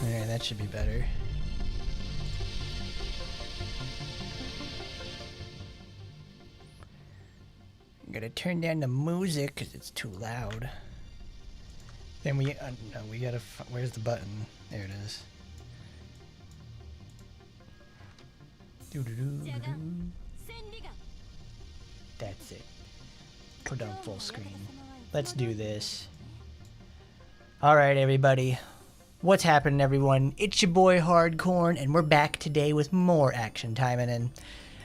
Alright, that should be better. I'm gonna turn down the music because it's too loud. Then we, no, we gotta, where's the button? There it is. That's it. Put on full screen. Let's do this. Alright, everybody. What's happening, everyone? It's your boy Hardcorn, and we're back today with more action Taimanin.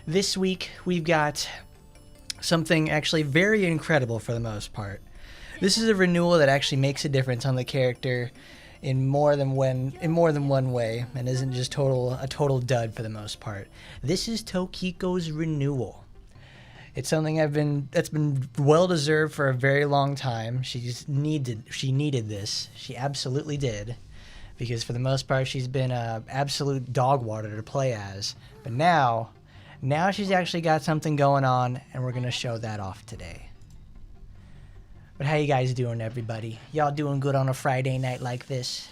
This week, we've got something actually very incredible for the most part. This is a renewal that actually makes a difference on the character in more than one way, and isn't just a total dud for the most part. This is Tokiko's renewal. It's something that's been well deserved for a very long time. She needed this. She absolutely did, because for the most part she's been absolute dog water to play as. But now she's actually got something going on, and we're gonna show that off today. But how you guys doing, everybody? Y'all doing good on a Friday night like this?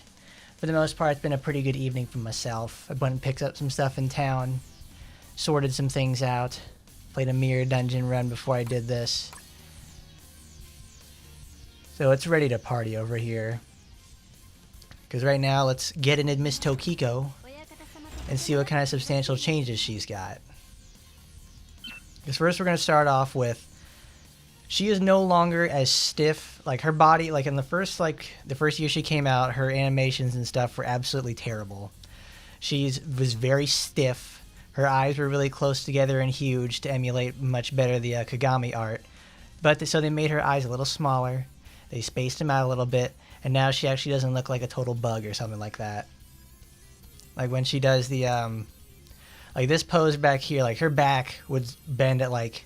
For the most part, it's been a pretty good evening for myself. I went and picked up some stuff in town, sorted some things out, played a mirror dungeon run before I did this. So it's ready to party over here. Because right now, let's get into Miss Tokiko and see what kind of substantial changes she's got. Because first we're going to start off with, she is no longer as stiff. Like, her body, like in the first year she came out, her animations and stuff were absolutely terrible. She was very stiff. Her eyes were really close together and huge to emulate much better the Kagami art. So they made her eyes a little smaller. They spaced them out a little bit. And now she actually doesn't look like a total bug or something like that. Like when she does the, like this pose back here, like her back would bend at like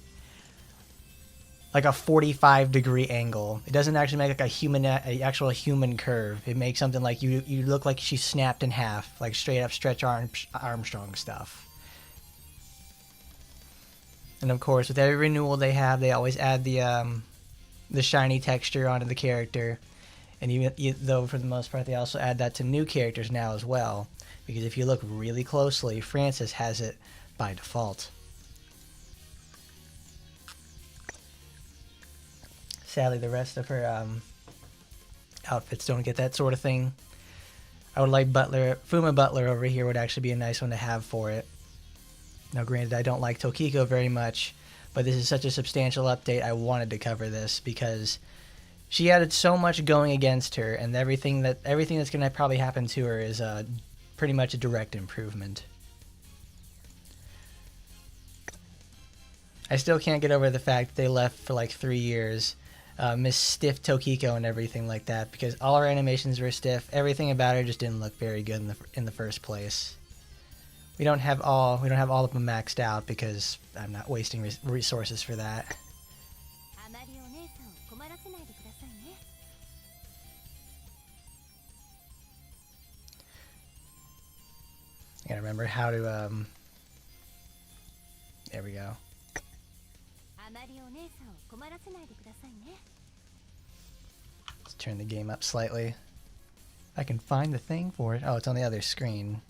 a 45-degree angle. It doesn't actually make like a actual human curve. It makes something like you look like she's snapped in half, like straight up Stretch Armstrong stuff. And of course, with every renewal they have, they always add the shiny texture onto the character. And even though for the most part they also add that to new characters now as well, because if you look really closely, Francis has it by default. Sadly, the rest of her outfits don't get that sort of thing. I would like Fuma Butler over here would actually be a nice one to have for it. Now, granted, I don't like Tokiko very much, but this is such a substantial update, I wanted to cover this because she had so much going against her, and everything that's going to probably happen to her is pretty much a direct improvement. I still can't get over the fact that they left for like 3 years. Miss Stiff Tokiko and everything like that, because all her animations were stiff. Everything about her just didn't look very good in the first place. We don't have all of them maxed out because I'm not wasting resources for that. I gotta remember how to there we go. Let's turn the game up slightly. I can find the thing for it. Oh, it's on the other screen.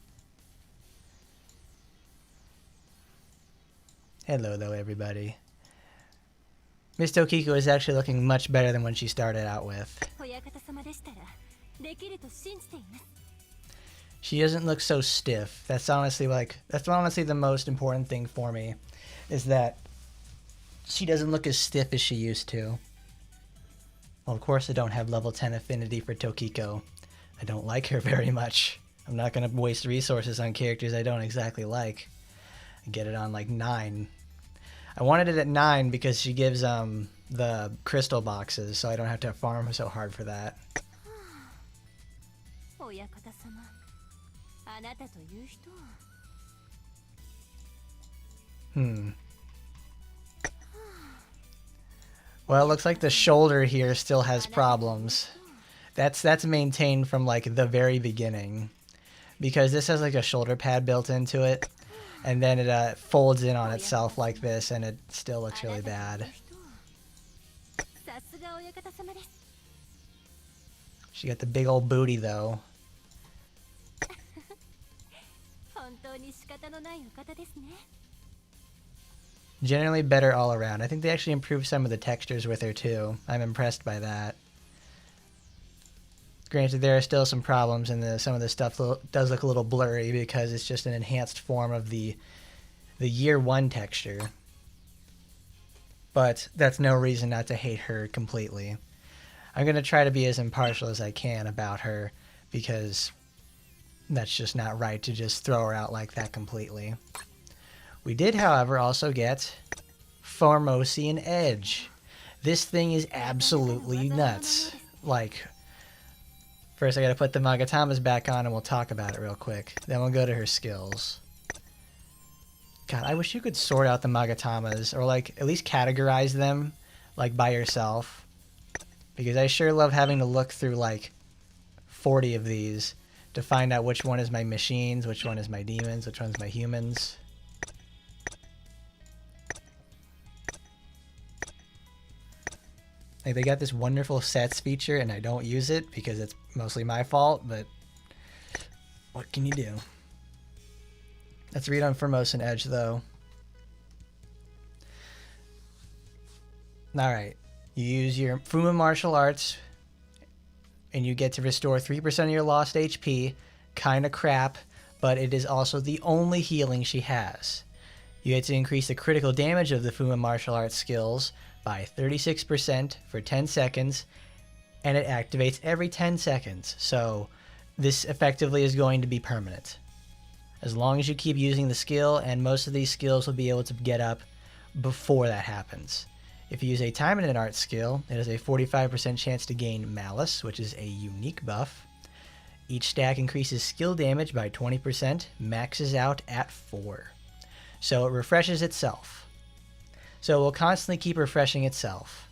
Hello, though, everybody. Miss Tokiko is actually looking much better than when she started out with. She doesn't look so stiff. That's honestly the most important thing for me, is that she doesn't look as stiff as she used to. Well, of course I don't have level 10 affinity for Tokiko. I don't like her very much. I'm not going to waste resources on characters I don't exactly like. I get it on like 9. I wanted it at 9 because she gives the crystal boxes, so I don't have to farm so hard for that. Well, it looks like the shoulder here still has problems. That's maintained from like the very beginning, because this has like a shoulder pad built into it, and then it folds in on itself like this, and it still looks really bad. She got the big old booty though. Generally better all around. I think they actually improved some of the textures with her too. I'm impressed by that. Granted, there are still some problems, and some of the stuff does look a little blurry because it's just an enhanced form of the year 1 texture. But that's no reason not to hate her completely. I'm going to try to be as impartial as I can about her because that's just not right to just throw her out like that completely. We did, however, also get Formosian Edge. This thing is absolutely nuts. Like, first I gotta put the Magatamas back on and we'll talk about it real quick. Then we'll go to her skills. God, I wish you could sort out the Magatamas, or like at least categorize them like by yourself. Because I sure love having to look through like 40 of these to find out which one is my machines, which one is my demons, which one's my humans. Like, they got this wonderful sets feature and I don't use it because it's mostly my fault, but what can you do? Let's read on Formosian Edge though. Alright, you use your Fuma martial arts and you get to restore 3% of your lost HP. Kinda crap, but it is also the only healing she has. You get to increase the critical damage of the Fuma martial arts skills by 36% for 10 seconds, and it activates every 10 seconds. So this effectively is going to be permanent. As long as you keep using the skill, and most of these skills will be able to get up before that happens. If you use a Taimanin art skill, it has a 45% chance to gain Malice, which is a unique buff. Each stack increases skill damage by 20%, maxes out at 4. So it refreshes itself. So it will constantly keep refreshing itself.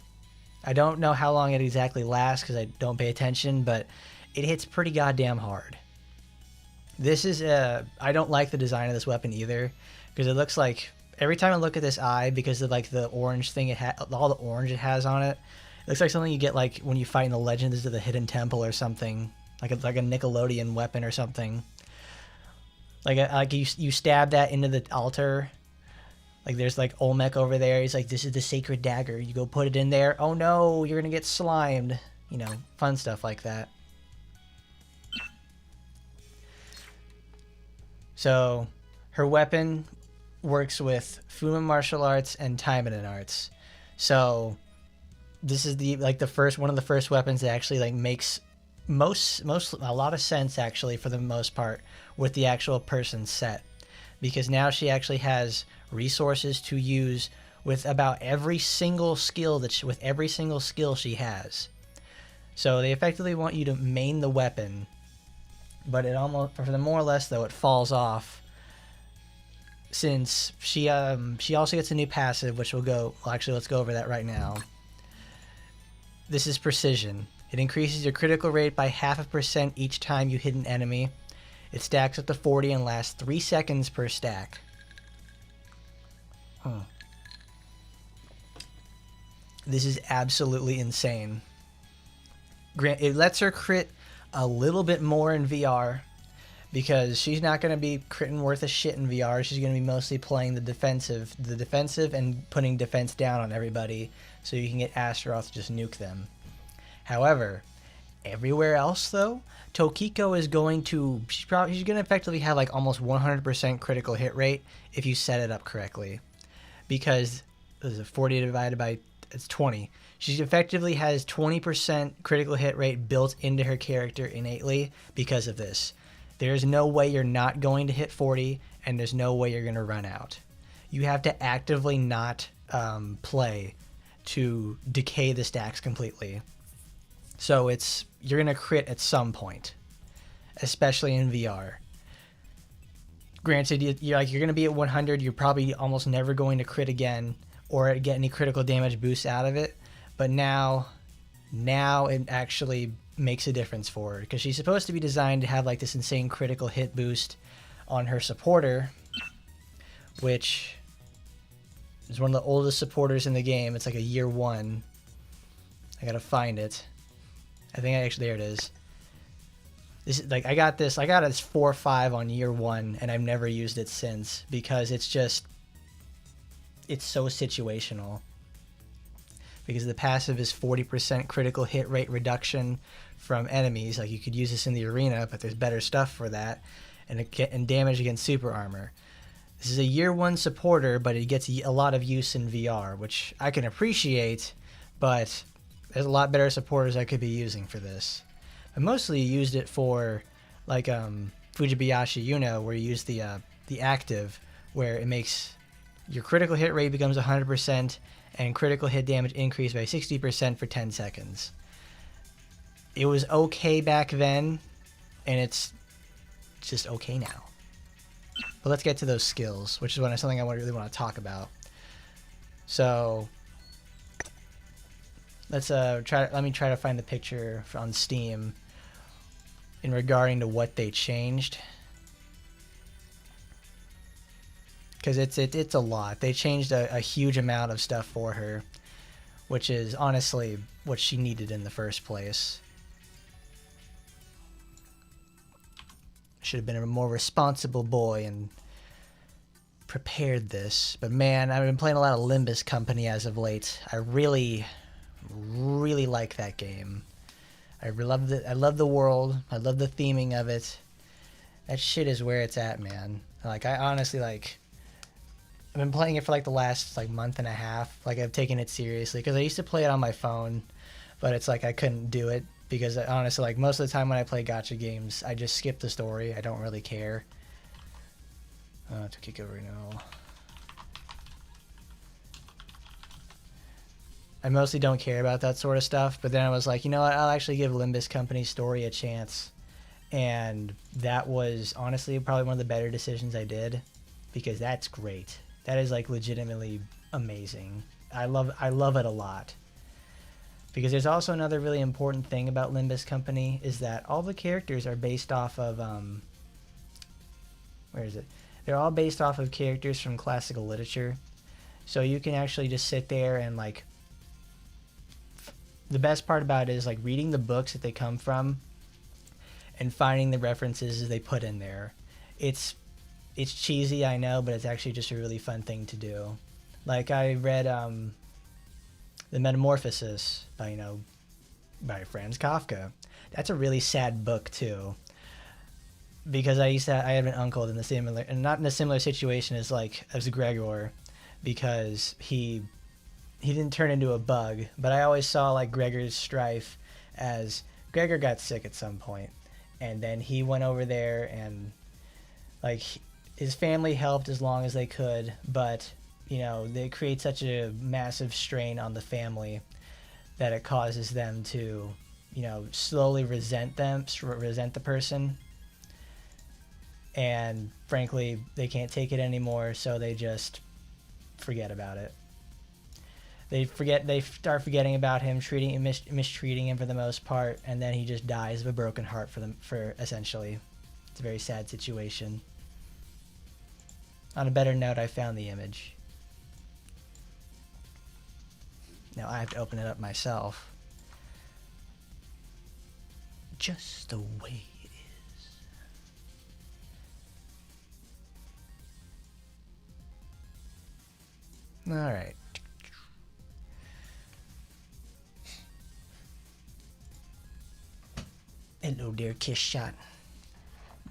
I don't know how long it exactly lasts because I don't pay attention, but it hits pretty goddamn hard. This is I don't like the design of this weapon either, because it looks like every time I look at this eye, because of like the orange thing all the orange it has on it, it looks like something you get like when you fight in the Legends of the Hidden Temple or something, like a Nickelodeon weapon or something. Like you stab that into the altar. Like, there's, like, Olmec over there. He's like, this is the sacred dagger. You go put it in there. Oh, no, you're going to get slimed. You know, fun stuff like that. So, her weapon works with Fuma martial arts and Taimanin arts. So, this is one of the first weapons that actually, like, makes a lot of sense, actually, for the most part, with the actual person set. Because now she actually has resources to use with about every single skill she has. So they effectively want you to main the weapon, but it almost, for the more or less though, it falls off since she also gets a new passive, which actually let's go over that right now. This is precision. It increases your critical rate by 0.5% each time you hit an enemy. It stacks up to 40 and lasts 3 seconds per stack. This is absolutely insane. It lets her crit a little bit more in VR, because she's not going to be critting worth a shit in VR. She's going to be mostly playing the defensive and putting defense down on everybody, so you can get Astaroth to just nuke them. However, everywhere else though, Tokiko is going to, she's going to effectively have like almost 100% critical hit rate if you set it up correctly. Because this is 40 divided by, it's 20. She effectively has 20% critical hit rate built into her character innately because of this. There's no way you're not going to hit 40, and there's no way you're going to run out. You have to actively not play to decay the stacks completely. So you're going to crit at some point, especially in VR. Granted, you're going to be at 100, you're probably almost never going to crit again or get any critical damage boost out of it. But now it actually makes a difference for her, because she's supposed to be designed to have like this insane critical hit boost on her supporter, which is one of the oldest supporters in the game. It's like a year 1. I gotta find it. I think there it is. This is like I got this 4 or 5 on year 1, and I've never used it since because it's so situational. Because the passive is 40% critical hit rate reduction from enemies. Like you could use this in the arena, but there's better stuff for that, and damage against super armor. This is a year 1 supporter, but it gets a lot of use in VR, which I can appreciate, but there's a lot better supporters I could be using for this. I mostly used it for like Fujibayashi Yuno, where you use the active, where it makes your critical hit rate becomes 100% and critical hit damage increased by 60% for 10 seconds. It was okay back then, and it's just okay now. But let's get to those skills, which is something I really want to talk about. So let me try to find the picture on Steam in regarding to what they changed, because it's a lot. They changed a huge amount of stuff for her, which is honestly what she needed in the first place. Should have been a more responsible boy and prepared this. But man, I've been playing a lot of Limbus Company as of late. I really like that game. I love it. I love the world. I love the theming of it. That shit is where it's at, man. Like I honestly I've been playing it for like the last month and a half. Like I've taken it seriously because I used to play it on my phone, but it's like I couldn't do it because honestly, most of the time when I play gacha games, I just skip the story. I don't really care. Tokiko renewal. I mostly don't care about that sort of stuff, but then I was like, you know what, I'll actually give Limbus Company's story a chance. And that was honestly probably one of the better decisions I did, because that's great. That is legitimately amazing. I love it a lot. Because there's also another really important thing about Limbus Company is that all the characters are based off of where is it? They're all based off of characters from classical literature. So you can actually just sit there and the best part about it is reading the books that they come from and finding the references they put in there. It's cheesy, I know, but it's actually just a really fun thing to do. I read The Metamorphosis by Franz Kafka. That's a really sad book too, because I have an uncle not in a similar situation as Gregor, because he didn't turn into a bug, but I always saw Gregor's strife as Gregor got sick at some point, and then he went over there and his family helped as long as they could, but they create such a massive strain on the family that it causes them to slowly resent the person, and frankly they can't take it anymore, so they just forget about it. They start forgetting about him, mistreating him for the most part, and then he just dies of a broken heart for essentially. It's a very sad situation. On a better note, I found the image. Now I have to open it up myself. Just the way it is. Alright. Hello there, Kiss Shot.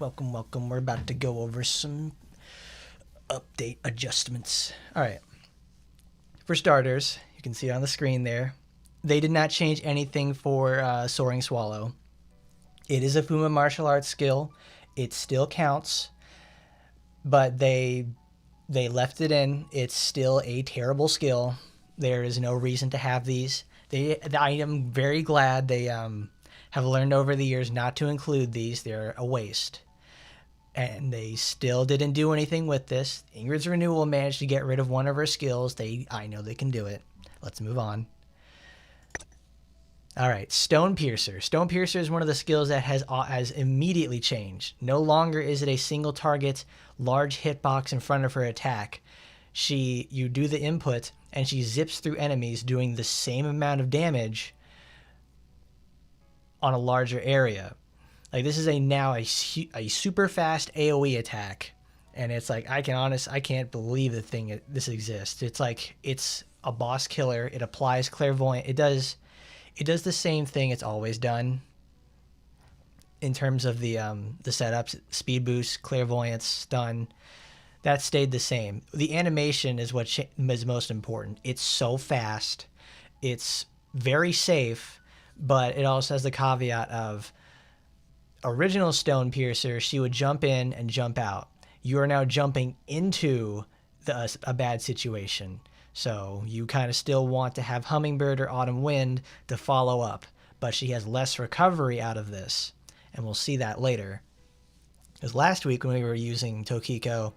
Welcome. We're about to go over some update adjustments. Alright. For starters, you can see it on the screen there. They did not change anything for Soaring Swallow. It is a Fuma martial arts skill. It still counts, but they left it in. It's still a terrible skill. There is no reason to have these. I am very glad they have learned over the years not to include these. They're a waste. And they still didn't do anything with this. Ingrid's renewal managed to get rid of one of her skills. I know they can do it. Let's move on. Alright, Stone Piercer. Stone Piercer is one of the skills that has immediately changed. No longer is it a single target, large hitbox in front of her attack. You do the input, and she zips through enemies doing the same amount of damage on a larger area. Like this is a super fast AoE attack, and it's like I can't believe this exists. It's like it's a boss killer. It applies clairvoyant. It does the same thing it's always done in terms of the setups, speed boost, clairvoyance, stun. That stayed the same. The animation is what is most important. It's so fast. It's very safe, but it also has the caveat of original Stone Piercer, she would jump in and jump out. You are now jumping into a bad situation. So you kind of still want to have Hummingbird or Autumn Wind to follow up, but she has less recovery out of this, and we'll see that later. Because last week when we were using Tokiko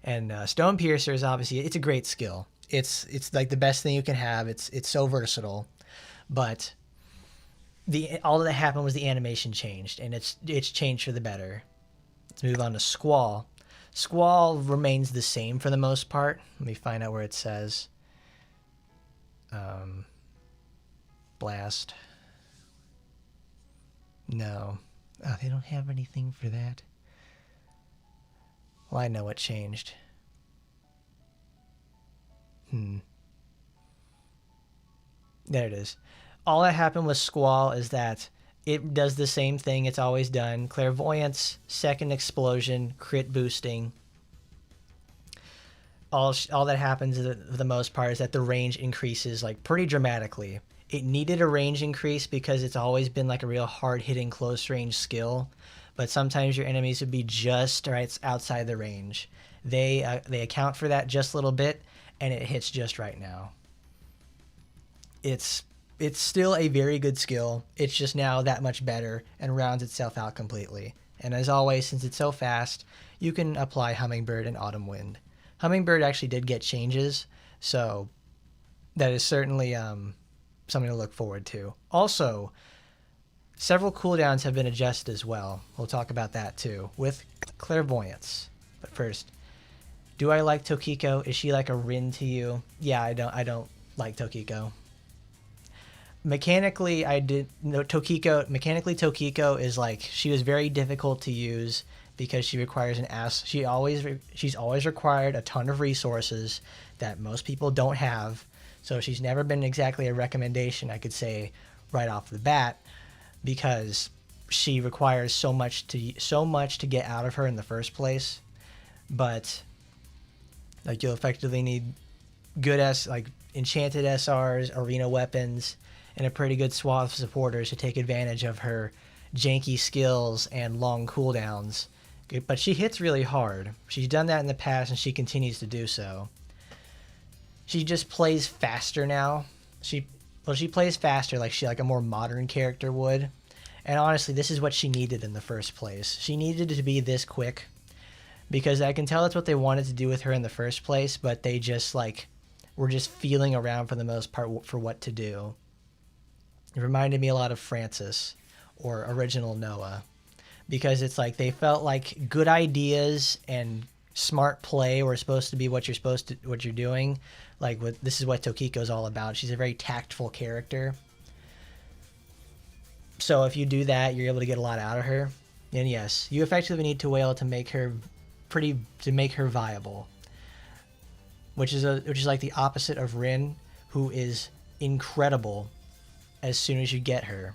and Stone Piercer is obviously, it's a great skill. It's like the best thing you can have. It's so versatile, but all that happened was the animation changed, and it's changed for the better. Let's move on to Squall. Squall remains the same for the most part. Let me find out where it says. Blast. No. Oh, they don't have anything for that. Well, I know what changed. There it is. All that happened with Squall is that it does the same thing it's always done. Clairvoyance, second explosion, crit boosting. All that happens for the most part is that the range increases like pretty dramatically. It needed a range increase because it's always been like a real hard-hitting close-range skill, but sometimes your enemies would be just right outside the range. They account for that just a little bit, and it hits just right now. It's still a very good skill. It's just now that much better and rounds itself out completely. And as always, since it's so fast, you can apply Hummingbird and Autumn Wind. Hummingbird actually did get changes, so that is certainly something to look forward to. Also, several cooldowns have been adjusted as well. We'll talk about that too, with Clairvoyance. But first, do I like Tokiko? Is she like a Rin to you? Yeah, I don't like Tokiko. Mechanically, Tokiko is like, she was very difficult to use because she requires she's always required a ton of resources that most people don't have. So she's never been exactly a recommendation, I could say, right off the bat, because she requires so much to get out of her in the first place. But like, you'll effectively need good enchanted SRs, arena weapons, and a pretty good swath of supporters to take advantage of her janky skills and long cooldowns. But she hits really hard. She's done that in the past, and she continues to do so. She just plays faster now. She plays faster like a more modern character would. And honestly, this is what she needed in the first place. She needed to be this quick, because I can tell that's what they wanted to do with her in the first place, but they just were just feeling around for the most part for what to do. It reminded me a lot of Francis or original Noah, because it's like they felt like good ideas and smart play were supposed to be what you're doing. This is what Tokiko's all about. She's a very tactful character. So if you do that, you're able to get a lot out of her. And yes, you effectively need to wail to make her viable. Which is like the opposite of Rin, who is incredible as soon as you get her.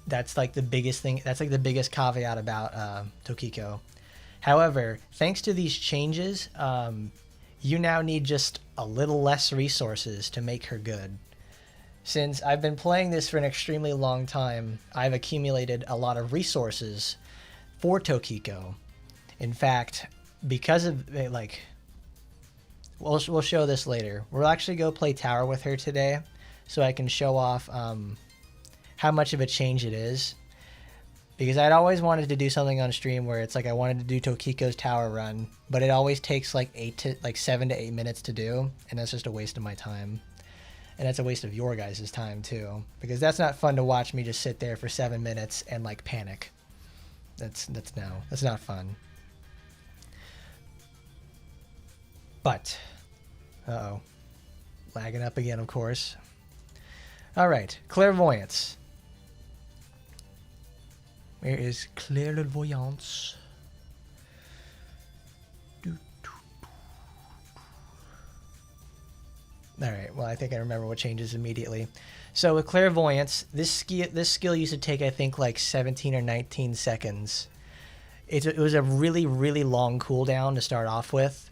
That's like the biggest thing. That's like the biggest caveat about Tokiko. However, thanks to these changes, you now need just a little less resources to make her good. Since I've been playing this for an extremely long time, I've accumulated a lot of resources for Tokiko. In fact, because of we'll show this later. We'll actually go play tower with her today, so I can show off how much of a change it is. Because I'd always wanted to do something on stream where it's like I wanted to do Tokiko's tower run, but it always takes 7 to 8 minutes to do, and that's just a waste of my time. And that's a waste of your guys' time too, because that's not fun to watch me just sit there for 7 minutes and panic. That's not fun. But, lagging up again, of course. All right, Clairvoyance. Where is clairvoyance? Alright, well I think I remember what changes immediately. So with clairvoyance, this skill used to take I think like 17 or 19 seconds. It was a really, really long cooldown to start off with.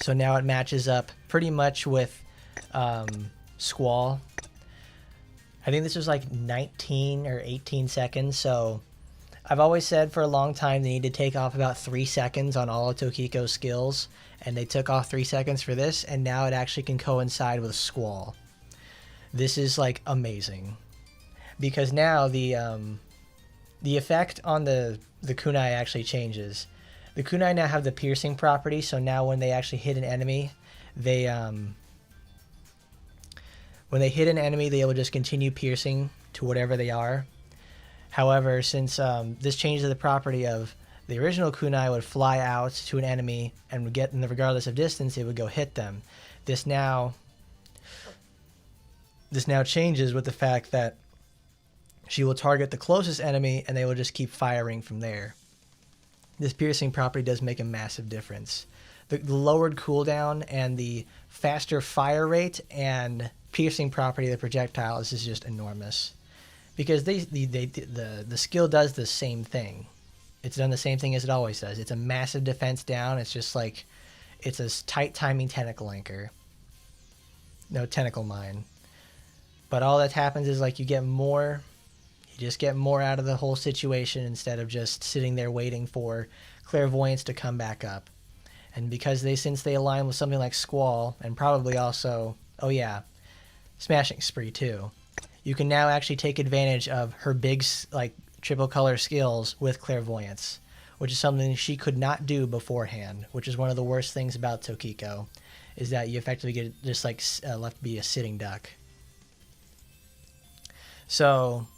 So now it matches up pretty much with Squall. I think this was like 19 or 18 seconds, so I've always said for a long time they need to take off about 3 seconds on all of Tokiko's skills, and they took off 3 seconds for this, and now it actually can coincide with Squall. This is like amazing, because now the effect on the kunai actually changes. The kunai now have the piercing property, so now when they actually hit an enemy, they when they hit an enemy, they will just continue piercing to whatever they are. However, since this changes the property of the original kunai would fly out to an enemy and would get, regardless of distance, it would go hit them. This now changes with the fact that she will target the closest enemy and they will just keep firing from there. This piercing property does make a massive difference. The lowered cooldown and the faster fire rate and piercing property of the projectile is just enormous, because the skill does the same thing. It's done the same thing as it always does. It's a massive defense down. It's just like, it's a tight timing tentacle anchor. No, tentacle mine. But all that happens is like you just get more out of the whole situation instead of just sitting there waiting for clairvoyance to come back up. And because since they align with something like Squall, and probably also, oh yeah, Smashing Spree too, you can now actually take advantage of her big like triple color skills with clairvoyance, which is something she could not do beforehand, which is one of the worst things about Tokiko, is that you effectively get just like left to be a sitting duck. So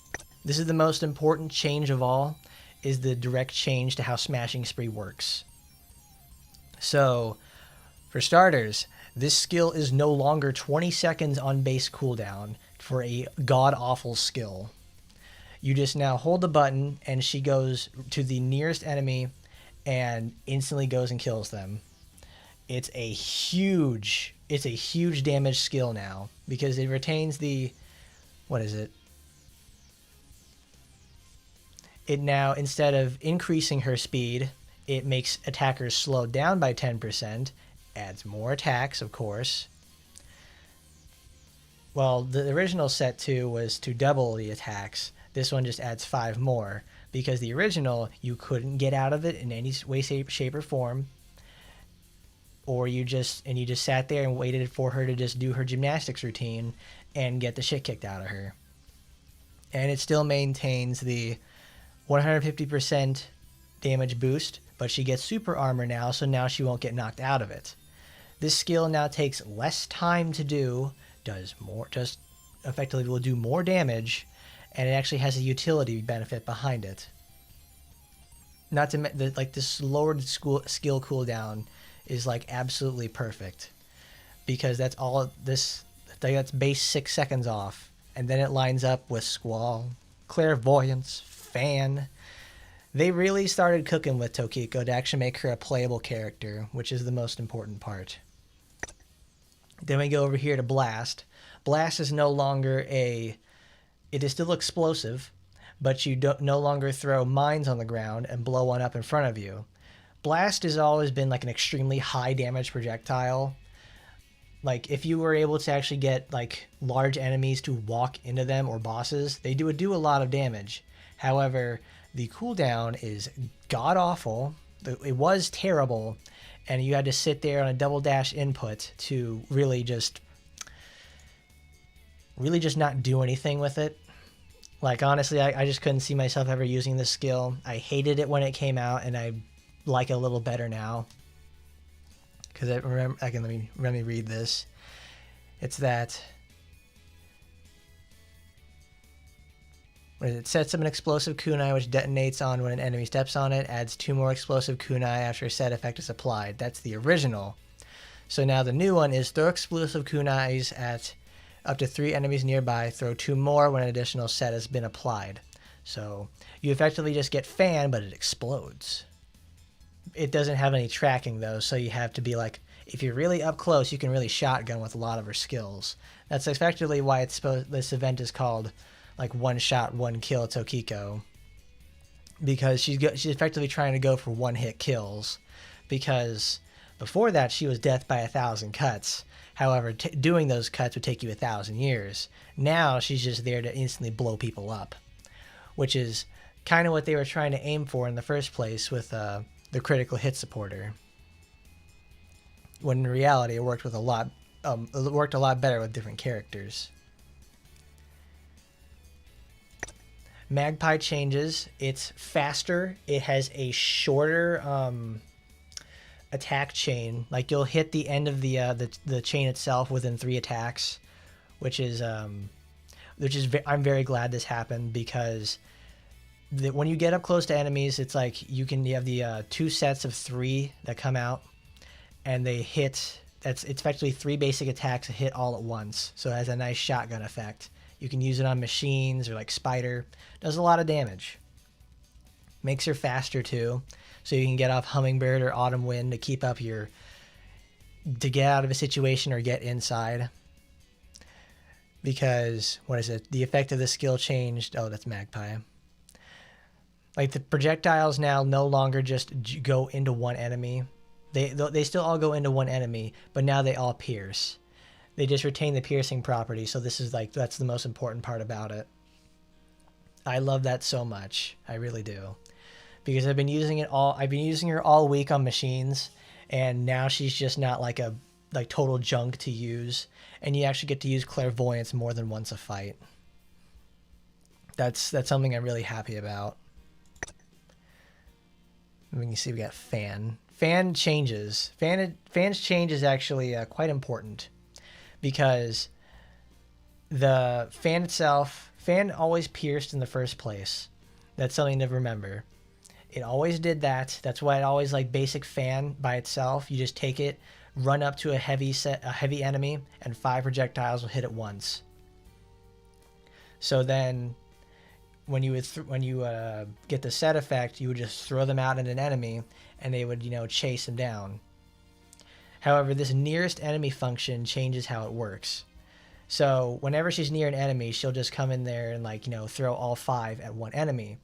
this is the most important change of all, is the direct change to how Smashing Spree works. So for starters, this skill is no longer 20 seconds on base cooldown for a god-awful skill. You just now hold the button and she goes to the nearest enemy and instantly goes and kills them. It's a huge damage skill now, because it retains the, what is it? It now, instead of increasing her speed, it makes attackers slow down by 10%, adds more attacks, of course. Well, the original set 2 was to double the attacks. This one just adds 5 more, because the original, you couldn't get out of it in any way, shape, or form. Or you just sat there and waited for her to just do her gymnastics routine and get the shit kicked out of her. And it still maintains the 150% damage boost, but she gets super armor now, so now she won't get knocked out of it. This skill now takes less time to do, does more, just effectively will do more damage, and it actually has a utility benefit behind it. Not to like this lowered skill cooldown is like absolutely perfect, because that's all that's base 6 seconds off, and then it lines up with Squall, Clairvoyance, Fan. They really started cooking with Tokiko to actually make her a playable character, which is the most important part. Then we go over here to Blast. Blast is no longer it is still explosive, but you no longer throw mines on the ground and blow one up in front of you. Blast has always been like an extremely high damage projectile. Like if you were able to actually get like large enemies to walk into them, or bosses, they do a lot of damage. However, the cooldown is god awful. It was terrible, and you had to sit there on a double dash input to really just not do anything with it. Like honestly, I just couldn't see myself ever using this skill. I hated it when it came out, and I like it a little better now. Because let me read this. It's that. It sets up an explosive kunai which detonates on when an enemy steps on it, adds 2 more explosive kunai after a set effect is applied. That's the original. So now the new one is throw explosive kunais at up to 3 enemies nearby, throw 2 more when an additional set has been applied. So you effectively just get fan, but it explodes. It doesn't have any tracking though, so you have to be like, if you're really up close, you can really shotgun with a lot of her skills. That's effectively why this event is called like one shot, one kill Tokiko, because she's effectively trying to go for one hit kills, because before that she was death by 1,000 cuts. However, doing those cuts would take you 1,000 years. Now she's just there to instantly blow people up, which is kind of what they were trying to aim for in the first place with the critical hit supporter. When in reality, it worked a lot better with different characters. Magpie changes. It's faster. It has a shorter attack chain. Like you'll hit the end of the chain itself within 3 attacks, which is I'm very glad this happened, because when you get up close to enemies, it's like you have the 2 sets of 3 that come out, and they hit. It's effectively 3 basic attacks that hit all at once. So it has a nice shotgun effect. You can use it on machines or like Spider. Does a lot of damage. Makes her faster too, so you can get off Hummingbird or Autumn Wind to keep up to get out of a situation or get inside. Because what is it? The effect of the skill changed. Oh, that's Magpie. Like the projectiles now no longer just go into one enemy. They still all go into one enemy, but now they all pierce. They just retain the piercing property, so this is like, that's the most important part about it. I love that so much. I really do. Because I've been using her all week on machines, and now she's just not like total junk to use, and you actually get to use clairvoyance more than once a fight. That's something I'm really happy about. We can see we got fan. Fan changes. Fan's change is actually quite important, because the fan itself, fan always pierced in the first place. That's something to remember. It always did that. That's why it always like basic fan by itself. You just take it, run up to a heavy enemy, and 5 projectiles will hit it once. So then, when you get the set effect, you would just throw them out at an enemy, and they would chase them down. However, this nearest enemy function changes how it works. So whenever she's near an enemy, she'll just come in there and throw all 5 at one enemy.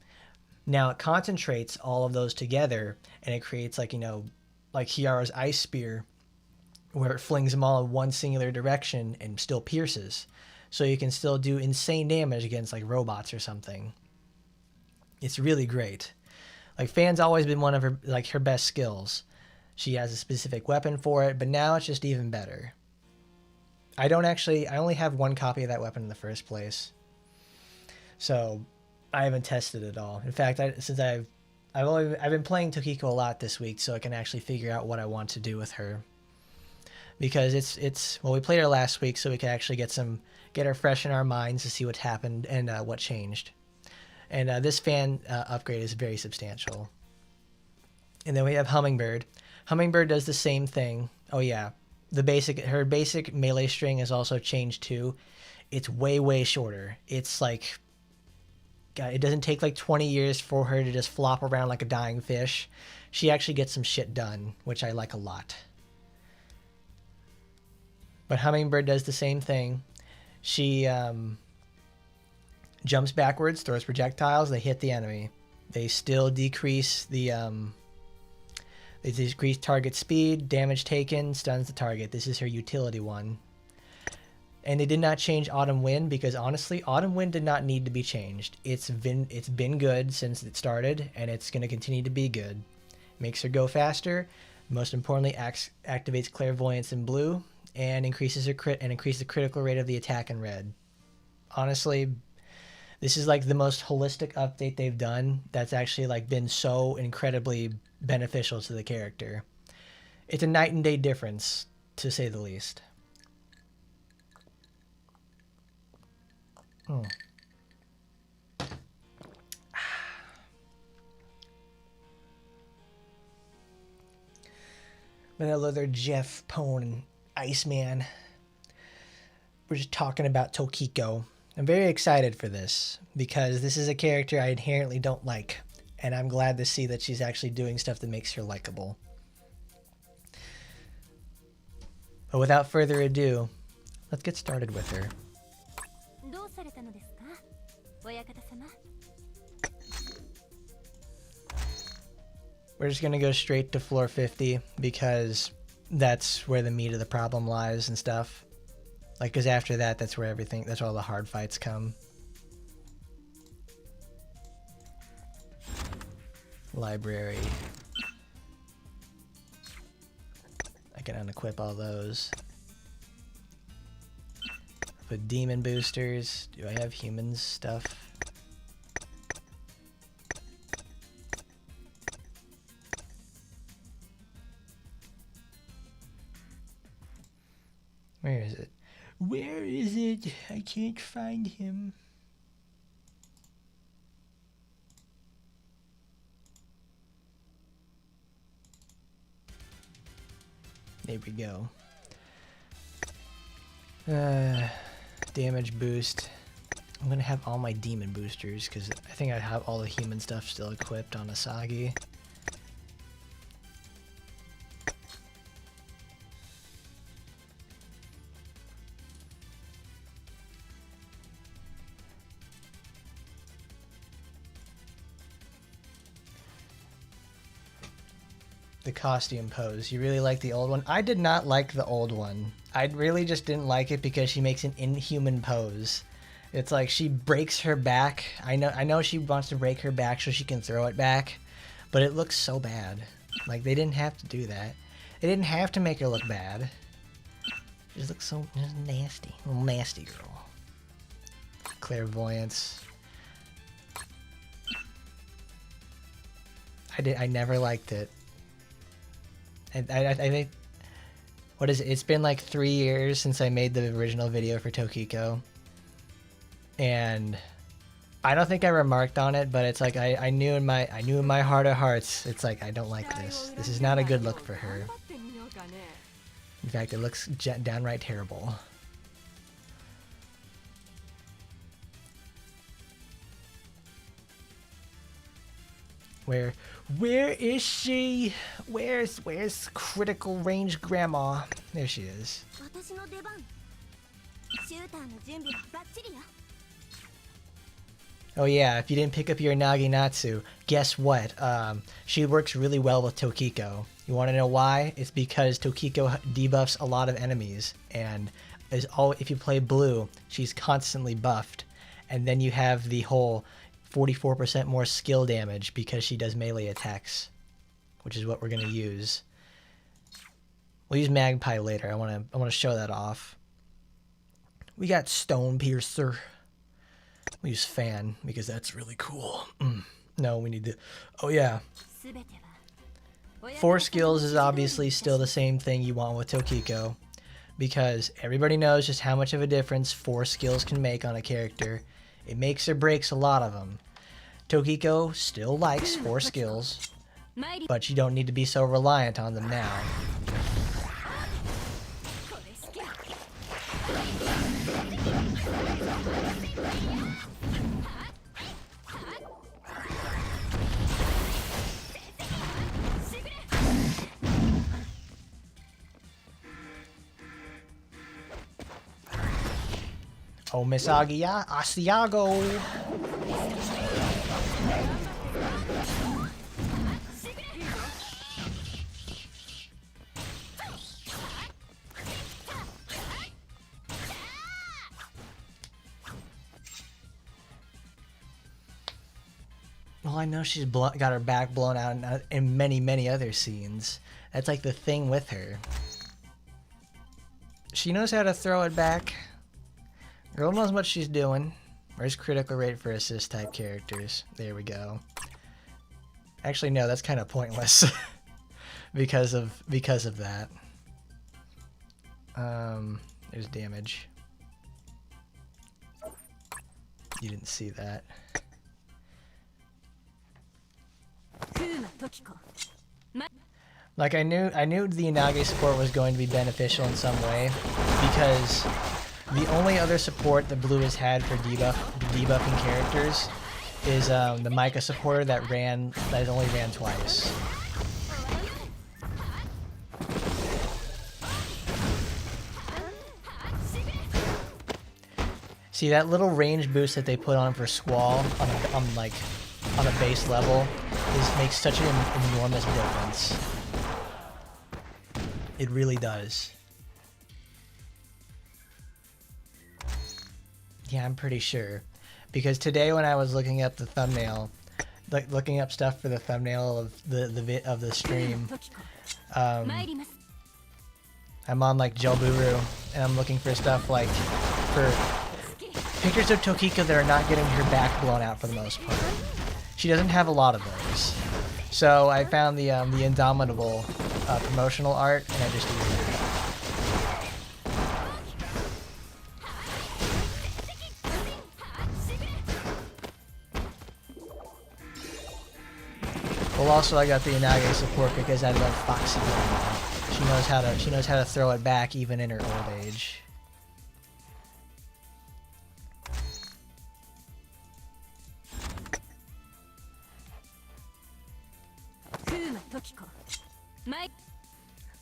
Now it concentrates all of those together, and it creates like Kiara's ice spear, where it flings them all in one singular direction and still pierces. So you can still do insane damage against like robots or something. It's really great. Like Fan's always been one of her best skills. She has a specific weapon for it, but now it's just even better. I only have 1 copy of that weapon in the first place, so I haven't tested it all. In fact, since I've been playing Tokiko a lot this week, so I can actually figure out what I want to do with her. Because we played her last week, so we could actually get her fresh in our minds to see what happened and what changed. And this fan upgrade is very substantial. And then we have Hummingbird. Hummingbird does the same thing. Oh yeah, her basic melee string is also changed too. It's way shorter. It's like, God, it doesn't take like 20 years for her to just flop around like a dying fish. She actually gets some shit done, which I like a lot. But Hummingbird does the same thing. She jumps backwards, throws projectiles, they hit the enemy. They still decrease target speed, damage taken, stuns the target. This is her utility one. And they did not change Autumn Wind, because honestly, Autumn Wind did not need to be changed. It's been good since it started, and it's going to continue to be good. Makes her go faster. Most importantly, activates clairvoyance in blue, and increases the critical rate of the attack in red. Honestly, this is like the most holistic update they've done. That's actually like been so incredibly beneficial to the character. It's a night and day difference, to say the least. But hello there, Jeff, Pone, and Iceman. We're just talking about Tokiko. I'm very excited for this because this is a character I inherently don't like, and I'm glad to see that she's actually doing stuff that makes her likable. But without further ado, let's get started with her. We're just gonna go straight to floor 50 because that's where the meat of the problem lies and stuff. Like, cause after that, that's where that's where all the hard fights come. Library. I can unequip all those. Put demon boosters. Do I have humans stuff? Where is it? Where is it? I can't find him. There we go. Damage boost. I'm gonna have all my demon boosters because I think I have all the human stuff still equipped on Asagi. The costume pose. You really like the old one? I did not like the old one. I really just didn't like it because she makes an inhuman pose. It's like she breaks her back. I know she wants to break her back so she can throw it back, but it looks so bad. Like, they didn't have to do that. They didn't have to make her look bad. She just looks so just nasty. Little nasty girl. Clairvoyance. I never liked it. I think, what is it? It's been like 3 years since I made the original video for Tokiko, and I don't think I remarked on it, but it's like I knew in my heart of hearts, it's like I don't like this. This is not a good look for her. In fact, it looks downright terrible. Where is she? Where's critical range grandma? There she is. Oh yeah, if you didn't pick up your Naginatsu, guess what? She works really well with Tokiko. You want to know why? It's because Tokiko debuffs a lot of enemies, and if you play blue, she's constantly buffed. And then you have the whole 44% more skill damage because she does melee attacks, which is what we're gonna use. We'll use Magpie later. I wanna show that off. We got Stone Piercer. We use Fan because that's really cool. No, we need to. Oh yeah. 4 skills is obviously still the same thing you want with Tokiko, because everybody knows just how much of a difference 4 skills can make on a character. It makes or breaks a lot of them. Tokiko still likes 4 skills, but you don't need to be so reliant on them now. Oh, Miss Asiago. Well, I know she's got her back blown out in many other scenes. That's like the thing with her. She knows how to throw it back. Girl knows what she's doing. Where's critical rate for assist type characters? There we go. Actually, no, that's kind of pointless because of that. There's damage. You didn't see that. Like I knew the Inage support was going to be beneficial in some way because The only other support that Blue has had for debuffing characters is the Micah supporter that only ran twice. See, that little range boost that they put on for Squall on a base level makes such an enormous difference. It really does. Yeah, I'm pretty sure. Because today when I was looking up the thumbnail, like looking up stuff for the thumbnail of the stream, I'm on like Jelburu and I'm looking for stuff like for pictures of Tokiko that are not getting her back blown out for the most part. She doesn't have a lot of those. So I found the Indomitable promotional art and I just used that. Well, also I got the Inage support because I love Foxy Grandma. She knows how to throw it back even in her old age.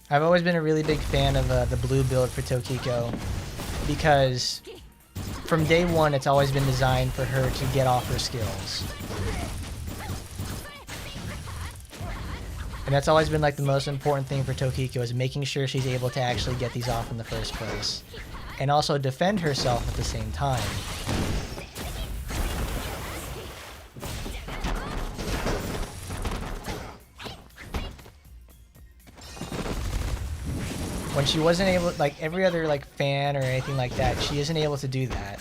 I've always been a really big fan of the blue build for Tokiko because from day one it's always been designed for her to get off her skills. And that's always been like the most important thing for Tokiko, is making sure she's able to actually get these off in the first place. And also defend herself at the same time. When she wasn't able, like every other like fan or anything like that, she isn't able to do that.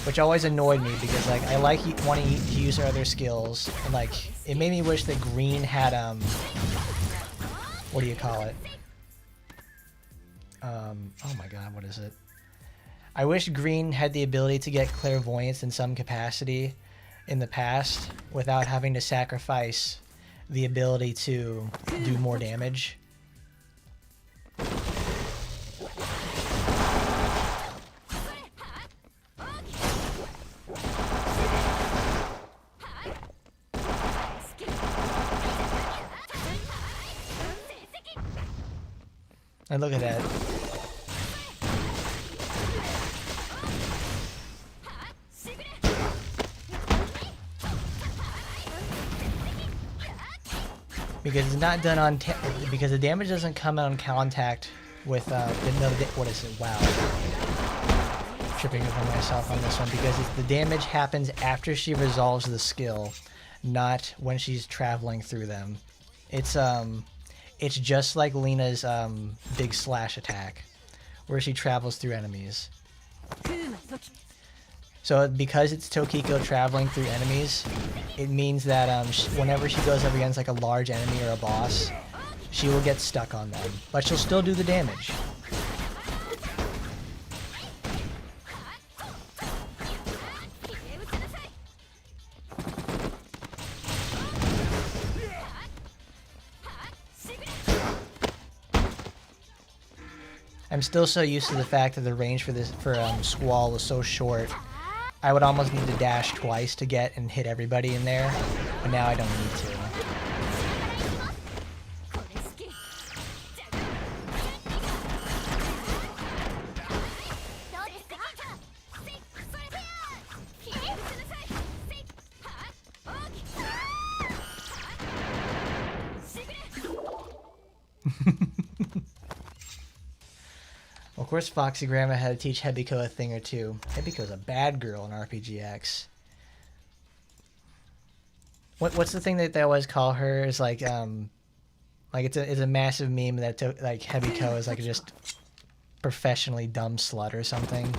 Which always annoyed me because like I like wanting to use her other skills, and like it made me wish that Green had what do you call it? Oh my god, what is it? I wish Green had the ability to get clairvoyance in some capacity in the past without having to sacrifice the ability to do more damage. And look at that. Because it's not done on because the damage doesn't come on contact with what is it? Wow. Tripping over myself on this one because the damage happens after she resolves the skill, not when she's traveling through them. It's just like Lena's big slash attack, where she travels through enemies. So because it's Tokiko traveling through enemies, it means that whenever she goes up against like a large enemy or a boss, she will get stuck on them, but she'll still do the damage. I'm still so used to the fact that the range for Squall was so short. I would almost need to dash twice to get and hit everybody in there, but now I don't need to. Of course, Foxy Grandma had to teach Hebiko a thing or two. Hebiko's a bad girl in RPGX. What's the thing that they always call her? Is like it's a massive meme that like Hebiko is like just professionally dumb slut or something.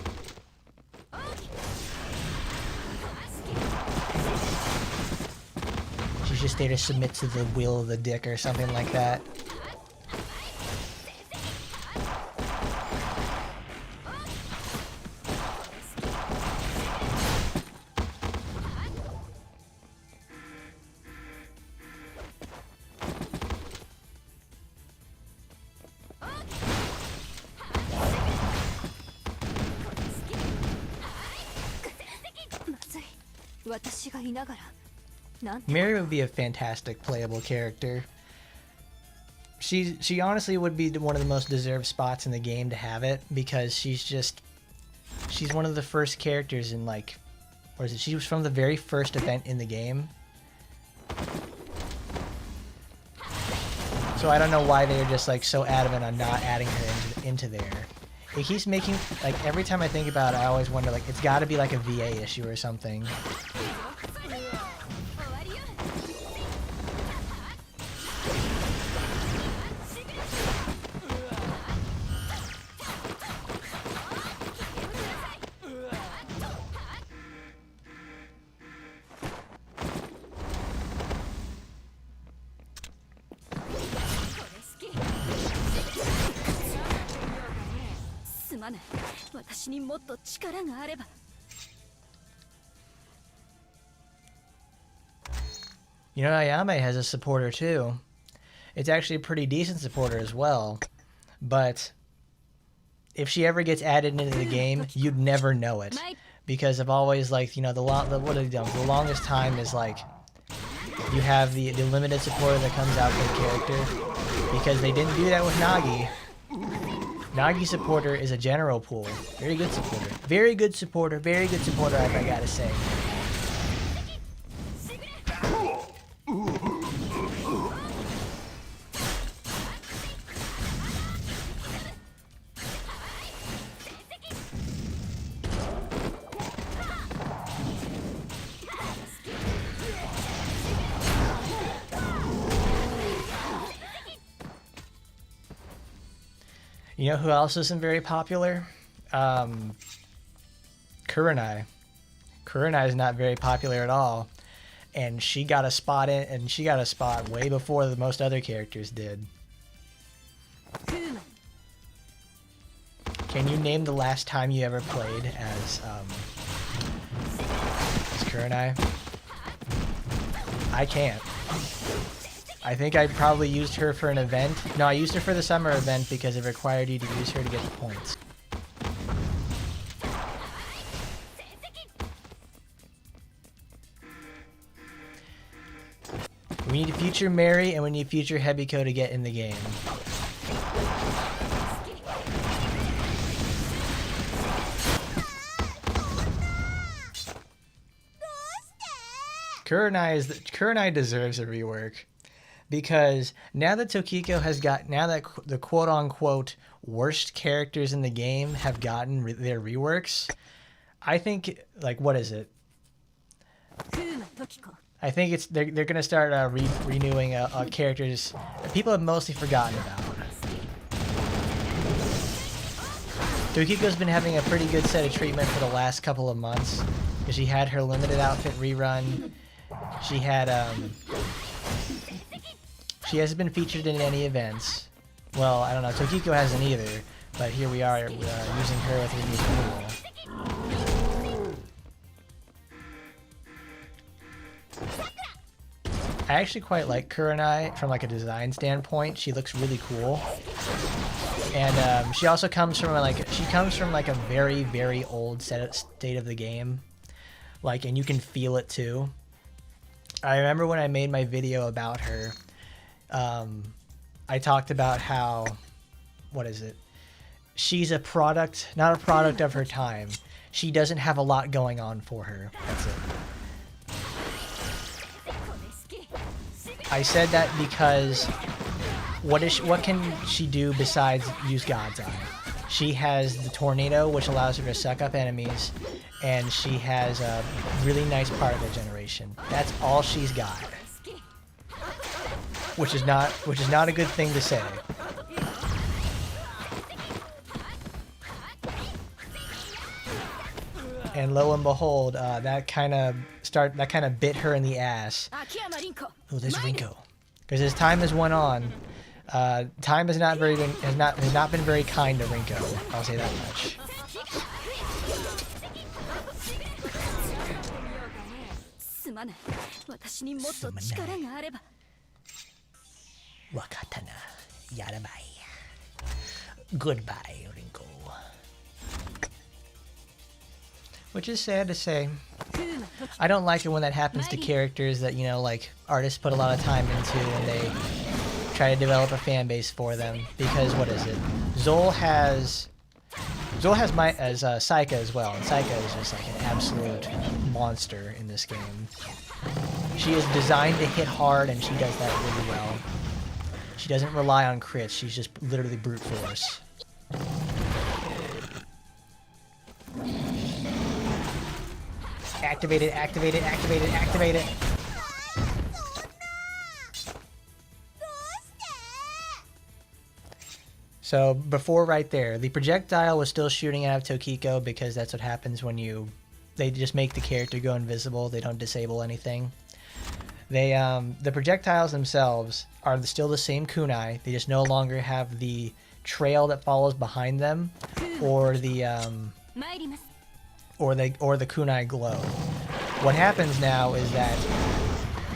She's just there to submit to the will of the dick or something like that. Mary would be a fantastic playable character. She honestly would be one of the most deserved spots in the game to have it, because she's one of the first characters in, like, or is it, she was from the very first event in the game. So I don't know why they're just like so adamant on not adding her into there. It keeps making, like, every time I think about it, I always wonder, like, it's got to be like a VA issue or something. You know, Ayame has a supporter too. It's actually a pretty decent supporter as well. But if she ever gets added into the game, you'd never know it. Because I've always, like, you know, what have they done? The longest time is, like, you have the limited supporter that comes out for the character. Because they didn't do that with Nagi. Nagi supporter is a general pool. Very good supporter. Very good supporter. Very good supporter, I gotta say. You know who else isn't very popular? Kurenai. Kurenai is not very popular at all, and she got a spot way before the most other characters did. Can you name the last time you ever played as Kurenai? I can't. I think I probably used her for an event. No, I used her for the summer event because it required you to use her to get the points. We need a future Mary and we need future Hebiko to get in the game. Kurenai deserves a rework. Because now that Tokiko now that the quote-unquote worst characters in the game have gotten their reworks, I think, like, what is it? I think they're gonna start renewing characters that people have mostly forgotten about. Tokiko's been having a pretty good set of treatment for the last couple of months, because she had her limited outfit rerun. She had She hasn't been featured in any events. Well, I don't know. Tokiko hasn't either. But here we are using her with renewal. I actually quite like Kurenai from, like, a design standpoint. She looks really cool. And she also comes from a very, very old state of the game. Like, and you can feel it too. I remember when I made my video about her, I talked about how, what is it? She's a product, not a product of her time. She doesn't have a lot going on for her. That's it. I said that because what can she do besides use God's Eye? She has the tornado, which allows her to suck up enemies, and she has a really nice particle generation. That's all she's got. Which is not a good thing to say. And lo and behold, that kind of bit her in the ass. Oh, there's Rinko. Because as time has went on, time has not been very kind to Rinko. I'll say that much. Wakatana Yarabai. Goodbye, Rinko. Which is sad to say. I don't like it when that happens to characters that, you know, like artists put a lot of time into and they try to develop a fan base for them. Because what is it? Zoel has Saika as well, and Saika is just like an absolute monster in this game. She is designed to hit hard, and she does that really well. She doesn't rely on crits, she's just literally brute force. Activate it, activate it, activate it, activate it! So before right there, the projectile was still shooting out of Tokiko because that's what happens when they just make the character go invisible. They don't disable anything. The projectiles themselves are still the same kunai. They just no longer have the trail that follows behind them, or the kunai glow. What happens now is that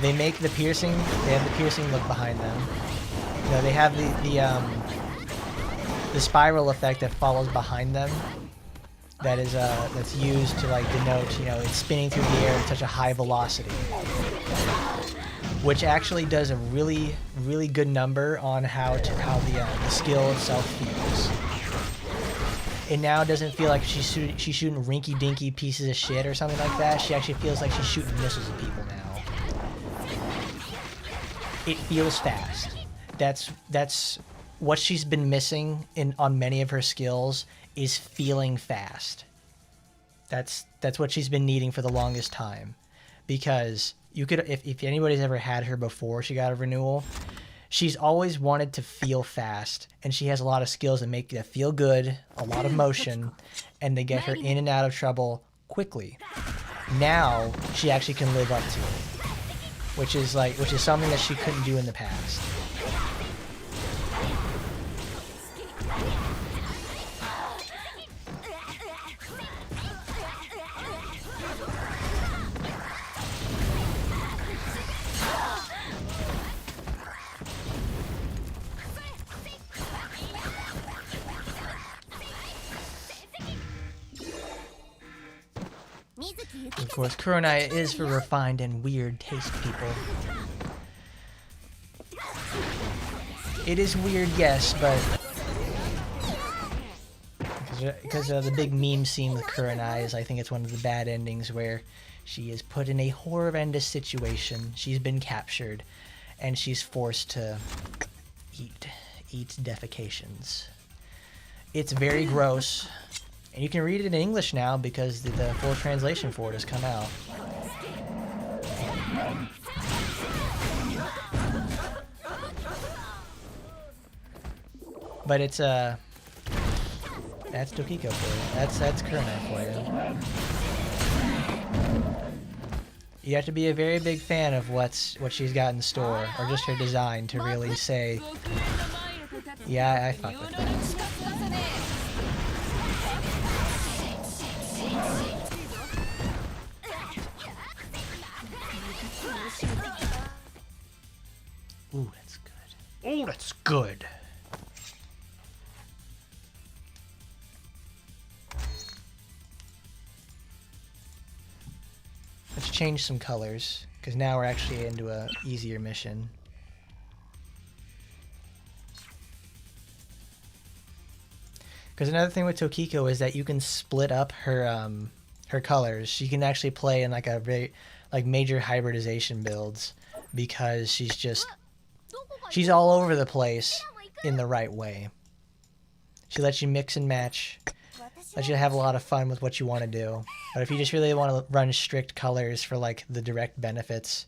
they make the piercing. They have the piercing look behind them. You know, they have the spiral effect that follows behind them. That is that's used to like denote, you know, it's spinning through the air at such a high velocity, which actually does a really good number on how the skill itself feels. It now doesn't feel like she's shooting rinky-dinky pieces of shit or something like that. She actually feels like she's shooting missiles at people now. It feels fast. That's what she's been missing on many of her skills, is feeling fast. That's what she's been needing for the longest time. Because you could, if anybody's ever had her before she got a renewal, she's always wanted to feel fast, and she has a lot of skills that make you feel good, a lot of motion, and they get her in and out of trouble quickly. Now she actually can live up to it, which is something that she couldn't do in the past. Of course, Kuronai is for refined and weird taste people. It is weird, yes, but because the big meme scene with Kuronai is, I think it's one of the bad endings where she is put in a horrendous situation. She's been captured, and she's forced to eat defecations. It's very gross. And you can read it in English now because the full translation for it has come out. But it's that's Tokiko for you. That's Kuronai for you. You have to be a very big fan of what she's got in store, or just her design, to really say, yeah, I fuck with that. Ooh, that's good. Oh, that's good. Let's change some colors, because now we're actually into a easier mission. Because another thing with Tokiko is that you can split up her colors. She can actually play in like a very major hybridization builds, because she's all over the place in the right way. She lets you mix and match, lets you have a lot of fun with what you want to do. But if you just really want to run strict colors for like the direct benefits,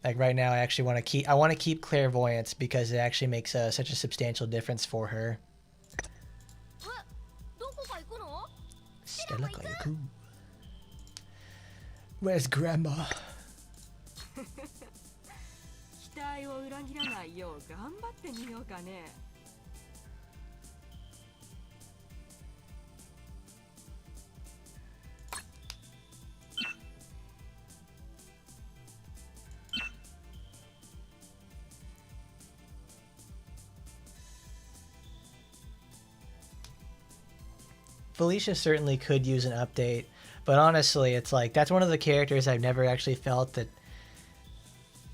like right now, I actually want to keep clairvoyance because it actually makes such a substantial difference for her. Stella Kayaku. Where's Grandma? Felicia certainly could use an update, but honestly, it's like that's one of the characters I've never actually felt that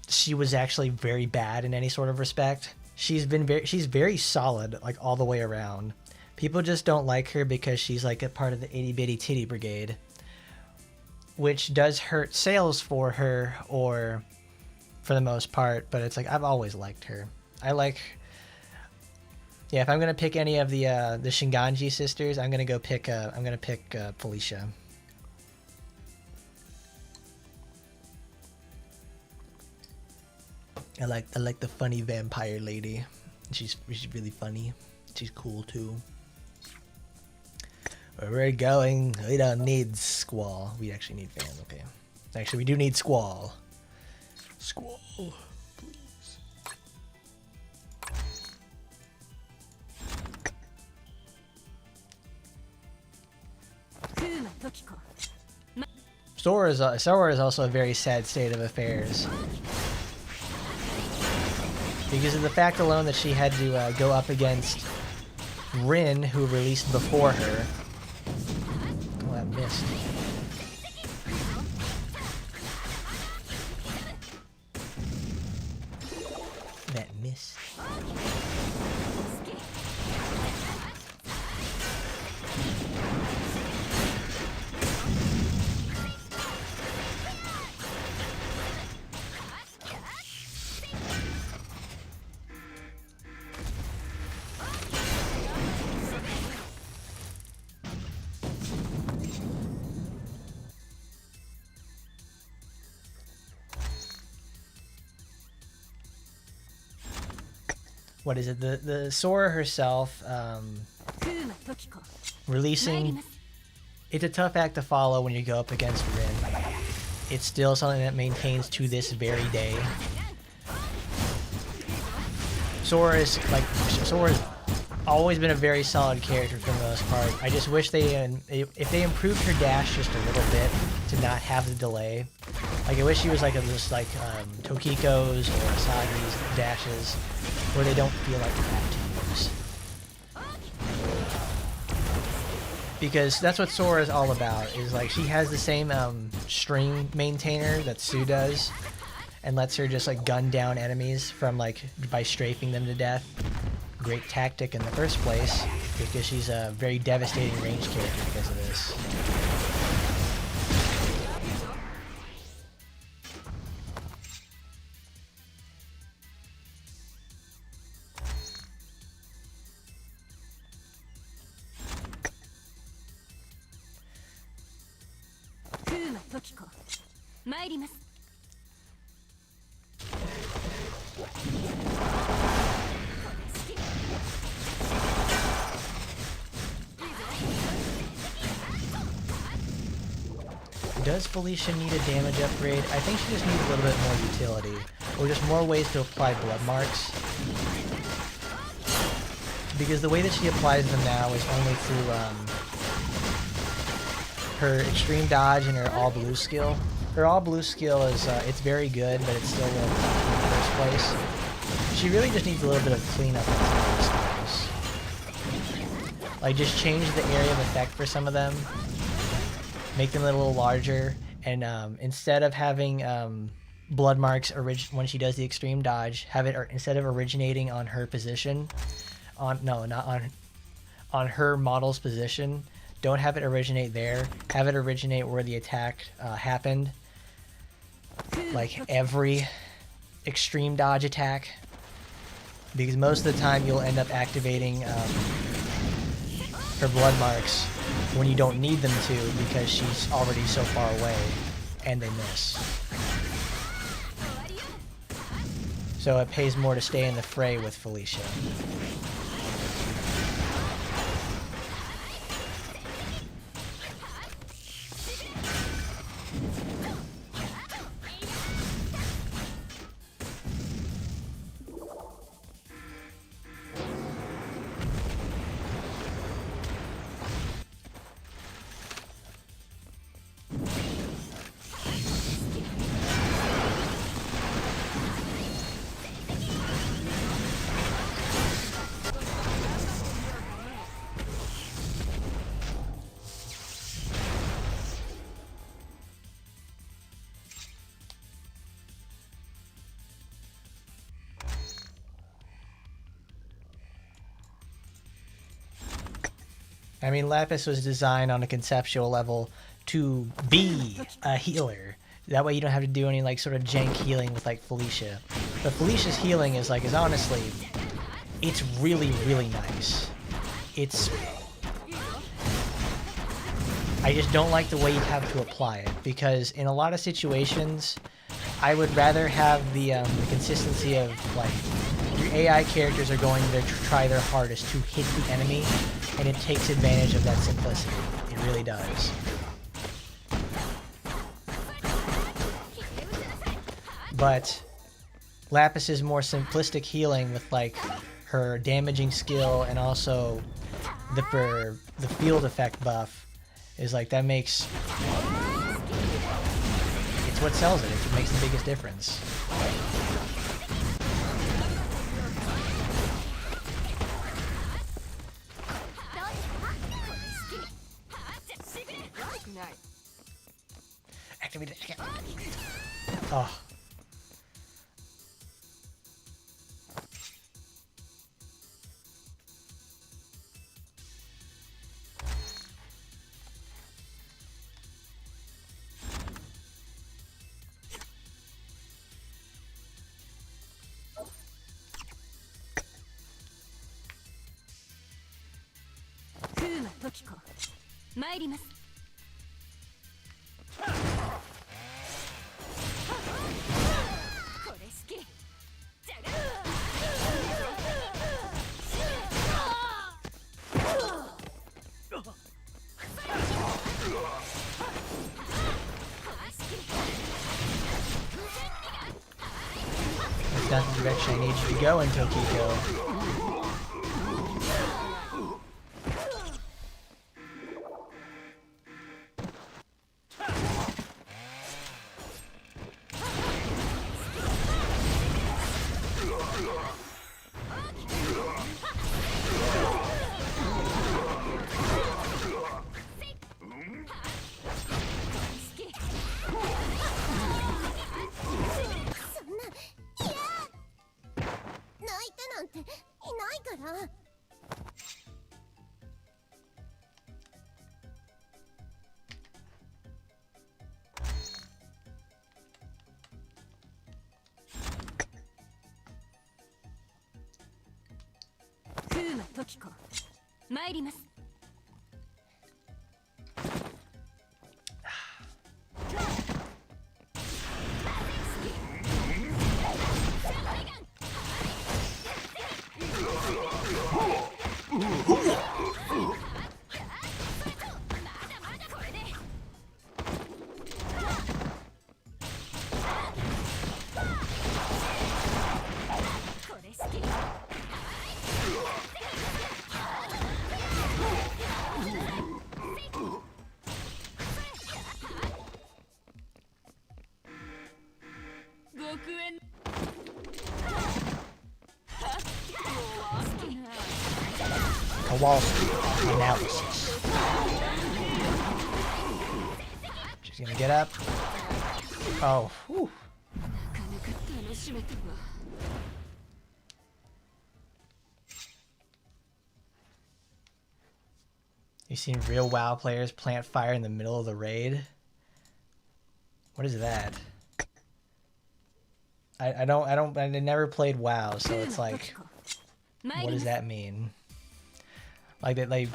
she was actually very bad in any sort of respect. She's very solid, like all the way around. People just don't like her because she's like a part of the itty bitty titty brigade, which does hurt sales for her, or for the most part. But it's like I've always liked her. Yeah, if I'm gonna pick any of the Shinganji sisters, I'm gonna pick Felicia. I like the funny vampire lady. She's really funny. She's cool too. Where we're going, we don't need Squall. We actually need Van. Okay, actually we do need Squall. Squall, please. Sora is also a very sad state of affairs. Because of the fact alone that she had to go up against Rin, who released before her. Oh, that missed. That missed. What is it? The Sora herself releasing. It's a tough act to follow when you go up against Rin. It's still something that maintains to this very day. Sora's always been a very solid character for the most part. I just wish if they improved her dash just a little bit to not have the delay. Like I wish she was like Tokiko's or Asagi's dashes, where they don't feel like they have to use. Because that's what Sora is all about, is like she has the same string maintainer that Sue does, and lets her just like gun down enemies from by strafing them to death. Great tactic in the first place, because she's a very devastating range character because of this. Does Felicia need a damage upgrade? I think she just needs a little bit more utility, or just more ways to apply blood marks. Because the way that she applies them now is only through her extreme dodge and her all blue skill. Her all blue skill is it's very good, but it's still low in the first place. She really just needs a little bit of cleanup on some of the skills. Like just change the area of effect for some of them. Make them a little larger, and instead of having blood marks when she does the extreme dodge, have it instead of originating on her position, on her model's position, don't have it originate there. Have it originate where the attack happened. Like every extreme dodge attack, because most of the time you'll end up activating her blood marks when you don't need them to, because she's already so far away and they miss. So it pays more to stay in the fray with Felicia. I mean, Lapis was designed on a conceptual level to be a healer. That way you don't have to do any like sort of jank healing with like Felicia. But Felicia's healing is like, is honestly, it's really, really nice. I just don't like the way you have to apply it, because in a lot of situations, I would rather have the consistency of like, your AI characters are going to try their hardest to hit the enemy, and it takes advantage of that simplicity. It really does. But Lapis' more simplistic healing with like her damaging skill and also the field effect buff is like, that makes, it's what sells it. It makes the biggest difference. Activate it. Oh. Tokiko, 参ります。これ好き。じゃが。That's not the direction I need you to go in, Tokiko. Tokiko, 参ります。Kowalski analysis. She's gonna get up. Oh, whew. You've seen real WoW players plant fire in the middle of the raid? What is that? I never played WoW, so it's like, what does that mean? Like they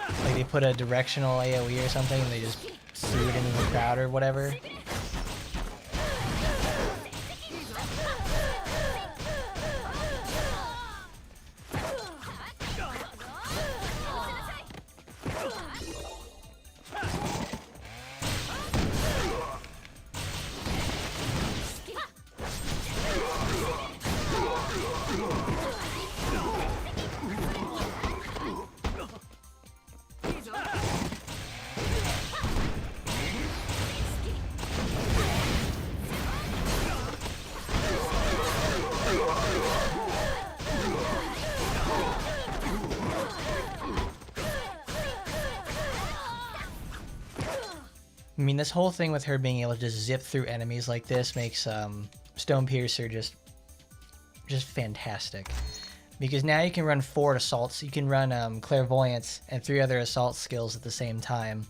put a directional AoE or something and they just threw it into the crowd or whatever. I mean, this whole thing with her being able to just zip through enemies like this makes Stone Piercer just fantastic. Because now you can run 4 assaults. You can run clairvoyance and 3 other assault skills at the same time.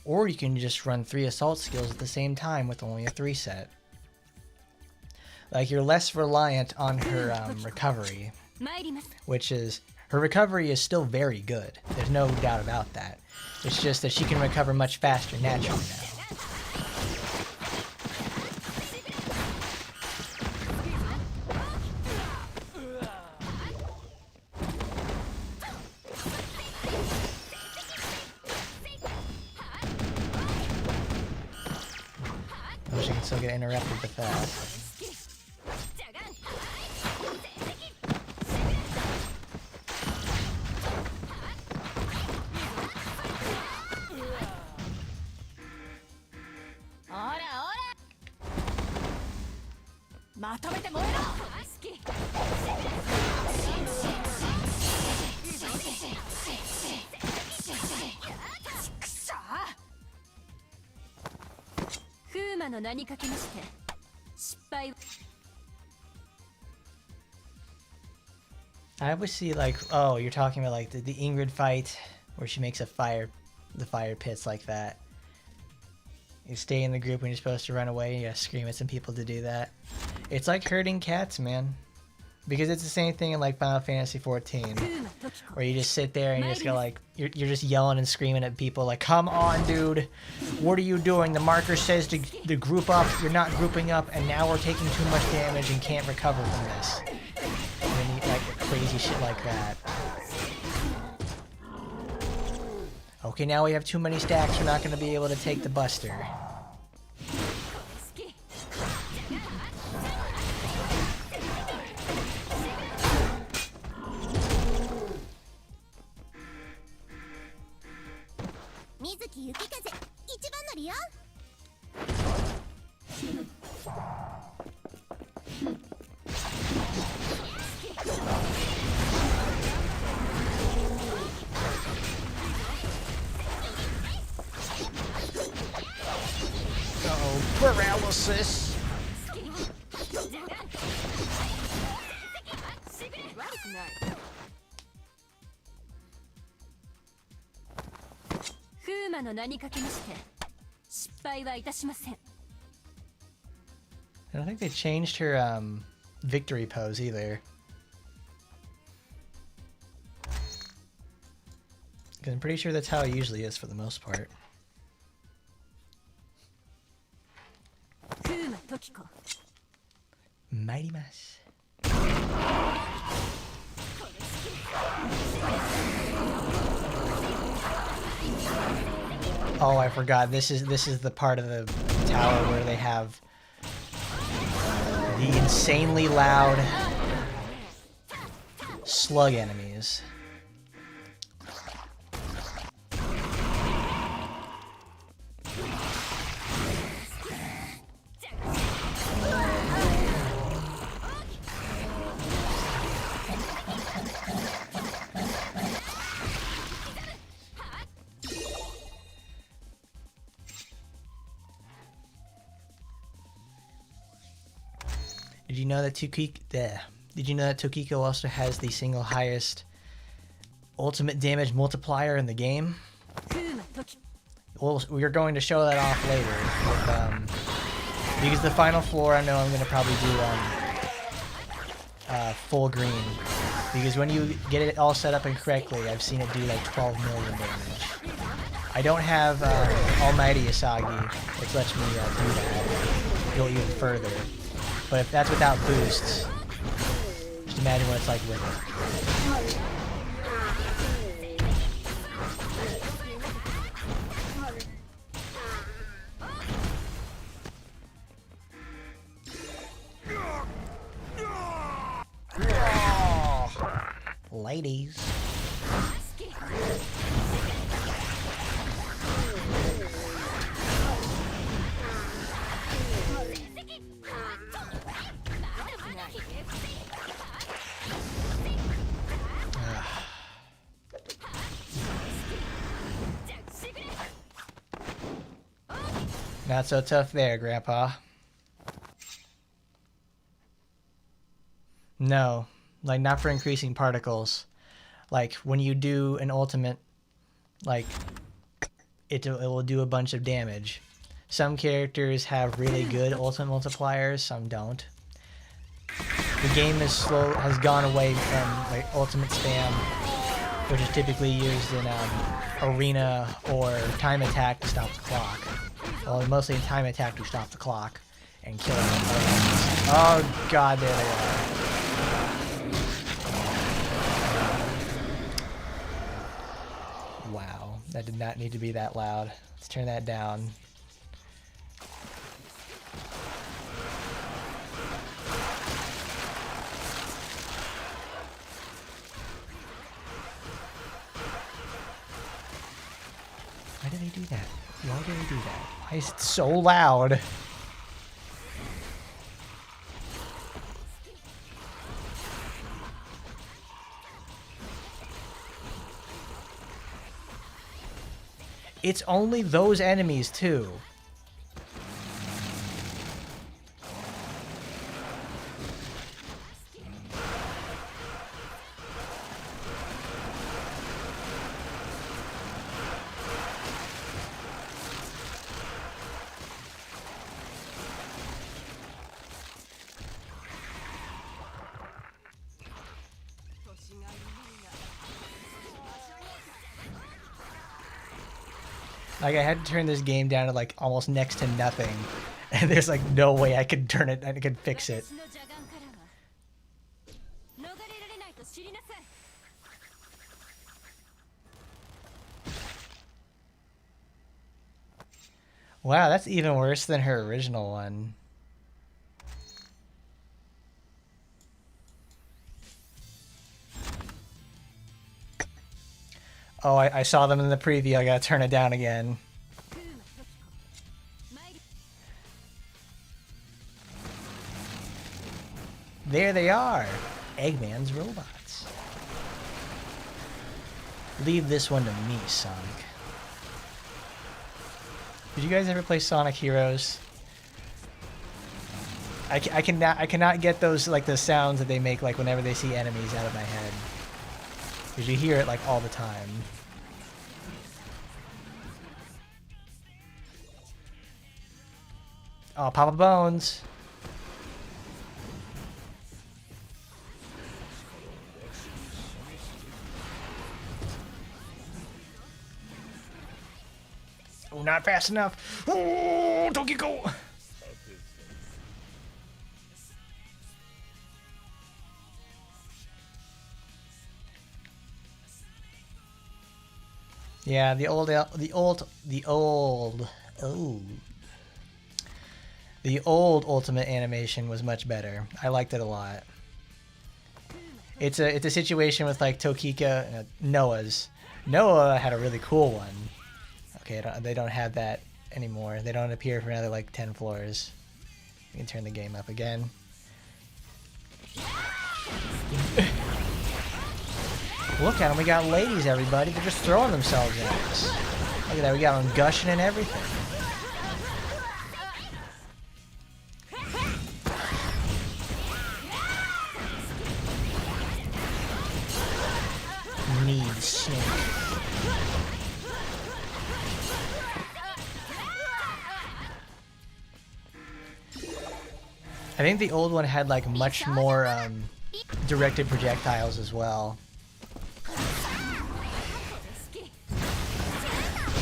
Or you can just run 3 assault skills at the same time with only a 3 set. Like, you're less reliant on her recovery. Which is, her recovery is still very good. There's no doubt about that. It's just that she can recover much faster naturally now. I wish I could still get interrupted with that. I always see, like, oh, you're talking about like the Ingrid fight where she makes the fire pits like that. You stay in the group when you're supposed to run away. You gotta scream at some people to do that. It's like herding cats, man. Because it's the same thing in like Final Fantasy 14, where you just sit there and you just go like, you're just yelling and screaming at people like, come on, dude, what are you doing? The marker says to group up, you're not grouping up, and now we're taking too much damage and can't recover from this. And then you, like, crazy shit like that. Okay, now we have too many stacks, we're not going to be able to take the buster. Uh-oh, paralysis! I don't think they changed her victory pose either. Because I'm pretty sure that's how it usually is for the most part. Mighty Mass. Oh, I forgot. This is the part of the tower where they have the insanely loud slug enemies. Did you know that Tokiko also has the single highest ultimate damage multiplier in the game? Well, we're going to show that off later. With, because the final floor, I know I'm going to probably do full green. Because when you get it all set up incorrectly, I've seen it do like 12 million damage. I don't have Almighty Asagi, which lets me do that. Go even further. But if that's without boosts, just imagine what it's like with it. Ladies. Not so tough there, Grandpa. No, Like, not for increasing particles. Like, when you do an ultimate, like, it will do a bunch of damage. Some characters have really good ultimate multipliers, some don't. The game has gone away from like ultimate spam, which is typically used in arena or time attack to stop the clock. Well, mostly in time attack to stop the clock and kill them. Oh god, there they are. Wow, that did not need to be that loud. Let's turn that down. Why did they do that? Why did they do that? Why is it so loud? It's only those enemies too. Like, I had to turn this game down to like almost next to nothing, and there's like no way I could turn it, I could fix it. Wow, that's even worse than her original one. Oh, I saw them in the preview. I gotta turn it down again. There they are. Eggman's robots. Leave this one to me, Sonic. Did you guys ever play Sonic Heroes? I cannot get those, like, the sounds that they make, like, whenever they see enemies out of my head. Because you hear it, like, all the time. Oh, Papa Bones. Oh, not fast enough. Oh, Tokiko. Yeah, the old Ultimate animation was much better. I liked it a lot. It's a situation with like Tokiko, Noah had a really cool one. Okay, they don't have that anymore. They don't appear for another like 10 floors. You can turn the game up again. Look at them, we got ladies, everybody. They're just throwing themselves at us. Look at that, we got them gushing and everything. Need snake. I think the old one had like much more directed projectiles as well.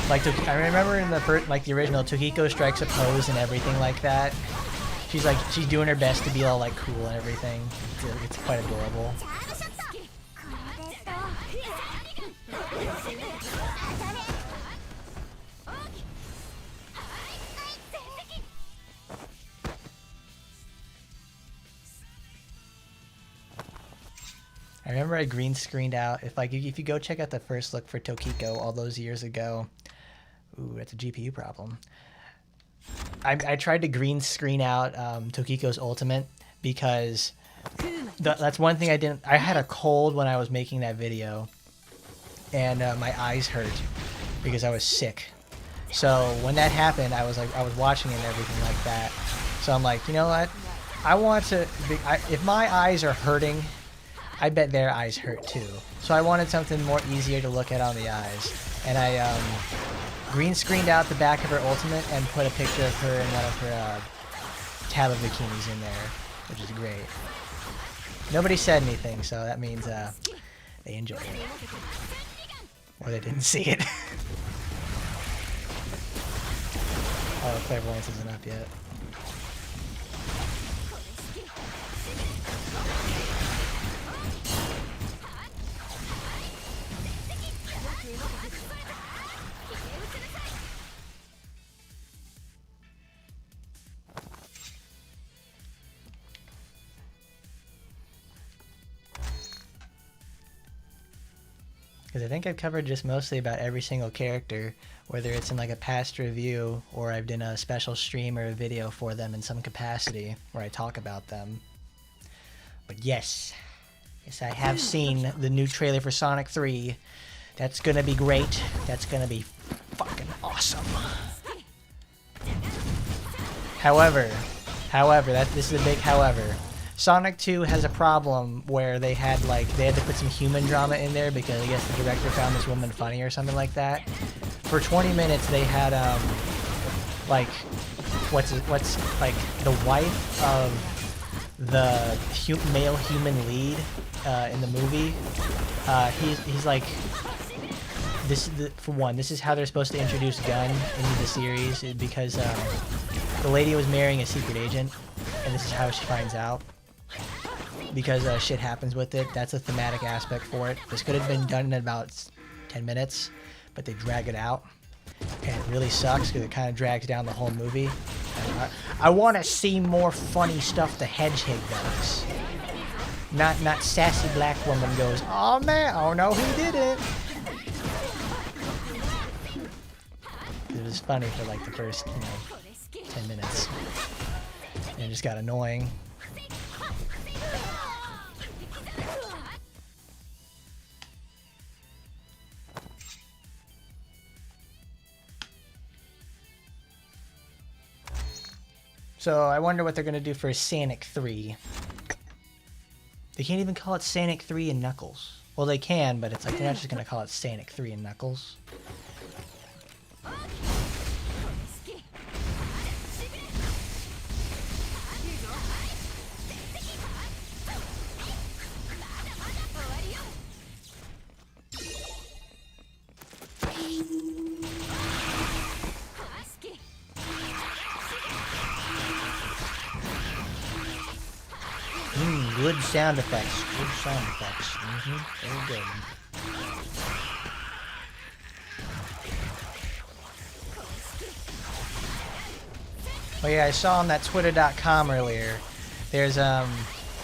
Like I remember in the first, like the original, Tokiko strikes a pose and everything like that. She's doing her best to be all like cool and everything. It's quite adorable. I remember I green screened out. If you go check out the first look for Tokiko all those years ago, ooh, that's a GPU problem. I tried to green screen out Tokiko's ultimate because that's one thing I didn't. I had a cold when I was making that video, and my eyes hurt because I was sick. So when that happened, I was watching it and everything like that. So I'm like, you know what? I want to. If my eyes are hurting, I bet their eyes hurt too. So I wanted something more easier to look at on the eyes. And I green screened out the back of her ultimate and put a picture of her in one of her Taba bikinis in there, which is great. Nobody said anything, so that means they enjoyed it. Or they didn't see it. Oh, clairvoyance isn't up yet. Because I think I've covered just mostly about every single character, whether it's in like a past review or I've done a special stream or a video for them in some capacity where I talk about them. But yes, I have seen the new trailer for Sonic 3. That's gonna be great. That's gonna be fucking awesome. However, this is a big however. Sonic 2 has a problem where they had to put some human drama in there because I guess the director found this woman funny or something like that. For 20 minutes they had what's like the wife of the male human lead in the movie. He's like for one, this is how they're supposed to introduce Gun into the series because the lady was marrying a secret agent, and this is how she finds out. Because shit happens with it. That's a thematic aspect for it. This could have been done in about 10 minutes, but they drag it out. And it really sucks because it kind of drags down the whole movie. And I want to see more funny stuff the Hedgehog does. Not sassy black woman goes, oh man, oh no he didn't. It was funny for like the first, 10 minutes. And it just got annoying. So I wonder what they're going to do for Sonic 3. They can't even call it Sonic 3 and Knuckles. Well, they can, but it's like they're not just going to call it Sonic 3 and Knuckles. Good sound effects. Good sound effects. Very good. Oh yeah, I saw on that twitter.com earlier, there's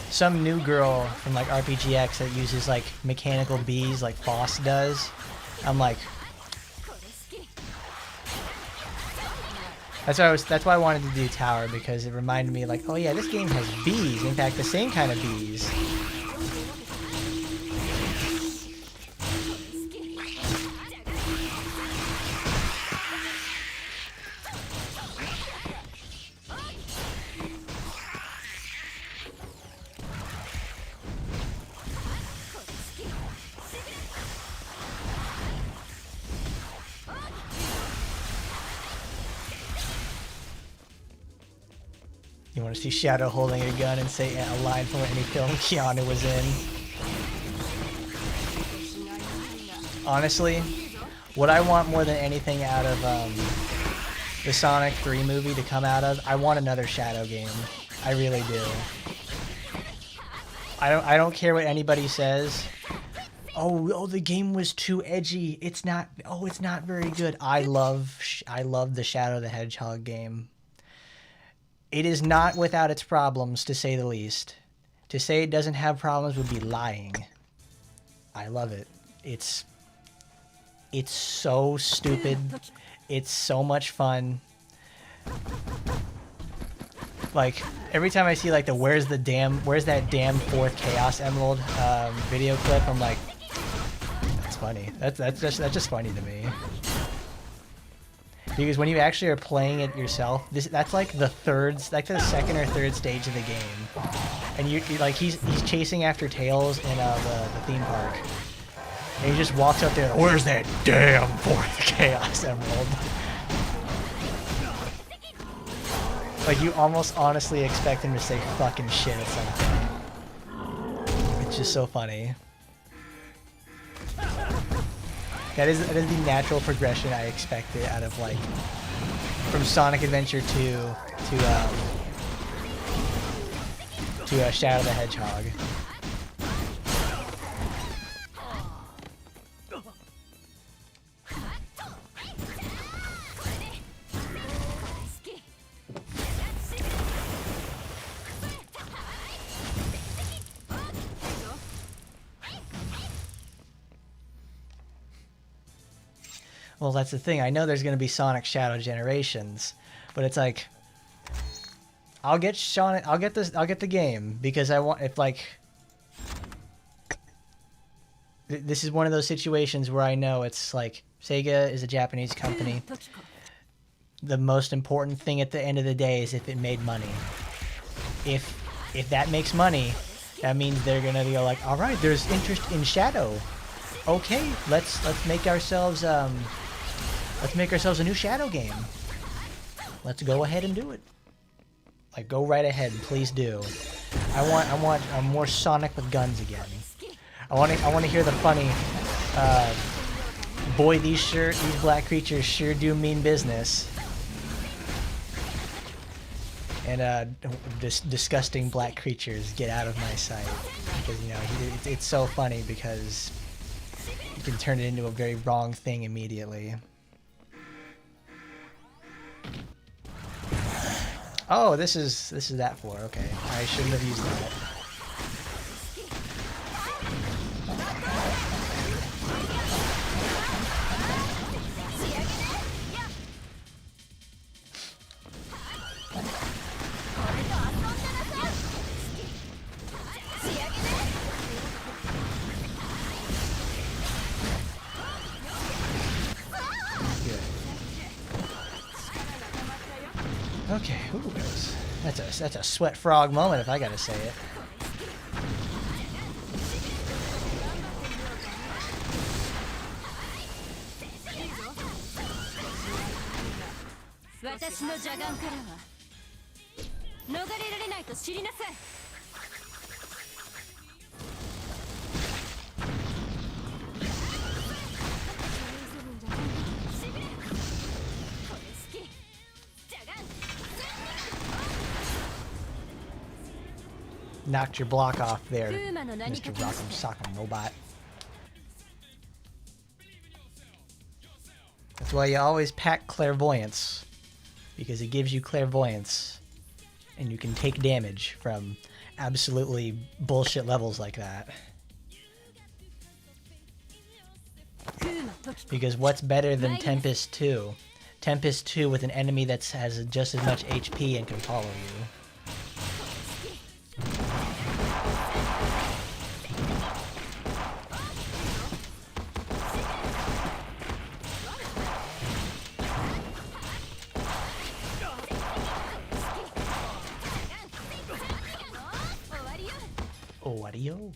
some new girl from like RPGX that uses like mechanical bees like Boss does. I'm like, that's why I wanted to do Tower, because it reminded me like, oh yeah, this game has bees. In fact, the same kind of bees. You want to see Shadow holding a gun and say a line from any film Keanu was in. Honestly, what I want more than anything out of the Sonic 3 movie to come out of, I want another Shadow game. I really do. I don't care what anybody says. Oh, the game was too edgy. It's not very good. I love the Shadow the Hedgehog game. It is not without its problems, to say the least. To say it doesn't have problems would be lying. I love it. It's so stupid. It's so much fun. Like, every time I see like the where's that damn fourth Chaos Emerald video clip, I'm like, that's funny. That's just funny to me. Because when you actually are playing it yourself, that's like the second or third stage of the game. and like he's chasing after Tails in the theme park, and he just walks up there. Where's that damn fourth Chaos Emerald? Like you almost honestly expect him to say fucking shit at some point. It's just so funny. That is the natural progression I expected out of like from Sonic Adventure 2 to Shadow the Hedgehog. Well, that's the thing. I know there's going to be Sonic Shadow Generations, but it's like I'll get the game because I want this is one of those situations where I know it's like Sega is a Japanese company. The most important thing at the end of the day is if it made money. If that makes money, that means they're going to be like, "All right, there's interest in Shadow. Okay, let's make ourselves a new Shadow game. Let's go ahead and do it. Like, go right ahead, please do. I want more Sonic with guns again. I want to hear the funny, boy, these black creatures sure do mean business. And disgusting black creatures, get out of my sight. Because it's so funny because you can turn it into a very wrong thing immediately. Oh, this is that for. Okay, I shouldn't have used that. Okay, ooh, that's a sweat frog moment if I gotta say it. Knocked your block off there, Mr. Rock'em Sock'em Robot. That's why you always pack clairvoyance, because it gives you clairvoyance, and you can take damage from absolutely bullshit levels like that. Because what's better than Tempest 2? Tempest 2 with an enemy that has just as much HP and can follow you. Audio.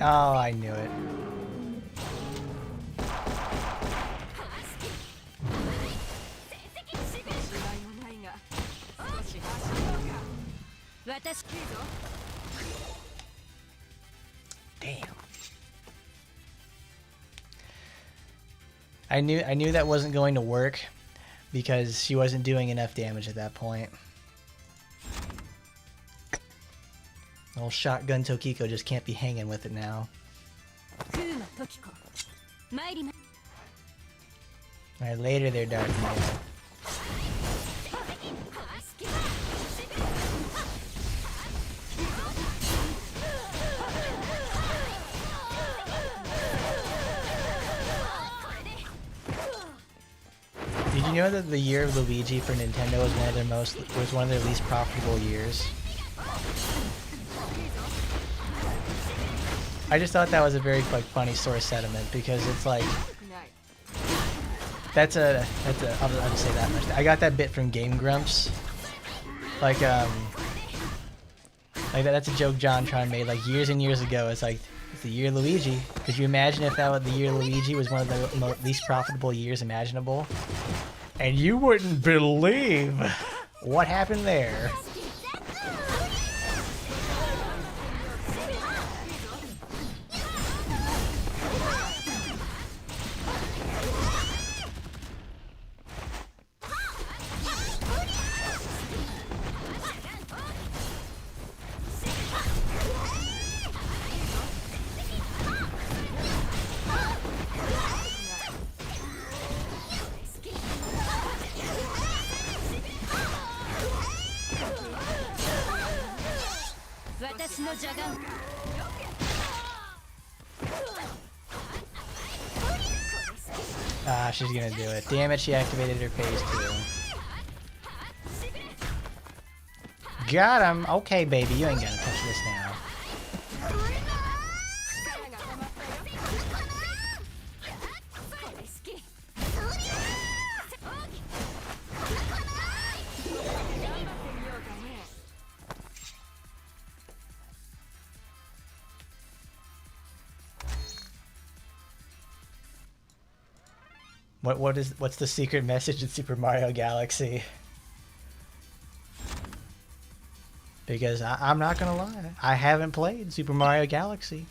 Oh, I knew it. Damn. I knew that wasn't going to work, because she wasn't doing enough damage at that point. Old shotgun Tokiko just can't be hanging with it now. Alright, later there, Dark Mail. Did you know that the year of Luigi for Nintendo was one of their least profitable years? I just thought that was a very funny sort of sentiment, because it's like I'll just say that much. I got that bit from Game Grumps. Like that's a joke John Tron made like years and years ago. It's like, it's the year Luigi. Could you imagine if that was the year Luigi was one of the least profitable years imaginable? And you wouldn't believe what happened there. Ah, she's gonna do it. Damn it, she activated her phase 2. Got him! Okay, baby, you ain't gonna touch this now. What's the secret message in Super Mario Galaxy? Because I'm not gonna lie, I haven't played Super Mario Galaxy.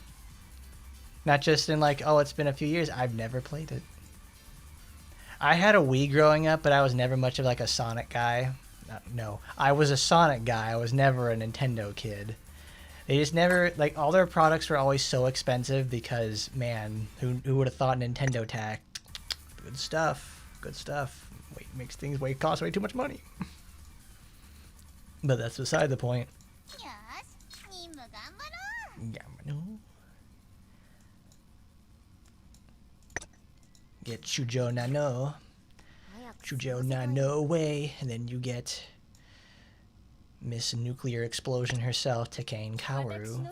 Not just in like, oh, it's been a few years, I've never played it. I had a Wii growing up, but I was never much of like a Sonic guy. No, I was a Sonic guy, I was never a Nintendo kid. They just never, like, all their products were always so expensive because, man, who would have thought Nintendo tack? Good stuff. Good stuff. Wait, makes things cost way too much money. But that's beside the point. Get Chujo Nano. Chujo Nano away, and then you get Miss Nuclear Explosion herself, Tekane Kaoru.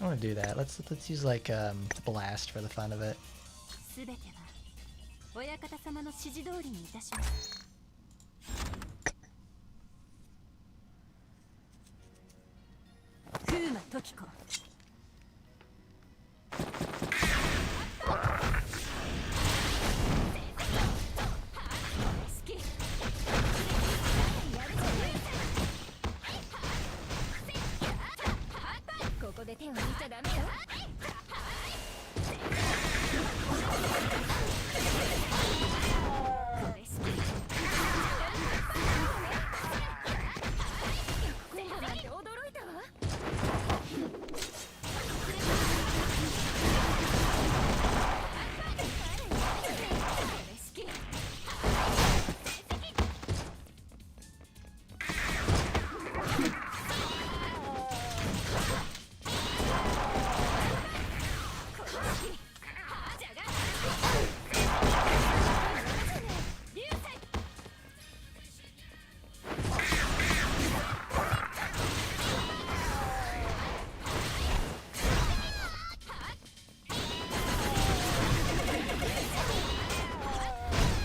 I want to do that. Let's use like blast for the fun of it. Tokiko.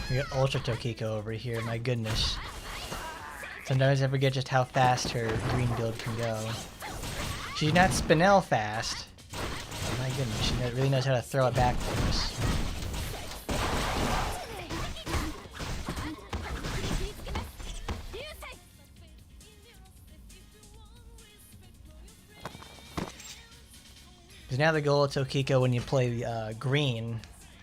We got Ultra Tokiko over here, my goodness. Sometimes I forget just how fast her green build can go. She's not Spinel fast. Oh my goodness, she really knows how to throw it back for us. Because now the goal of Tokiko when you play green,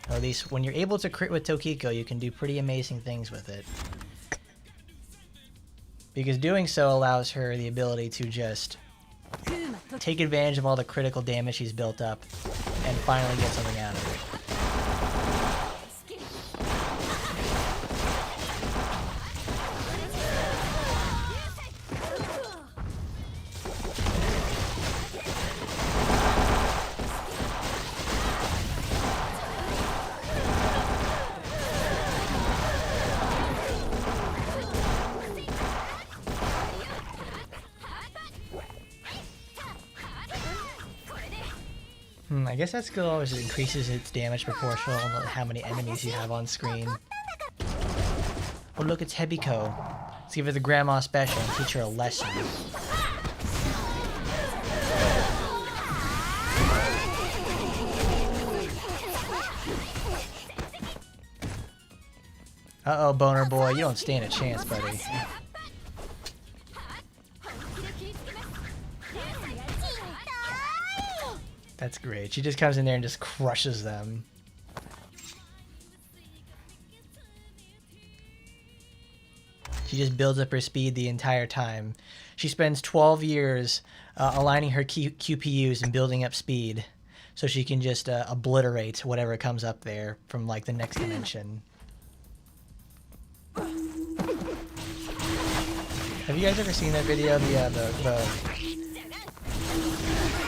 or at least when you're able to crit with Tokiko, you can do pretty amazing things with it. Because doing so allows her the ability to just take advantage of all the critical damage she's built up and finally get something out of it. I guess that skill always increases its damage proportional to how many enemies you have on screen. Oh look, it's Hebiko. Let's give her the grandma special and teach her a lesson. Uh-oh, boner boy, you don't stand a chance, buddy. That's great. She just comes in there and just crushes them. She just builds up her speed the entire time. She spends 12 years aligning her QPUs and building up speed so she can just obliterate whatever comes up there from like the next dimension. Have you guys ever seen that video?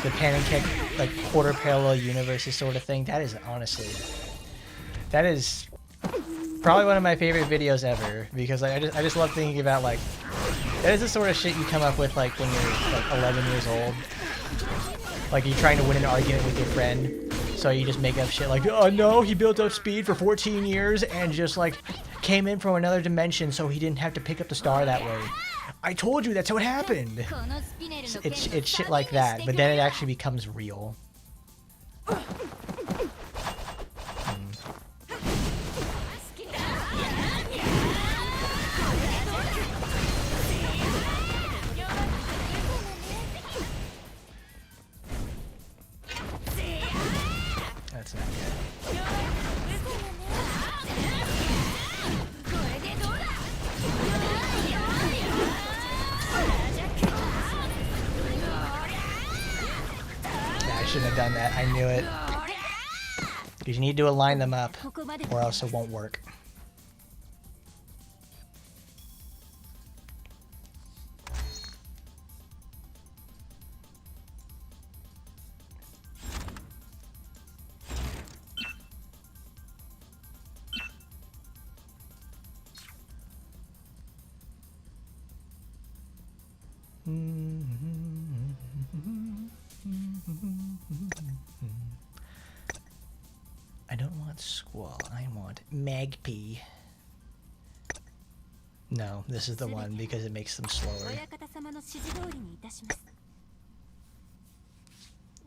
The pancake, like quarter parallel universes sort of thing. That is honestly, that is probably one of my favorite videos ever, because like, I just love thinking about like, that is the sort of shit you come up with like when you're like 11 years old. Like you're trying to win an argument with your friend, so you just make up shit like, oh no, he built up speed for 14 years and just like came in from another dimension so he didn't have to pick up the star that way. I told you that's what happened. It's shit like that, but then it actually becomes real. That's not good. I shouldn't have done that. I knew it. Because you need to align them up, or else it won't work. I don't want Squall, I want Magpie. No, this is the one because it makes them slower.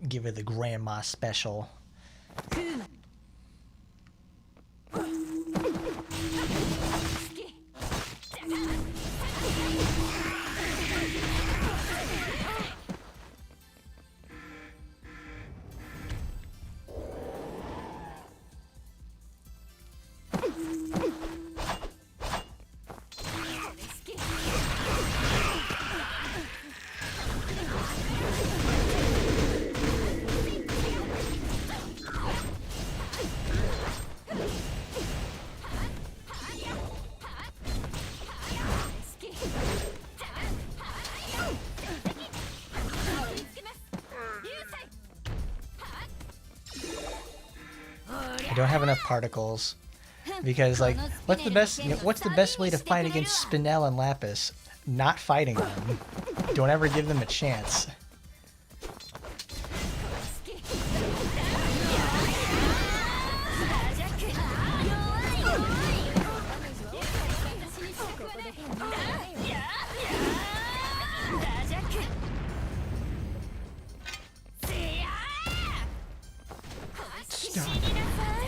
Give her the grandma special. I don't have enough particles because like what's the best way to fight against Spinel and Lapis? Not fighting them. Don't ever give them a chance.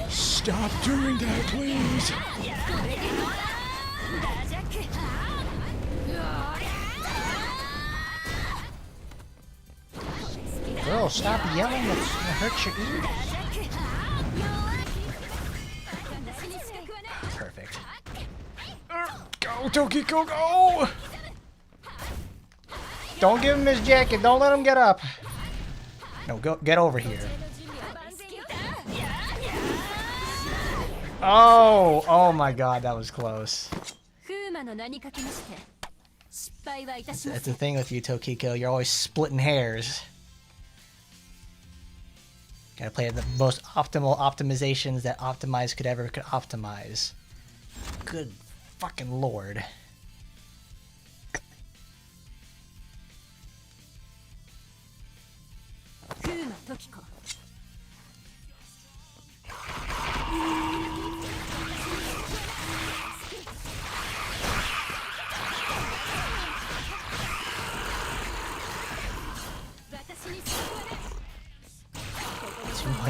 Stop doing that, please! Girl, stop yelling at hurt your ears. Perfect. Go, Tokiko, go! Don't give him his jacket. Don't let him get up. No, go get over here. Oh, oh my God, that was close. That's the thing with you, Tokiko. You're always splitting hairs. Gotta play the most optimal optimizations that Optimize could ever optimize. Good fucking lord. Tokiko.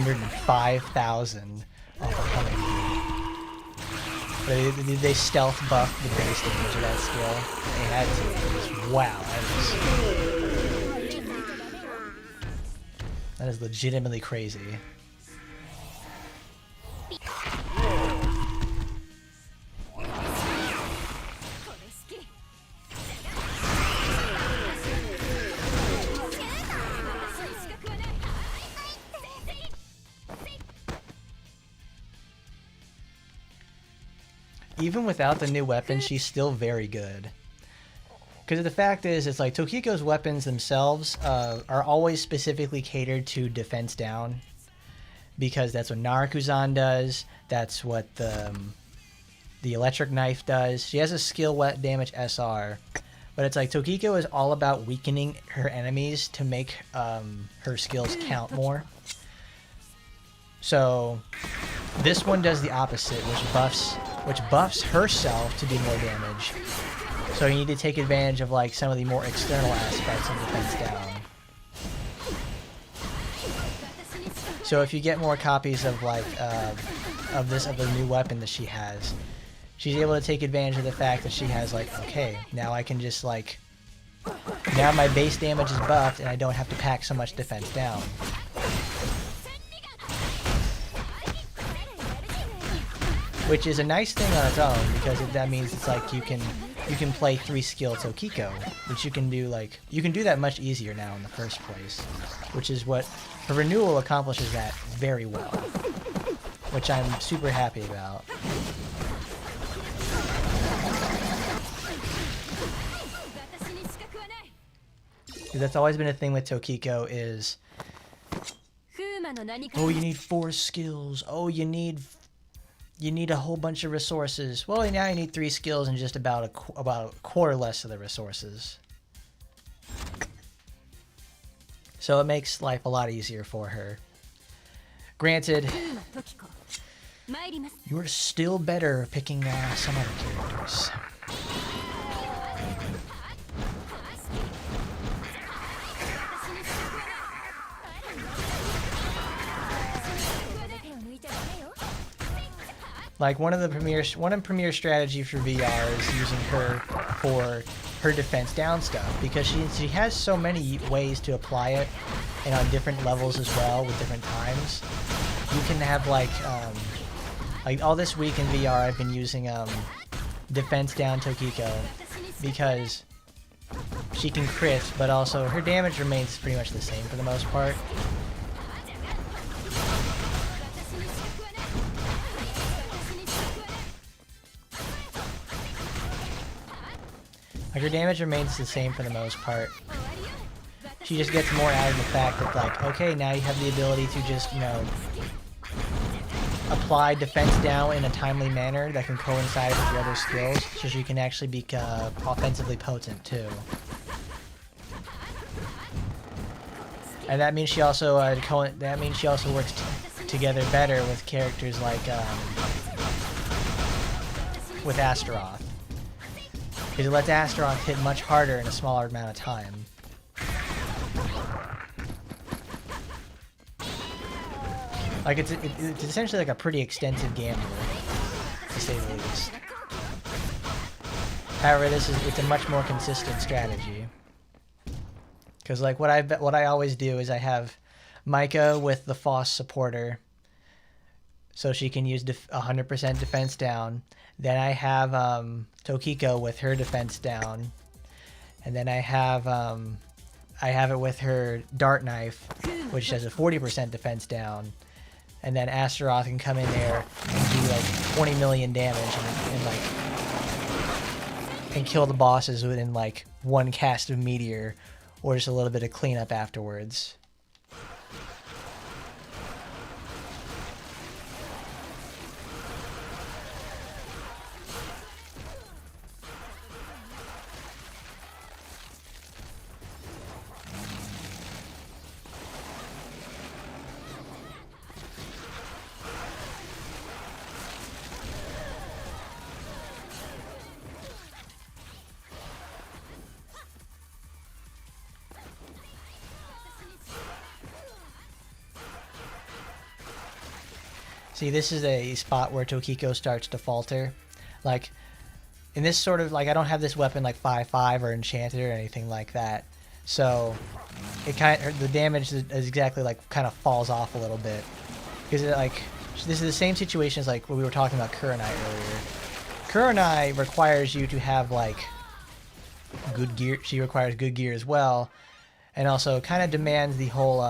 205,000 off of coming. Did they stealth buff the base damage of that skill? They had to. Wow, that is legitimately crazy. Even without the new weapon, she's still very good. Because the fact is, it's like Tokiko's weapons themselves are always specifically catered to defense down. Because that's what Narakuzan does. That's what the electric knife does. She has a skill wet damage SR. But it's like Tokiko is all about weakening her enemies to make her skills count more. So this one does the opposite, which buffs herself to do more damage. So you need to take advantage of like some of the more external aspects of defense down. So if you get more copies of like of the new weapon that she has, she's able to take advantage of the fact that she has like, okay, now I can just like, now my base damage is buffed and I don't have to pack so much defense down. Which is a nice thing on its own, because that means it's like you can play 3-skill Tokiko, which you can do that much easier now in the first place, which is what the renewal accomplishes that very well, which I'm super happy about. That's always been a thing with Tokiko is, oh, you need 4 skills. Oh, you need a whole bunch of resources. Well, now you need 3 skills and just about a quarter less of the resources. So it makes life a lot easier for her. Granted, you are still better picking some other characters. Like one of Premier's strategy for VR is using her for her defense down stuff, because she has so many ways to apply it, and on different levels as well with different times. You can have like all this week in VR I've been using defense down Tokiko because she can crit, but also her damage remains pretty much the same for the most part. Like her damage remains the same for the most part. She just gets more out of the fact that like, okay, now you have the ability to just, you know, apply defense down in a timely manner that can coincide with your other skills, so she can actually be offensively potent too. And that means she also works together better with characters like with Astaroth. Because it lets Astaroth hit much harder in a smaller amount of time. Like it's essentially like a pretty extensive gamble, to say the least. However, it's a much more consistent strategy. Because like what I always do is I have Micah with the Foss supporter, so she can use 100% defense down. Then I have Tokiko with her defense down, and then I have it with her dart knife, which has a 40% defense down. And then Astaroth can come in there and do like 20 million damage and kill the bosses within like one cast of meteor, or just a little bit of cleanup afterwards. See, this is a spot where Tokiko starts to falter. Like, in this sort of, like, I don't have this weapon like 5/5 or enchanted or anything like that. So, the damage is exactly like, kind of falls off a little bit. Because, like, this is the same situation as, like, what we were talking about Kurenai earlier. Kurenai requires you to have, like, good gear. She requires good gear as well. And also kind of demands the whole,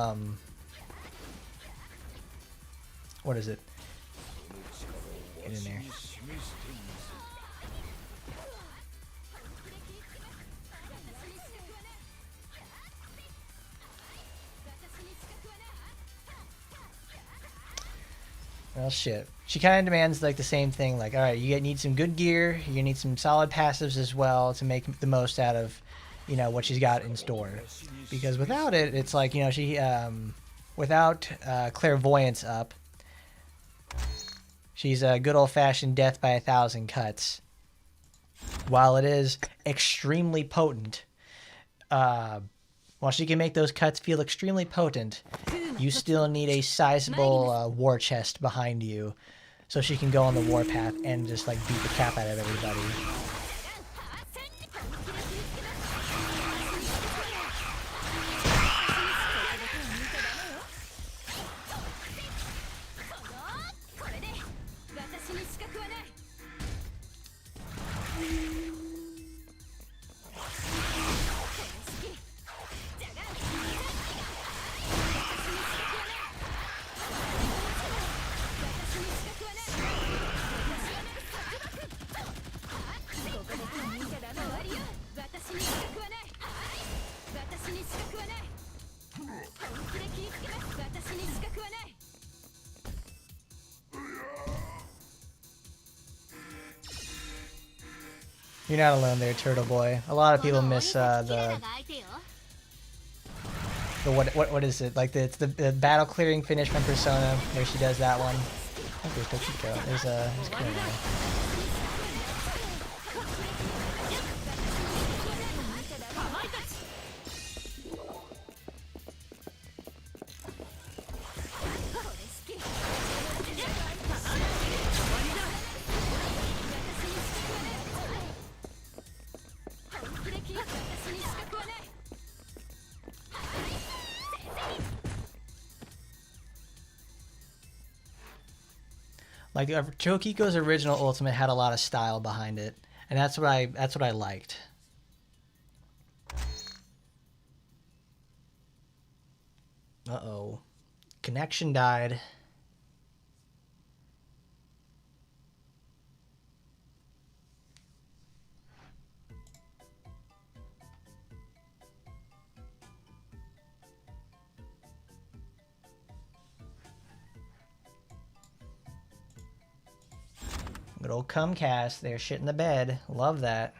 what is it? Get in there. Well, shit. She kind of demands like the same thing. Like, all right, you need some good gear. You need some solid passives as well to make the most out of, you know, what she's got in store. Because without it, it's like, you know, she without clairvoyance up, she's a good old-fashioned death by 1,000 cuts. While it is extremely potent, while she can make those cuts feel extremely potent, you still need a sizable war chest behind you, so she can go on the warpath and just like beat the crap out of everybody. You're not alone there, Turtle Boy. A lot of people miss the what is it? Like it's the battle clearing finish from Persona where she does that one. I think there's Tokiko. There's Kurenai. Like Tokiko's original ultimate had a lot of style behind it, and that's what I liked. Uh-oh. Connection died. Good old Cumcast, they're shit in the bed. Love that.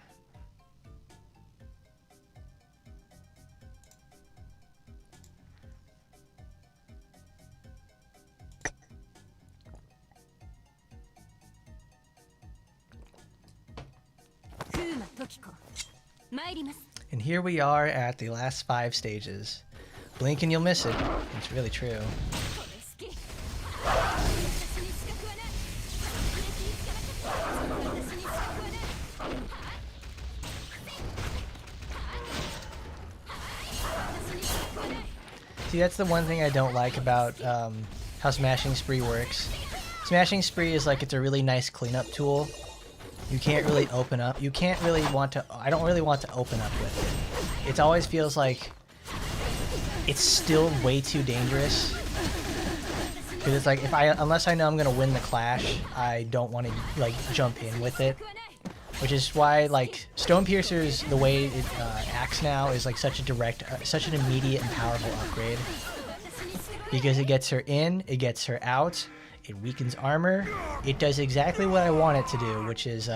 And here we are at the last 5 stages. Blink and you'll miss it. It's really true. See, that's the one thing I don't like about how Smashing Spree works. Smashing Spree is like, it's a really nice cleanup tool. You can't really open up. You can't really want to. I don't really want to open up with it. It always feels like it's still way too dangerous. Because it's like, unless I know I'm gonna win the clash, I don't want to like jump in with it. Which is why like Stone Piercer's, the way it acts now is like such a direct, such an immediate and powerful upgrade. Because it gets her in, it gets her out. It weakens armor. It does exactly what I want it to do, which is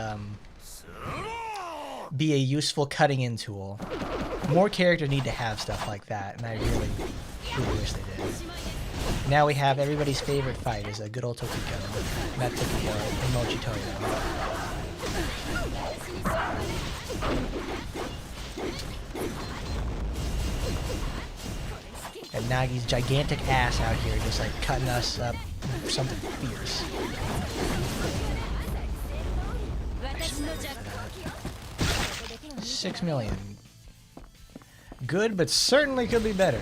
be a useful cutting in tool. More characters need to have stuff like that, and I really, really wish they did. Now we have everybody's favorite fight is a good old Tokiko. Not Tokiko, Emoji Toyo. And Nagi's gigantic ass out here just like cutting us up something fierce. 6 million. Good, but certainly could be better.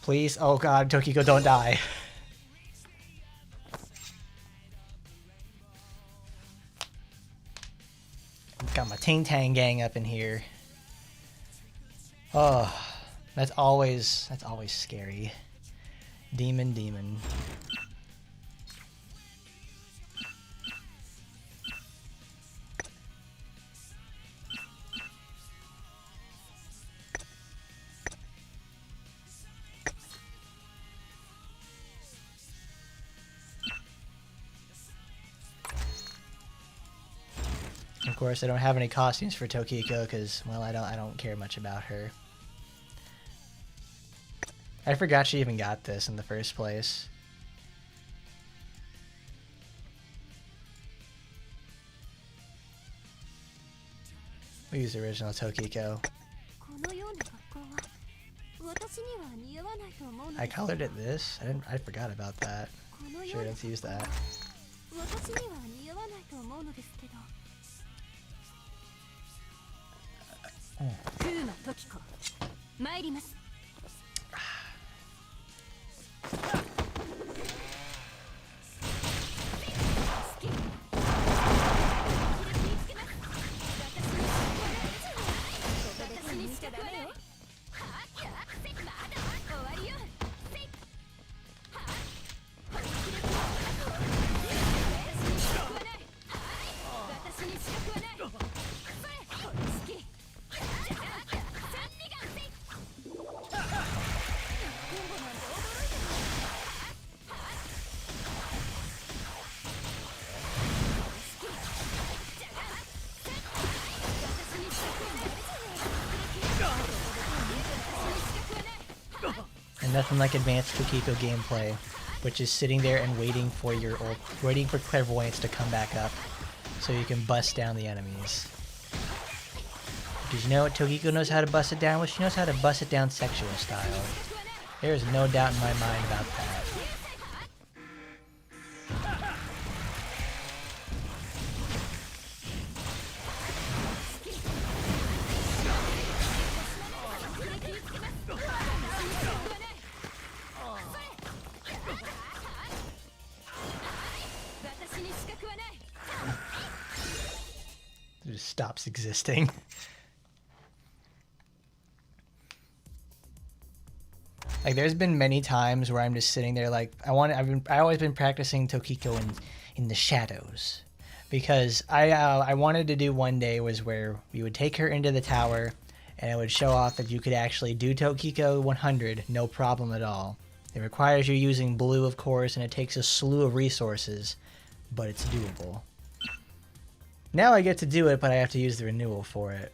Please, oh god, Tokiko, don't die. Got my Ting Tang gang up in here. Oh, that's always scary. Demon. Of course, I don't have any costumes for Tokiko because, well, I don't care much about her. I forgot she even got this in the first place. We use the original Tokiko. I colored it this. I forgot about that. Sure, let's use that. Tokiko, 参ります。And nothing like advanced Tokiko gameplay, which is sitting there and waiting for clairvoyance to come back up, so you can bust down the enemies. Because you know what Tokiko knows how to bust it down with? She knows how to bust it down sexual style. There is no doubt in my mind about that. It just stops existing. Like, there's been many times where I'm just sitting there like, I've always been practicing Tokiko in the shadows, because I wanted to do one day was where we would take her into the tower and it would show off that you could actually do Tokiko 100 no problem at all. It requires you using blue, of course, and it takes a slew of resources, but it's doable. Now I get to do it, but I have to use the renewal for it.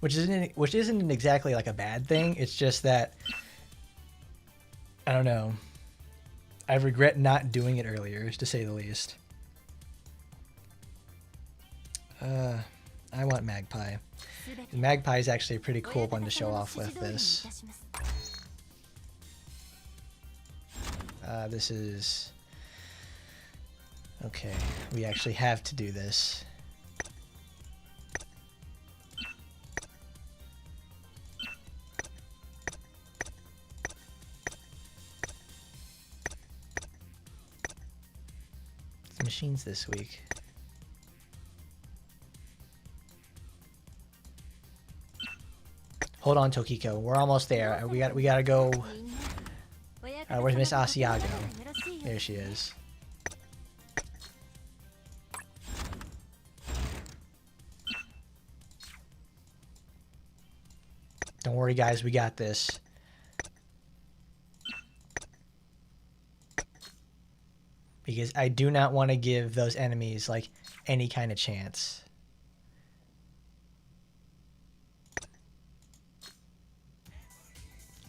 Which isn't exactly like a bad thing. It's just that, I don't know, I regret not doing it earlier, to say the least. I want Magpie. Magpie is actually a pretty cool one to show off with this. This is Okay, we actually have to do this. The machines this week. Hold on, Tokiko. We're almost there. We gotta go. Where's Miss Asiago? There she is. Don't worry, guys. We got this. Because I do not want to give those enemies, like, any kind of chance.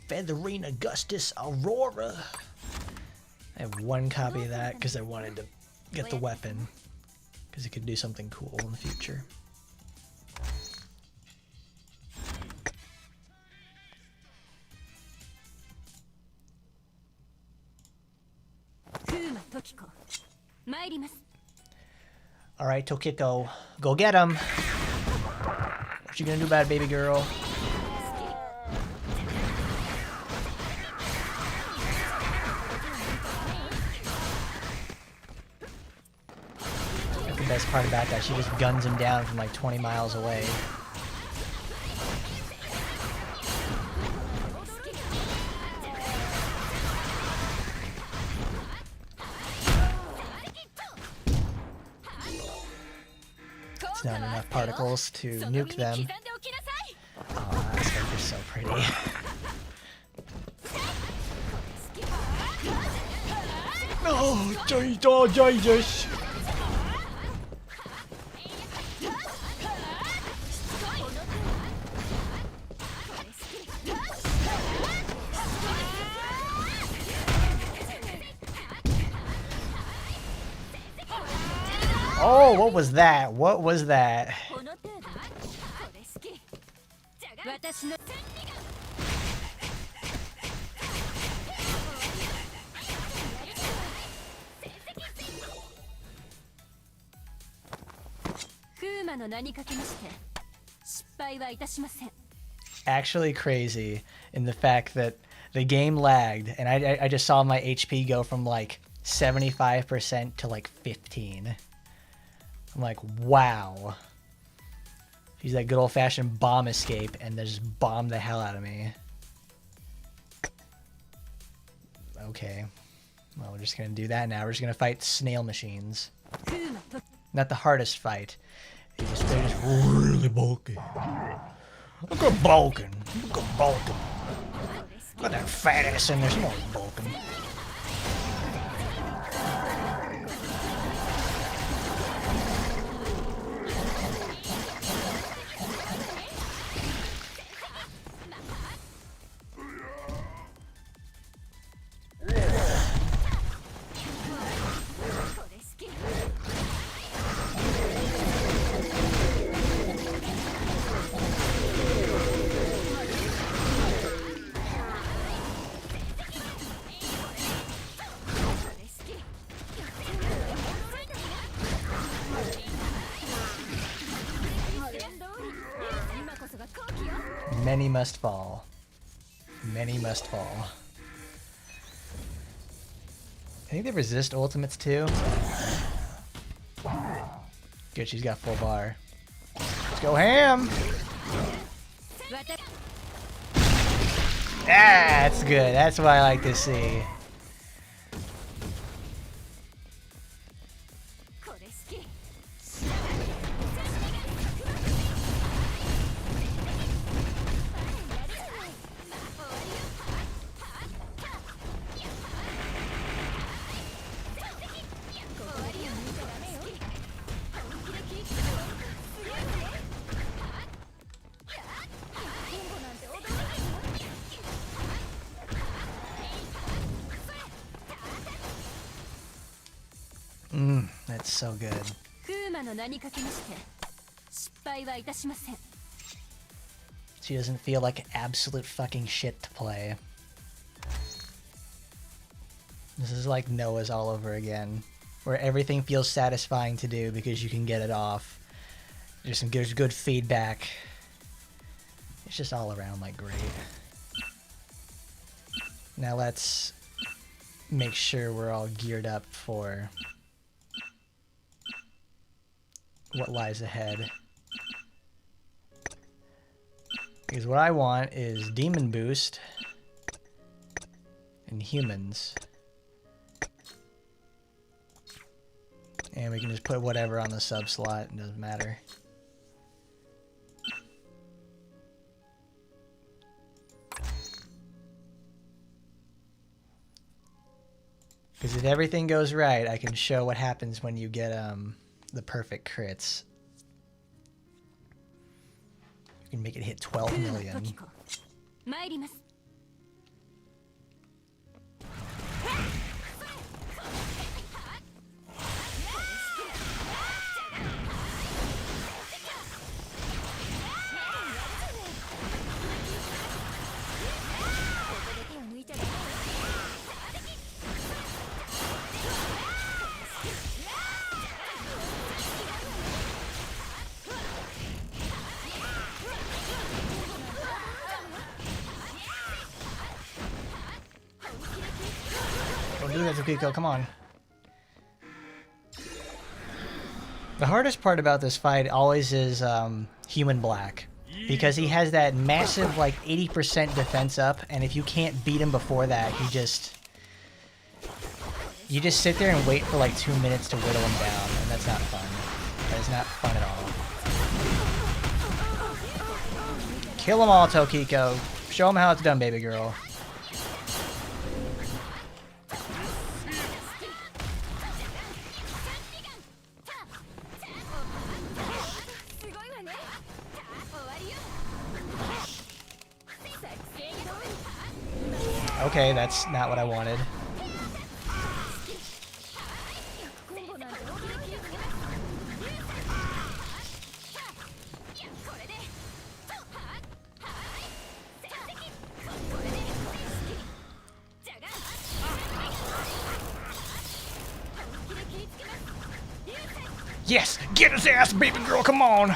Featherine Augustus Aurora. I have one copy of that because I wanted to get the weapon. Because it could do something cool in the future. Alright, Tokiko. Go get him! What you gonna do about it, baby girl? The best part about that, she just guns him down from like 20 miles away. It's not enough particles to nuke them. Oh, that's gonna be so pretty. Oh, Jesus! Oh, what was that? What was that? Actually crazy in the fact that the game lagged and I just saw my HP go from like 75% to like 15. I'm like, wow. Use that good old-fashioned bomb escape and they just bomb the hell out of me. Okay. Well, we're just gonna do that now. We're just gonna fight snail machines. Not the hardest fight. They're just really bulky. Look at bulking. Look at bulking. Got that fat ass in there. Some more bulking. Many must fall. Many must fall. I think they resist ultimates too. Good, she's got full bar. Let's go ham! That's good. That's what I like to see. That's so good. She doesn't feel like absolute fucking shit to play. This is like Noah's all over again. where everything feels satisfying to do because you can get it off. There's good feedback. It's just all around like great. Now let's make sure we're all geared up for what lies ahead. Because what I want is demon boost and humans. And we can just put whatever on the sub slot, it doesn't matter. Because if everything goes right, I can show what happens when you get the perfect crits. You can make it hit 12 million. Tokiko. 参ります。Don't do that, Tokiko, come on. The hardest part about this fight always is Human Black. Because he has that massive, like, 80% defense up, and if you can't beat him before that, he just... You just sit there and wait for like 2 minutes to whittle him down, and that's not fun. That is not fun at all. Kill them all, Tokiko. Show them how it's done, baby girl. Okay, that's not what I wanted. Yes! Get his ass, baby girl, come on!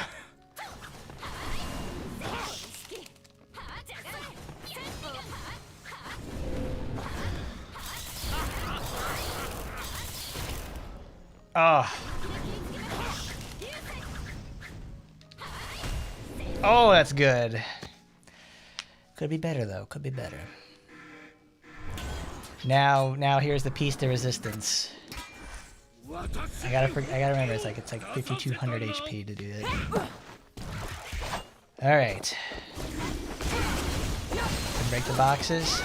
Oh, that's good. Could be better though. Could be better. Now here's the piece de resistance. I gotta remember it's like 5,200 HP to do it. All right. Break the boxes.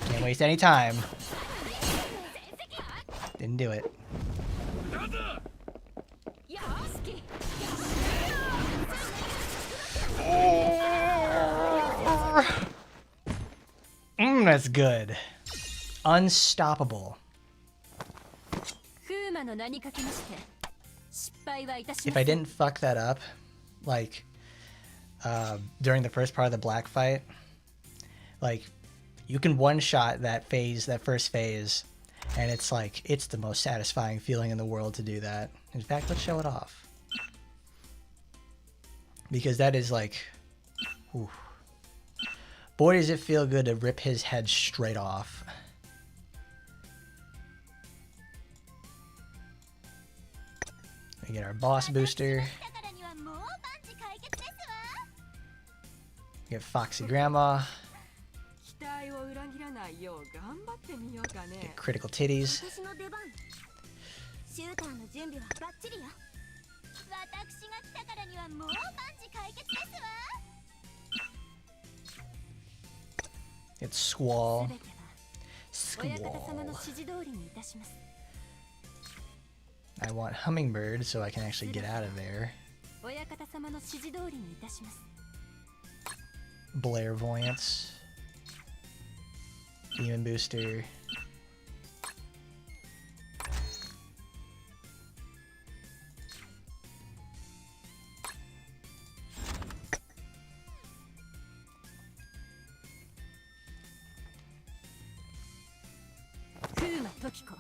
Can't waste any time. Didn't do it. That's good. Unstoppable. If I didn't fuck that up, like, during the first part of the black fight, like, you can one-shot that phase, that first phase, and it's like, it's the most satisfying feeling in the world to do that. In fact, let's show it off. Because that is like, ooh. Boy, does it feel good to rip his head straight off. We get our boss booster. We get Foxy Grandma. Get critical titties. It's Squall. Squall. I want Hummingbird so I can actually get out of there. Blairvoyance. Demon Booster. Tokiko.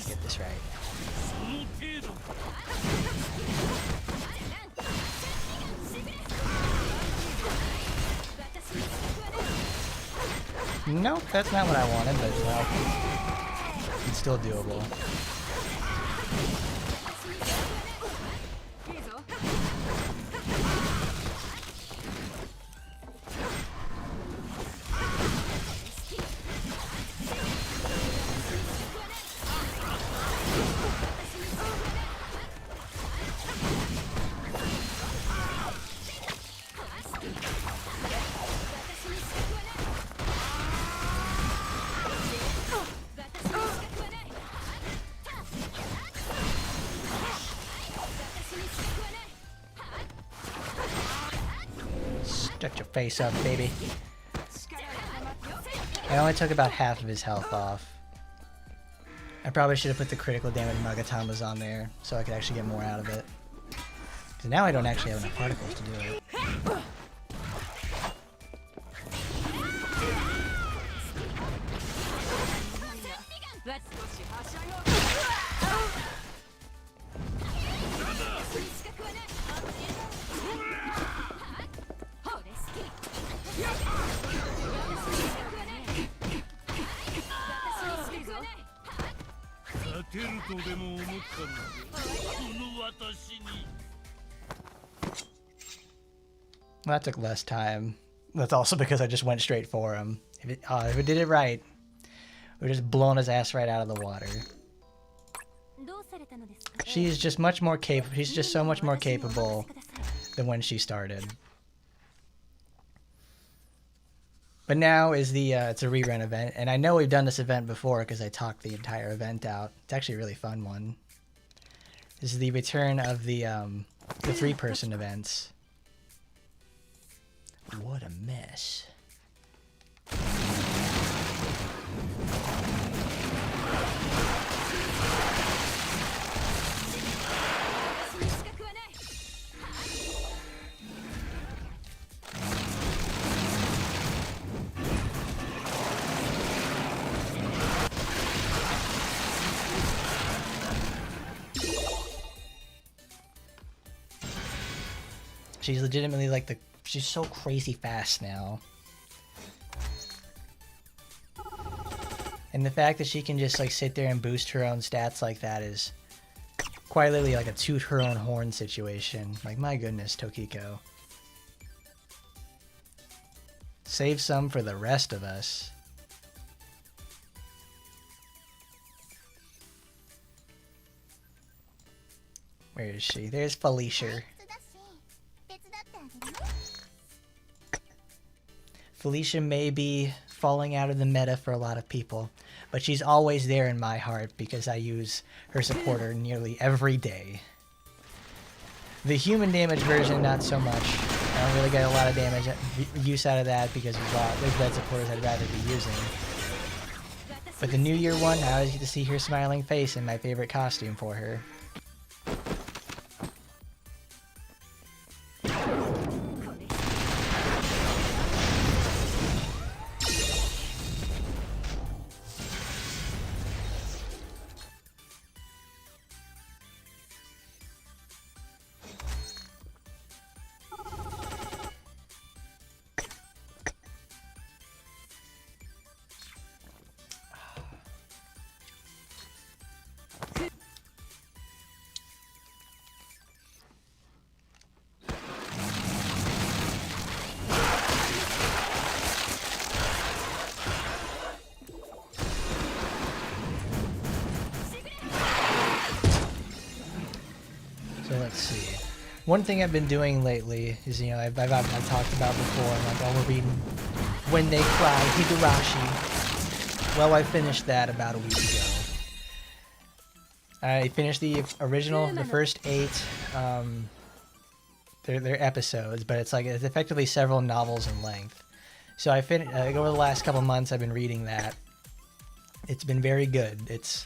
Get this right. Nope, that's not what I wanted, but well, it's still doable. Shut your face up, baby. I only took about half of his health off. I probably should have put the critical damage Magatamas on there so I could actually get more out of it. Because now I don't actually have enough particles to do it. Well, that took less time. That's also because I just went straight for him. If it did it right, we're just blowing his ass right out of the water. She's just much more capable. She's just so much more capable than when she started. But now is the it's a rerun event, and I know we've done this event before because I talked the entire event out. It's actually a really fun one. This is the return of the 3-person events. What a mess. She's legitimately like she's so crazy fast now. And the fact that she can just like sit there and boost her own stats like that is quite literally like a toot her own horn situation. Like, my goodness, Tokiko. Save some for the rest of us. Where is she? There's Felicia. Felicia may be falling out of the meta for a lot of people, but she's always there in my heart because I use her supporter nearly every day. The human damage version, not so much. I don't really get a lot of damage use out of that because there's red supporters I'd rather be using. But the New Year one, I always get to see her smiling face in my favorite costume for her. So let's see. One thing I've been doing lately is, you know, I've talked about before, like, oh, we're reading When They Cry, Higurashi. Well, I finished that about a week ago. I finished the original, the first 8, they're episodes, but it's effectively several novels in length. So I finished, over the last couple months, I've been reading that. It's been very good. It's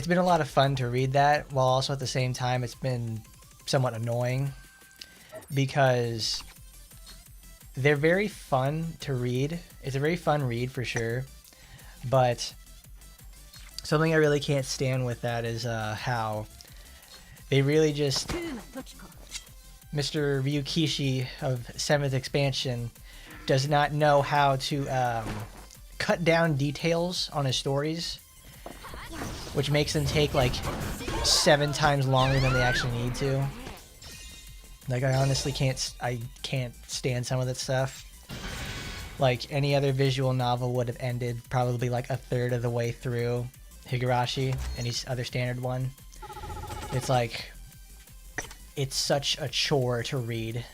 been a lot of fun to read that, while also at the same time, it's been somewhat annoying because they're very fun to read. It's a very fun read for sure, but something I really can't stand with that is how they really just Mr. Ryukishi of 7th Expansion does not know how to cut down details on his stories, which makes them take like 7 times longer than they actually need to. Like, I honestly can't stand some of that stuff. Like, any other visual novel would have ended probably like a third of the way through Higurashi, any other standard one. It's like, it's such a chore to read.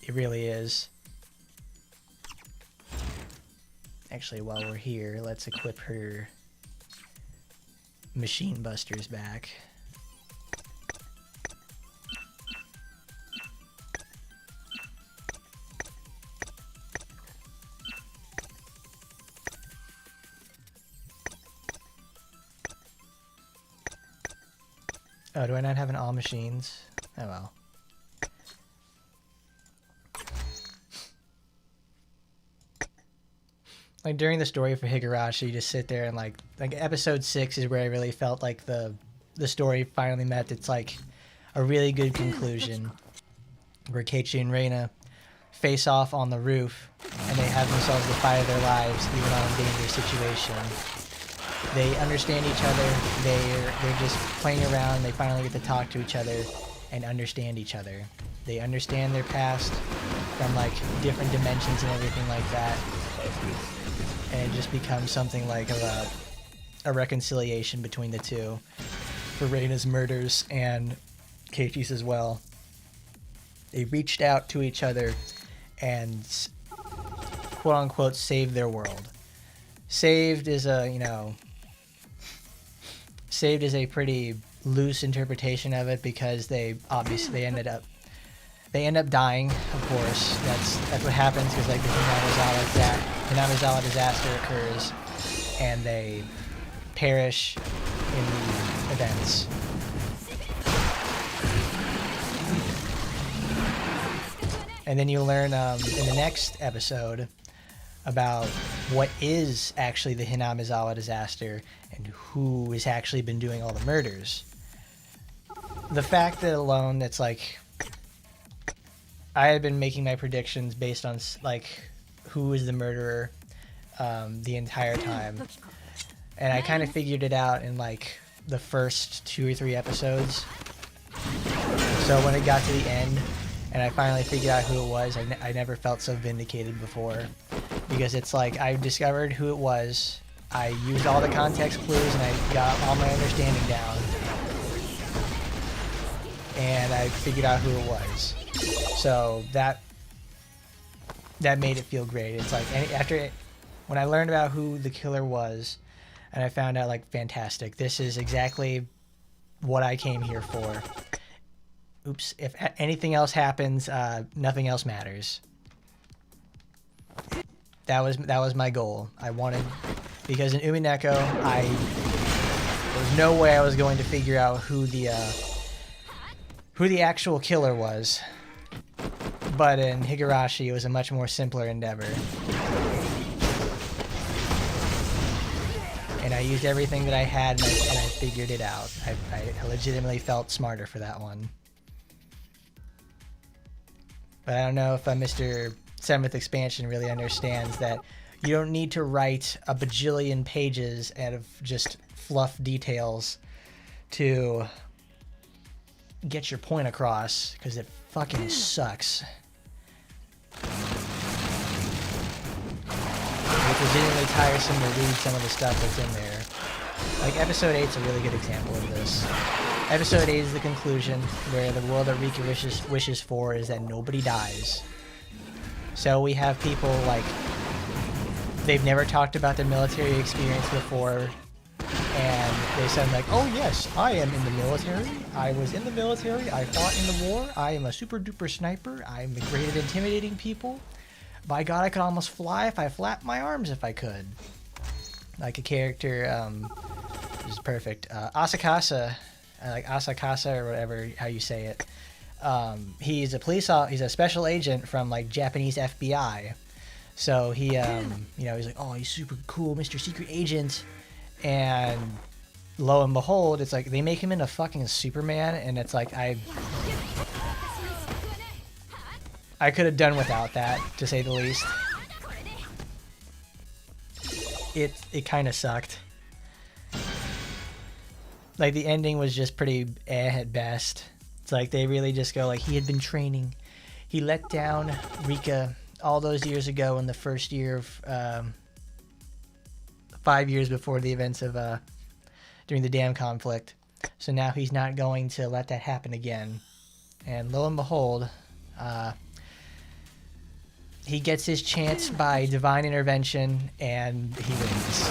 It really is. Actually, while we're here, let's equip her machine busters back. Oh, do I not have an all machines? Oh well. Like, during the story for Higurashi, you just sit there and like episode 6 is where I really felt like the story finally met its like a really good conclusion, where Keiichi and Reina face off on the roof and they have themselves the fight of their lives, even on a dangerous situation. They understand each other. They're just playing around. They finally get to talk to each other and understand each other. They understand their past from like different dimensions and everything like that. And it just becomes something like a reconciliation between the two for Reina's murders and Keiichi's as well. They reached out to each other and quote unquote saved their world. Saved is a, you know, saved is a pretty loose interpretation of it, because they obviously end up dying, of course. That's what happens, because like the Hinamizawa disaster occurs and they perish in the events. And then you learn in the next episode about what is actually the Hinamizawa disaster and who has actually been doing all the murders. The fact that alone, that's like, I had been making my predictions based on like who was the murderer the entire time, and I kind of figured it out in like the first 2 or 3 episodes. So when it got to the end and I finally figured out who it was, I never felt so vindicated before, because it's like I discovered who it was, I used all the context clues, and I got all my understanding down, and I figured out who it was. So that made it feel great. It's like when I learned about who the killer was, and I found out, like, fantastic. This is exactly what I came here for. Oops. If anything else happens, nothing else matters. That was my goal. I wanted, because in Umineko, there was no way I was going to figure out who the actual killer was. But in Higurashi, it was a much more simpler endeavor. And I used everything that I had, and I figured it out. I legitimately felt smarter for that one. But I don't know if Mr. 7th Expansion really understands that you don't need to write a bajillion pages out of just fluff details to get your point across, because it fucking sucks. It's legitimately tiresome to read some of the stuff that's in there. Like, episode 8 is a really good example of this. Episode 8 is the conclusion, where the world that Rika wishes for is that nobody dies. So we have people, like, they've never talked about their military experience before, and they said, like, oh yes, I am in the military, I was in the military, I fought in the war, I am a super duper sniper, I'm great at intimidating people. By God, I could almost fly if I flapped my arms if I could. Like a character, is perfect. Asakasa, like Asakasa or whatever, how you say it. He's he's a special agent from like Japanese FBI. So he, you know, he's like, oh, he's super cool, Mr. Secret Agent. And lo and behold, it's like they make him into fucking Superman, and it's like I could have done without that, to say the least. It kind of sucked. Like, the ending was just pretty at best. It's like they really just go like, he had been training. He let down Rika all those years ago in the first year of 5 years before the events of during the dam conflict. So now he's not going to let that happen again. And lo and behold, he gets his chance by divine intervention, and he wins.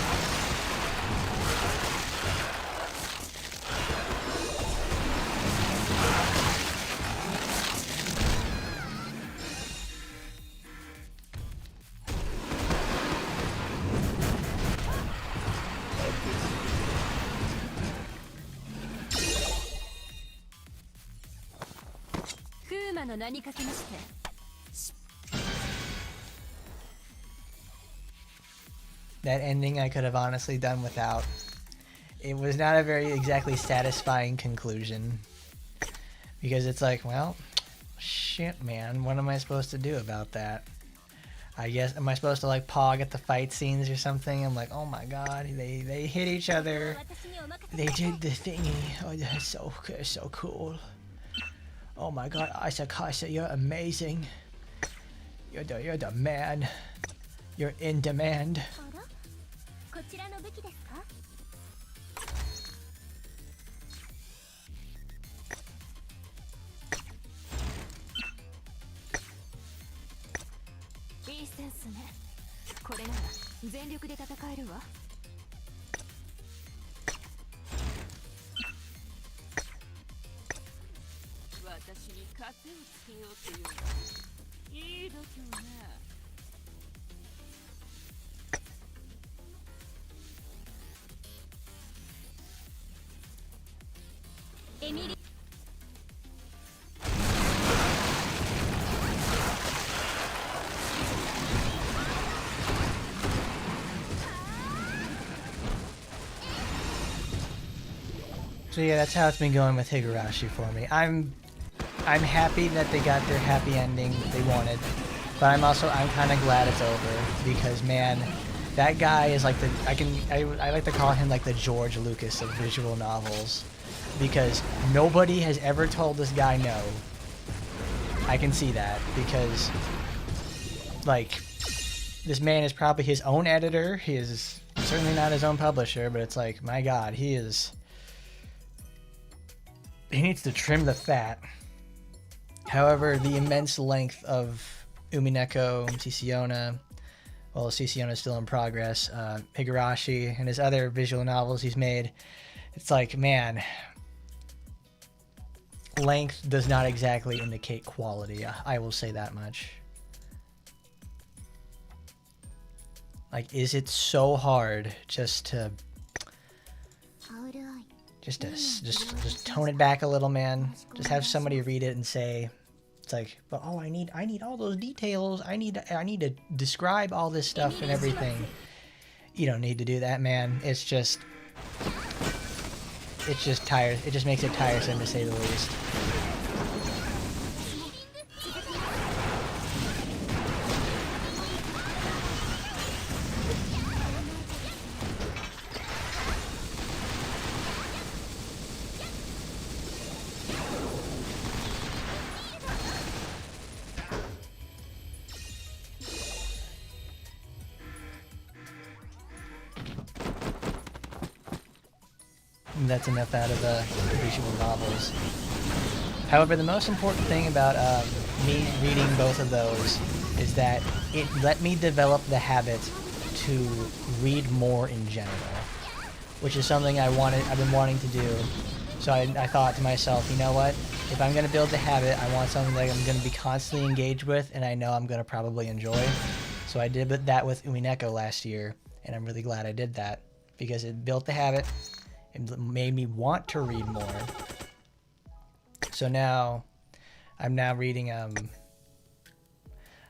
That ending I could have honestly done without. It was not a very exactly satisfying conclusion. Because it's like, well, shit, man, what am I supposed to do about that? I guess, am I supposed to like pog at the fight scenes or something? I'm like, oh my god, they hit each other. They did the thingy. Oh, that's so cool. Oh my god, Asakasa, you're amazing. You're the man. You're in demand. So yeah, that's how it's been going with Higurashi for me. I'm happy that they got their happy ending they wanted, but I'm kind of glad it's over, because man, that guy is like I like to call him like the George Lucas of visual novels, because nobody has ever told this guy no. I can see that, because like this man is probably his own editor. He is certainly not his own publisher, but it's like, my god, he needs to trim the fat. However, the immense length of Umineko, Sisiona, well, Sisiona is still in progress, Higurashi, and his other visual novels he's made, it's like, man, length does not exactly indicate quality. I will say that much. Like, is it so hard just to tone it back a little, man? Just have somebody read it and say, it's like, but oh, I need all those details. I need to describe all this stuff and everything. You don't need to do that, man. It's just tired. It just makes it tiresome, to say the least. And that's enough out of visual novels. However, the most important thing about me reading both of those is that it let me develop the habit to read more in general, which is something I've been wanting to do. So I thought to myself, you know what? If I'm going to build the habit, I want something that I'm going to be constantly engaged with, and I know I'm going to probably enjoy. So I did that with Umineko last year, and I'm really glad I did that because it built the habit. It made me want to read more. So now, I'm now reading,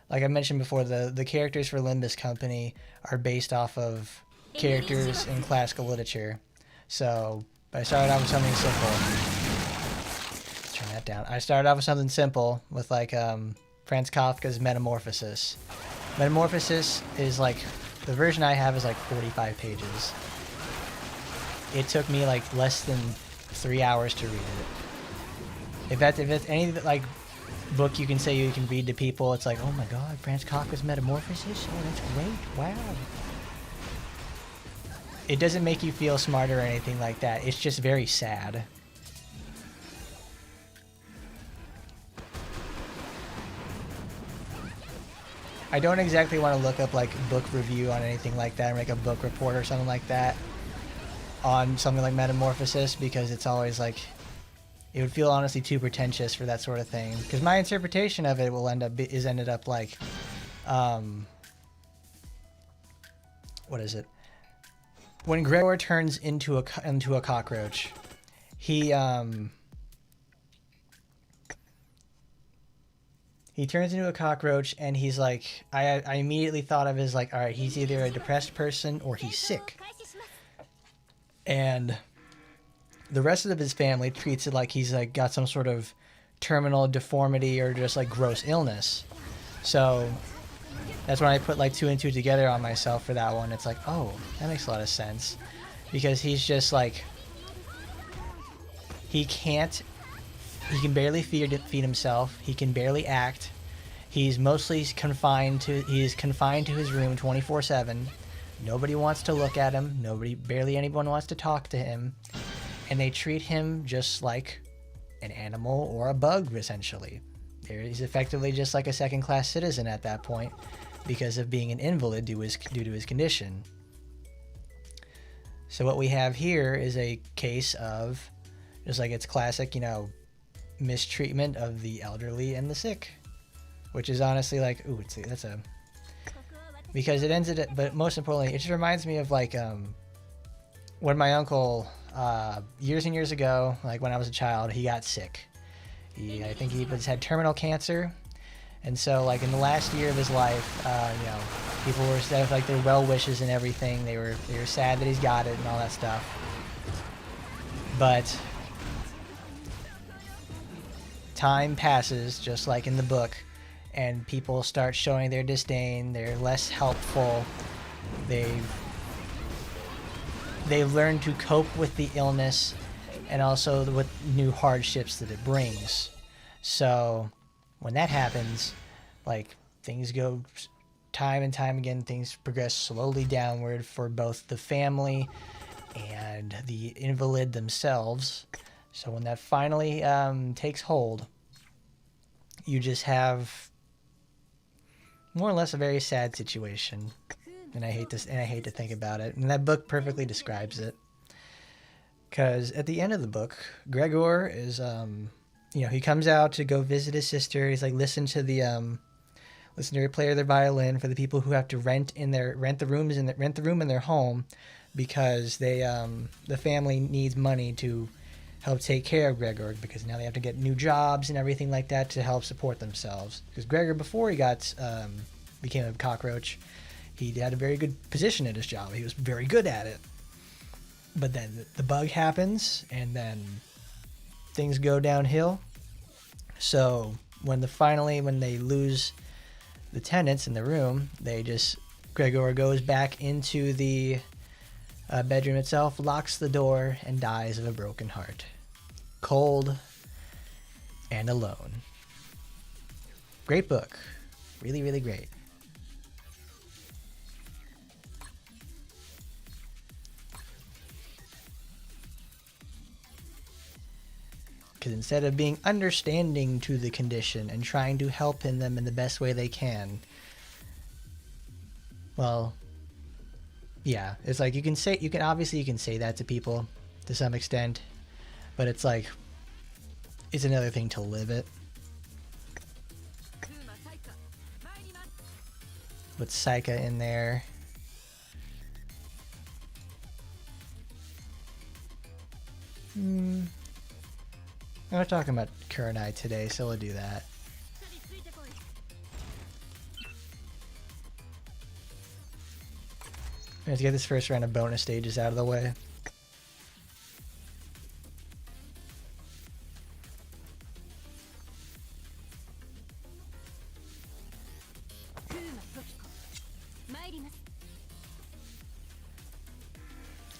like I mentioned before, the characters for Limbus Company are based off of characters in classical literature. So, I started off with something simple. Turn that down. I started off with something simple with like Franz Kafka's Metamorphosis. Metamorphosis is like, the version I have is like 45 pages. It took me like less than 3 hours to read it. If it's any like book you can say you can read to people, it's like, oh my god, Franz Kafka's Metamorphosis? Oh, that's great. Wow. It doesn't make you feel smarter or anything like that. It's just very sad. I don't exactly want to look up like book review on anything like that or make a book report or something like that on something like Metamorphosis because it's always like, it would feel honestly too pretentious for that sort of thing. Because my interpretation of it will ended up like, what is it? When Gregor turns into a cockroach, he turns into a cockroach, and he's like, I immediately thought of it as like, all right, he's either a depressed person or he's sick, and the rest of his family treats it like he's like got some sort of terminal deformity or just like gross illness. So that's when I put like 2 and 2 together on myself for that one. It's like, oh, that makes a lot of sense, because he's just like, he can barely feed himself. He can barely act. He's mostly confined to his room 24/7. Nobody wants to look at him. Barely anyone wants to talk to him. And they treat him just like an animal or a bug, essentially. He's effectively just like a second-class citizen at that point because of being an invalid due to his condition. So what we have here is a case of, just like it's classic, you know, mistreatment of the elderly and the sick. Which is honestly like, ooh, that's a... Because it ends it, but most importantly, it just reminds me of like, when my uncle... years and years ago, like when I was a child, he got sick. I think he had terminal cancer, and so like in the last year of his life, you know, people were like their well wishes and everything. They were sad that he's got it and all that stuff. But time passes, just like in the book, and people start showing their disdain. They're less helpful. They've learned to cope with the illness and also with new hardships that it brings. So when that happens, like things go time and time again, things progress slowly downward for both the family and the invalid themselves. So when that finally takes hold, you just have more or less a very sad situation. And I hate to think about it. And that book perfectly describes it. Because at the end of the book, Gregor is, you know, he comes out to go visit his sister. He's like, listen to her play their violin for the people who have to rent the room in their home, because the family needs money to help take care of Gregor, because now they have to get new jobs and everything like that to help support themselves. Because Gregor, before he became a cockroach, he had a very good position at his job. He was very good at it. But then the bug happens, and then things go downhill. So when they lose the tenants in the room, Gregor goes back into the bedroom itself, locks the door, and dies of a broken heart. Cold and alone. Great book. Really, really great. Because instead of being understanding to the condition and trying to help in them in the best way they can, well, yeah, it's like you can say that to people to some extent, but it's like, it's another thing to live it. With Saika in there. We're talking about Kurenai today, so we'll do that. Let's get this first round of bonus stages out of the way.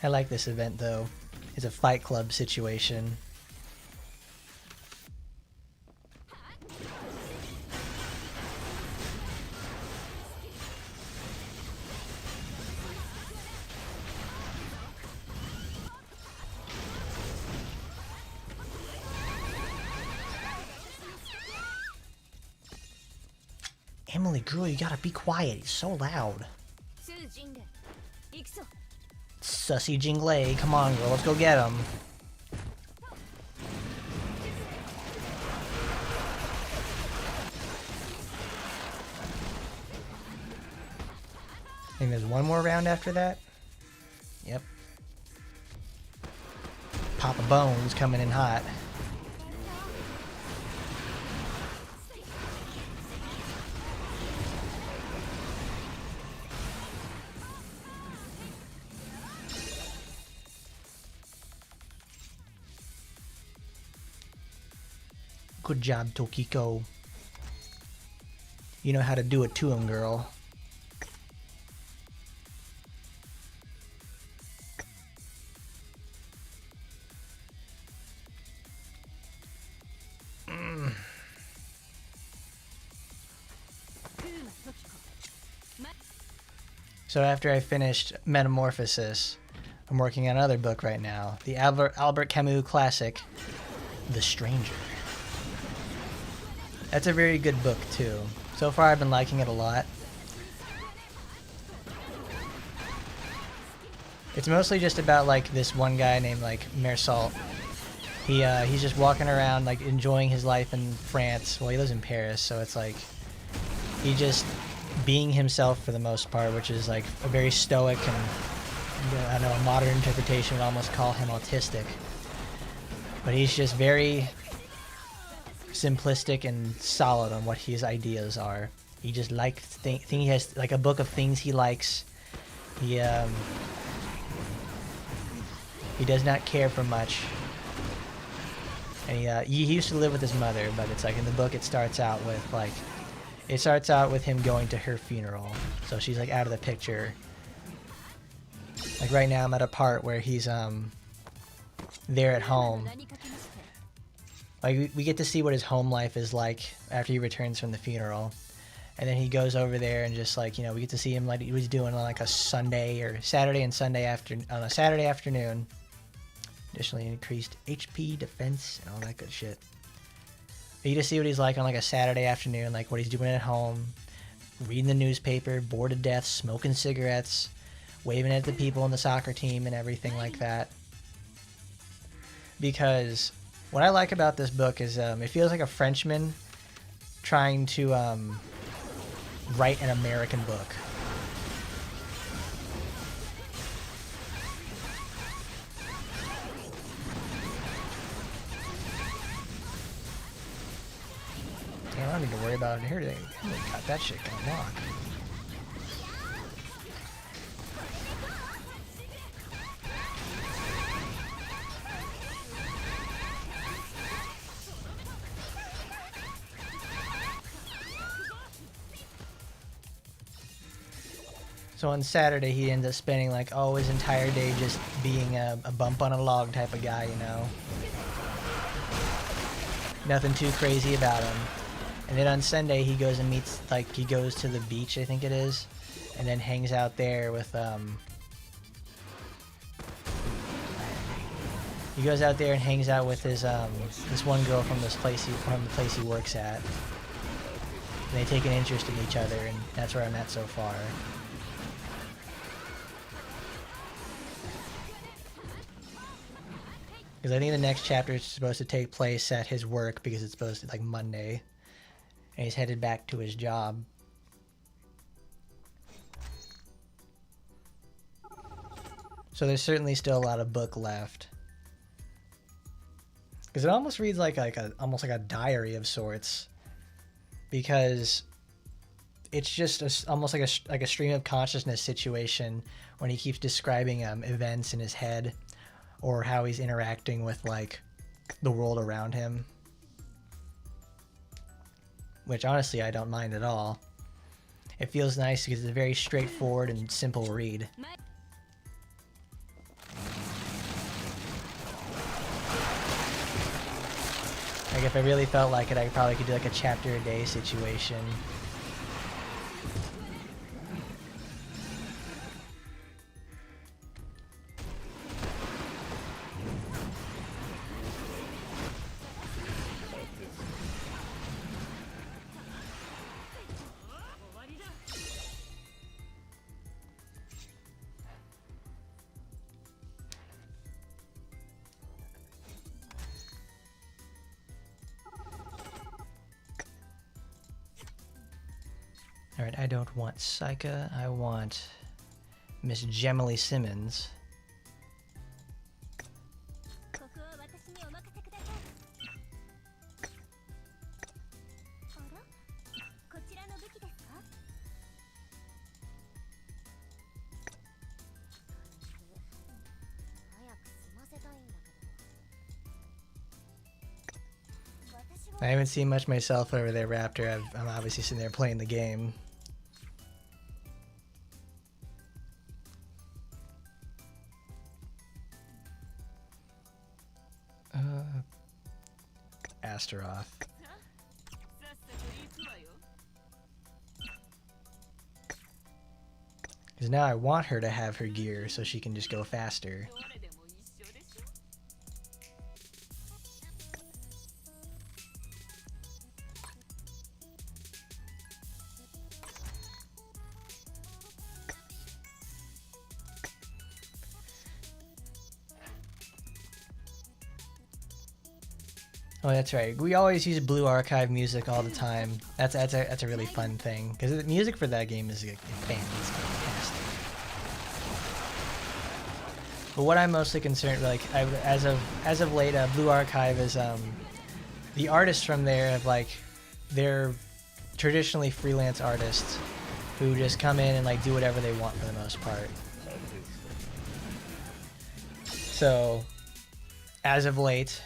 I like this event though. It's a fight club situation. Emily, girl, you gotta be quiet. It's so loud. Sussy Jinglei, come on, girl, let's go get him. I think there's one more round after that. Yep. Papa Bones coming in hot. Good job, Tokiko. You know how to do it to him, girl. So after I finished Metamorphosis, I'm working on another book right now. The Albert Camus classic, The Stranger. That's a very good book too. So far I've been liking it a lot. It's mostly just about like this one guy named like Mersalt. He's just walking around like enjoying his life in France. Well, he lives in Paris, so it's like he just being himself for the most part, which is like a very stoic and I know a modern interpretation would almost call him autistic. But he's just very simplistic and solid on what his ideas are. He just likes he has like a book of things he likes. He does not care for much. And he used to live with his mother, but it's like in the book it starts out with him going to her funeral. So she's like out of the picture. Like right now I'm at a part where he's there at home. Like we get to see what his home life is like after he returns from the funeral. And then he goes over there and just like, you know, we get to see him like he was doing on like a Sunday or Saturday and Sunday on a Saturday afternoon. Additionally increased HP, defense, and all that good shit. But you just see what he's like on like a Saturday afternoon, like what he's doing at home, reading the newspaper, bored to death, smoking cigarettes, waving at the people on the soccer team and everything like that. Because what I like about this book is it feels like a Frenchman trying to write an American book. I don't need to worry about it here. They got that shit gonna lock. So on Saturday, he ends up spending like his entire day just being a bump on a log type of guy, you know. Nothing too crazy about him. And then on Sunday, he goes and meets, like, he goes to the beach, I think it is, and then hangs out there with, He goes out there and hangs out with his this one girl from the place he works at. And they take an interest in each other, and that's where I'm at so far. Because I think the next chapter is supposed to take place at his work because it's supposed to be like Monday. And he's headed back to his job. So there's certainly still a lot of book left. Because it almost reads like almost like a diary of sorts. Because it's just almost like a stream of consciousness situation when he keeps describing events in his head. Or how he's interacting with, like, the world around him. Which, honestly, I don't mind at all. It feels nice because it's a very straightforward and simple read. Like, if I really felt like it, I probably could do, like, a chapter a day situation. Alright, I don't want Saika, I want Miss Gemily Simmons. I haven't seen much myself over there, Raptor. I'm obviously sitting there playing the game. Astaroth. Because now I want her to have her gear so she can just go faster. Oh, that's right. We always use Blue Archive music all the time. That's a really fun thing because the music for that game is fantastic. But what I'm mostly concerned, like as of late, Blue Archive is the artists from there have they're traditionally freelance artists who just come in and like do whatever they want for the most part. So as of late,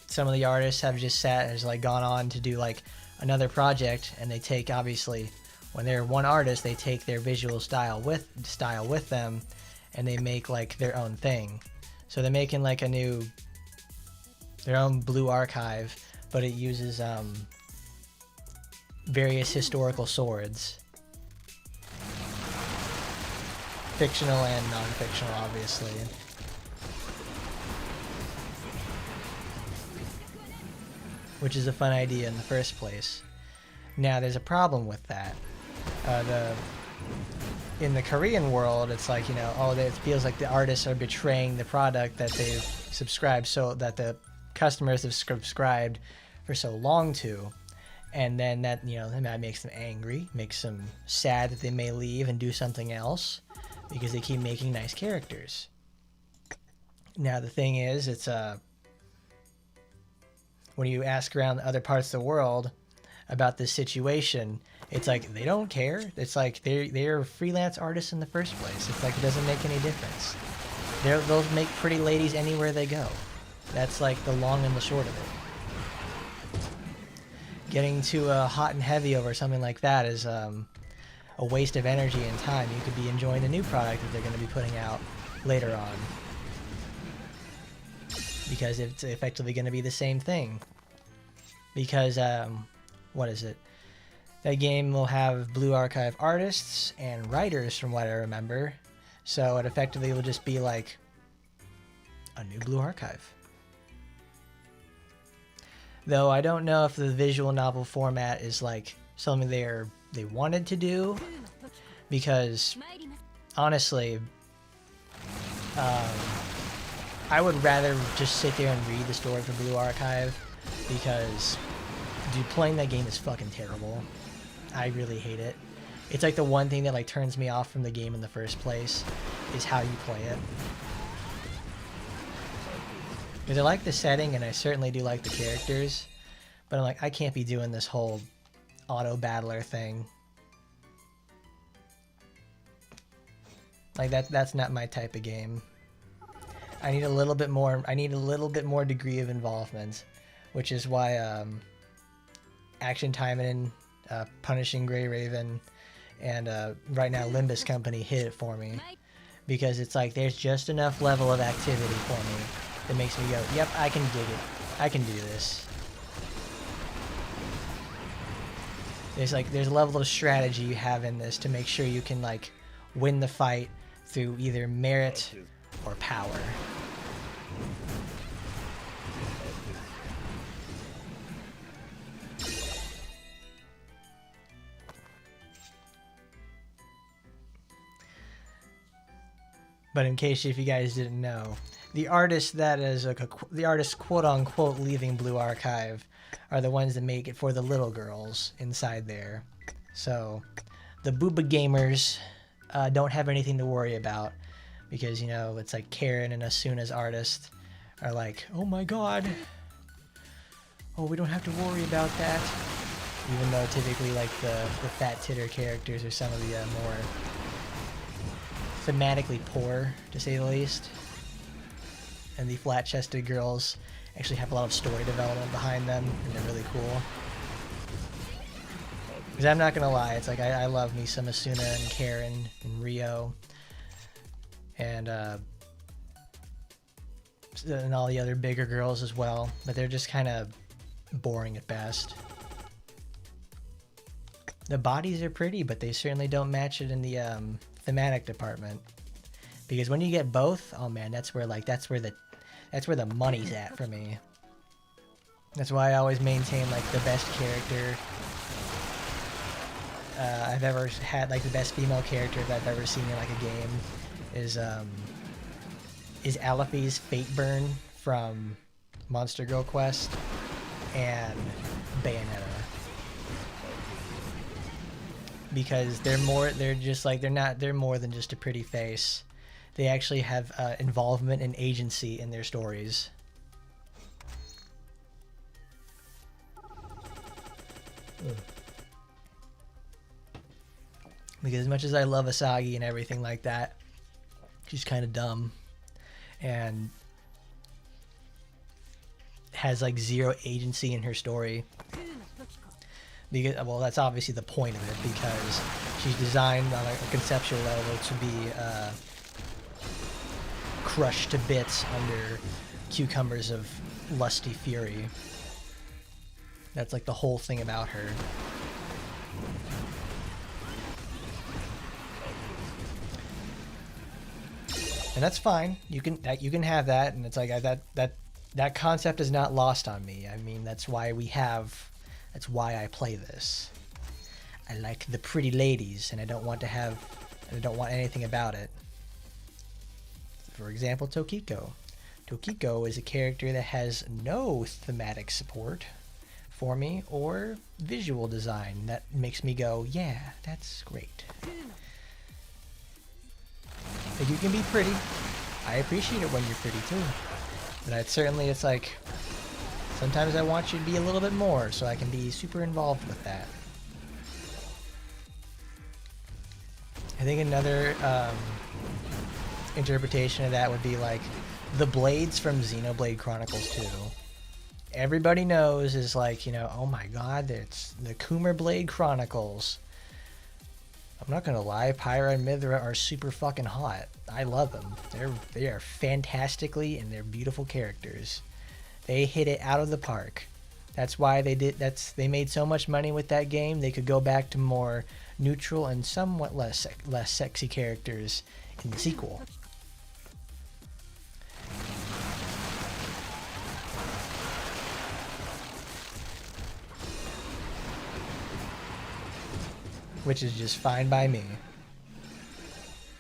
some of the artists have just gone on to do like another project, and they take, obviously when they're one artist, they take their visual style with them, and they make like their own thing. So they're making like their own Blue Archive, but it uses various historical swords, fictional and non-fictional, obviously. Which is a fun idea in the first place. Now, there's a problem with that. In the Korean world, it's like, it feels like the artists are betraying the product that they've subscribed, so that the customers have subscribed for so long to. And then that, that makes them angry, makes them sad that they may leave and do something else because they keep making nice characters. Now, the thing is, it's when you ask around other parts of the world about this situation, it's like they don't care. It's like they're freelance artists in the first place. It's like it doesn't make any difference. They'll make pretty ladies anywhere they go. That's like the long and the short of it. Getting too hot and heavy over something like that is a waste of energy and time. You could be enjoying the new product that they're going to be putting out later on. Because it's effectively going to be the same thing. Because, what is it? That game will have Blue Archive artists and writers, from what I remember. So it effectively will just be like a new Blue Archive. Though I don't know if the visual novel format is like something they wanted to do, because honestly, I would rather just sit there and read the story for Blue Archive, because dude, playing that game is fucking terrible. I really hate it. It's like the one thing that like turns me off from the game in the first place is how you play it. Because I like the setting and I certainly do like the characters, but I'm like, I can't be doing this whole auto battler thing. Like that's not my type of game. I need a little bit more. I need a little bit more degree of involvement, which is why Action Taimanin, Punishing Grey Raven, and right now Limbus Company hit it for me, because it's like there's just enough level of activity for me that makes me go, yep, I can dig it. I can do this. There's a level of strategy you have in this to make sure you can like win the fight through either merit or power. But in case if you guys didn't know, the artists that is the artists quote unquote leaving Blue Archive are the ones that make it for the little girls inside there. So the booba gamers don't have anything to worry about, because you know it's like Karen and Asuna's artists are like, oh my god, oh we don't have to worry about that, even though typically like the fat titter characters are some of the more thematically poor, to say the least, and the flat-chested girls actually have a lot of story development behind them, and they're really cool. Because I'm not gonna lie, it's like I love me some Asuna and Karen and Rio and all the other bigger girls as well, but they're just kind of boring at best. The bodies are pretty, but they certainly don't match it in the thematic department. Because when you get both, oh man, that's where the money's at for me. That's why I always maintain like the best character I've ever had, like the best female character that I've ever seen in like a game is Alaphi's Fate Burn from Monster Girl Quest and Bayonetta. Because they're more than just a pretty face. They actually have involvement and agency in their stories. Because as much as I love Asagi and everything like that, she's kind of dumb and has like zero agency in her story. Because, well, that's obviously the point of it, because she's designed on a conceptual level to be crushed to bits under cucumbers of lusty fury. That's like the whole thing about her. And that's fine. You can have that, and it's like that concept is not lost on me. I mean, that's why I play this. I like the pretty ladies, and I don't want anything about it. For example, Tokiko. Tokiko is a character that has no thematic support for me or visual design that makes me go, yeah, that's great. Like, you can be pretty. I appreciate it when you're pretty too. But it's like, sometimes I want you to be a little bit more so I can be super involved with that. I think another interpretation of that would be like the blades from Xenoblade Chronicles 2. Everybody knows is like, you know, oh my god, it's the Coomer Blade Chronicles. I'm not gonna lie, Pyra and Mithra are super fucking hot. I love them. They are fantastically, and they're beautiful characters. They hit it out of the park. That's why they made so much money with that game. They could go back to more neutral and somewhat less sexy characters in the sequel. which is just fine by me.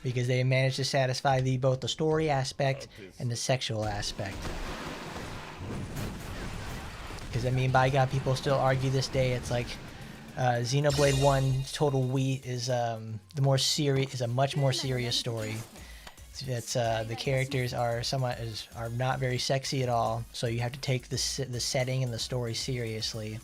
Because they managed to satisfy both the story aspect and the sexual aspect. Because I mean, by God, people still argue this day. It's like Xenoblade 1 Total Wheat is a much more serious story. It's the characters are not very sexy at all, so you have to take the setting and the story seriously.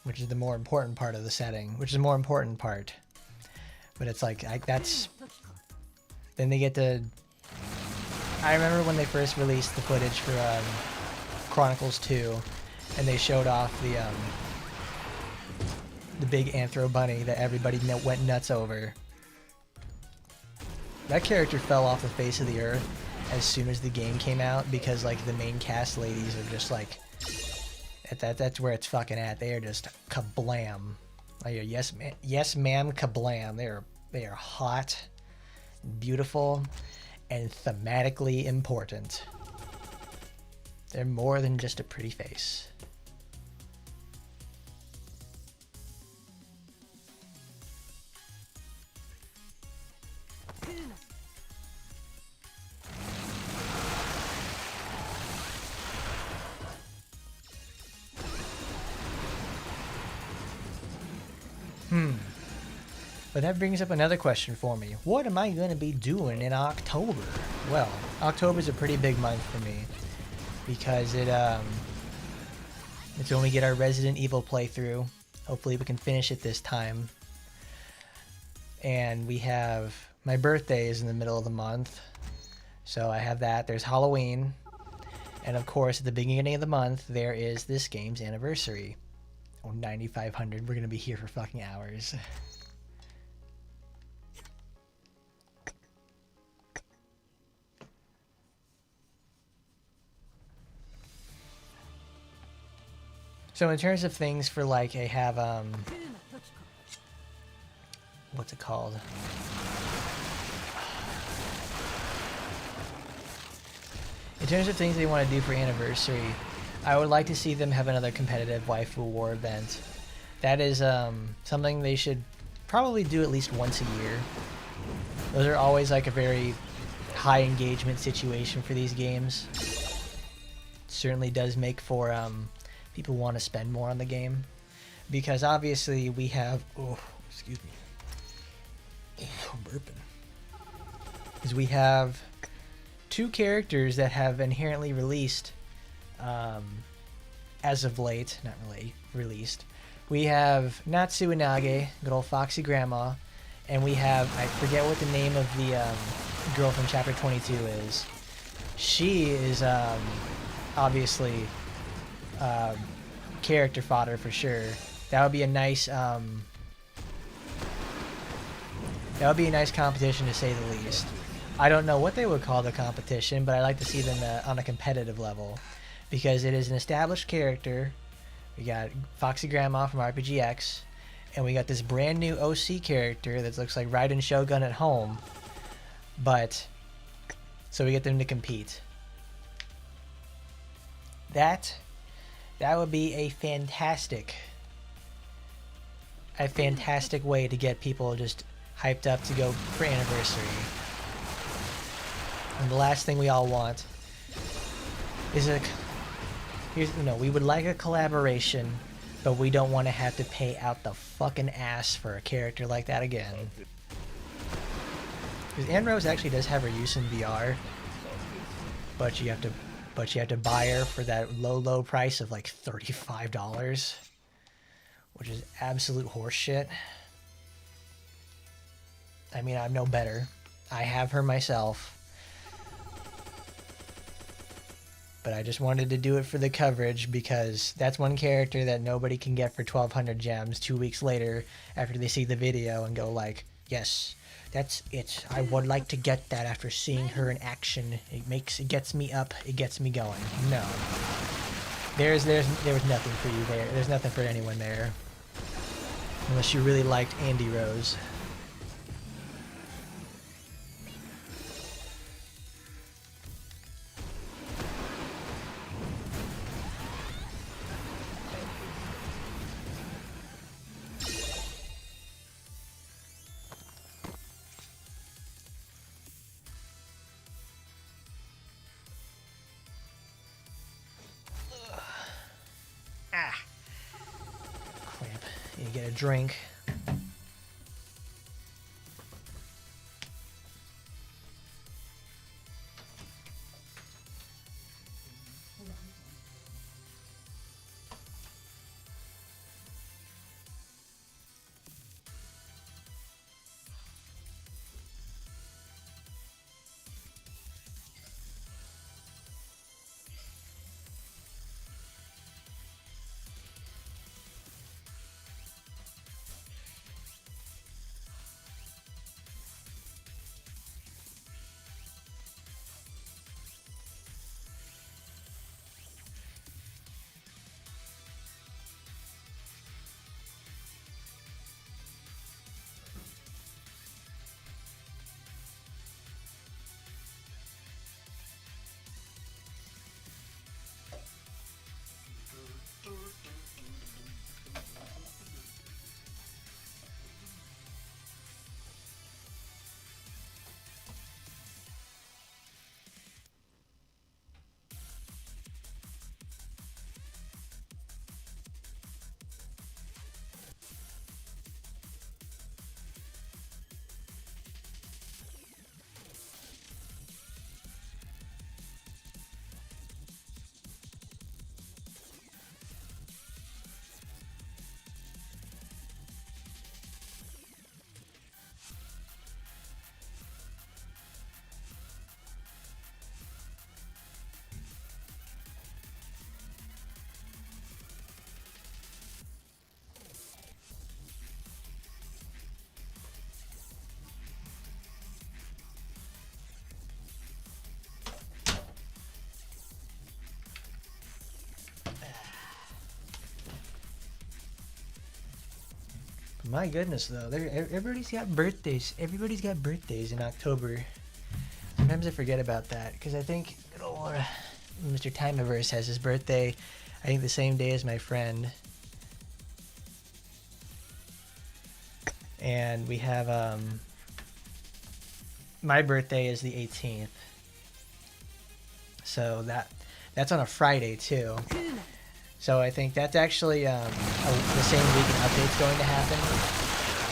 Which is the more important part of the setting, which is the more important part. But it's like, then they get to... I remember when they first released the footage for Chronicles 2, and they showed off the big Anthro bunny that everybody went nuts over. That character fell off the face of the earth as soon as the game came out, because like the main cast ladies are just like... That's where it's fucking at. They are just kablam. Like, yes ma'am, kablam. They are hot, beautiful, and thematically important. They're more than just a pretty face. But that brings up another question for me. What am I going to be doing in October? Well, October's a pretty big month for me because it's when we get our Resident Evil playthrough. Hopefully we can finish it this time. And we have my birthday is in the middle of the month. So I have that. There's Halloween. And of course, at the beginning of the month, there is this game's anniversary. Oh, 9500. We're going to be here for fucking hours. So in terms of things for like, I have, what's it called? In terms of things they want to do for anniversary, I would like to see them have another competitive waifu war event. That is something they should probably do at least once a year. Those are always like a very high engagement situation for these games. It certainly does make for people want to spend more on the game, because obviously we have excuse me, I'm burping, because we have two characters that have inherently released as of late, not really released. We have Natsu Inage, good old Foxy Grandma, and we have, I forget what the name of the girl from chapter 22 is. She is obviously character fodder for sure. That would be a nice competition to say the least. I don't know what they would call the competition, but I like to see them on a competitive level, because it is an established character. We got Foxy Grandma from RPGX, and we got this brand new OC character that looks like Raiden Shogun at home. But so we get them to compete. That would be a fantastic way to get people just hyped up to go for anniversary. And the last thing we all want is we would like a collaboration, but we don't want to have to pay out the fucking ass for a character like that again. Because Anne Rose actually does have her use in VR, but you have to buy her for that low price of like $35, which is absolute horseshit. I mean, I'm no better. I have her myself. But I just wanted to do it for the coverage, because that's one character that nobody can get for 1,200 gems 2 weeks later after they see the video and go like, yes, that's it. I would like to get that after seeing her in action. It gets me up. It gets me going. No. There was nothing for you there. There's nothing for anyone there. Unless you really liked Andy Rose. Crap. You get a drink. My goodness, though, everybody's got birthdays. Everybody's got birthdays in October. Sometimes I forget about that because I think good old Mr. Timeverse has his birthday, I think, the same day as my friend. And we have my birthday is the 18th, so that's on a Friday too. So I think that's actually the same week an update's going to happen. I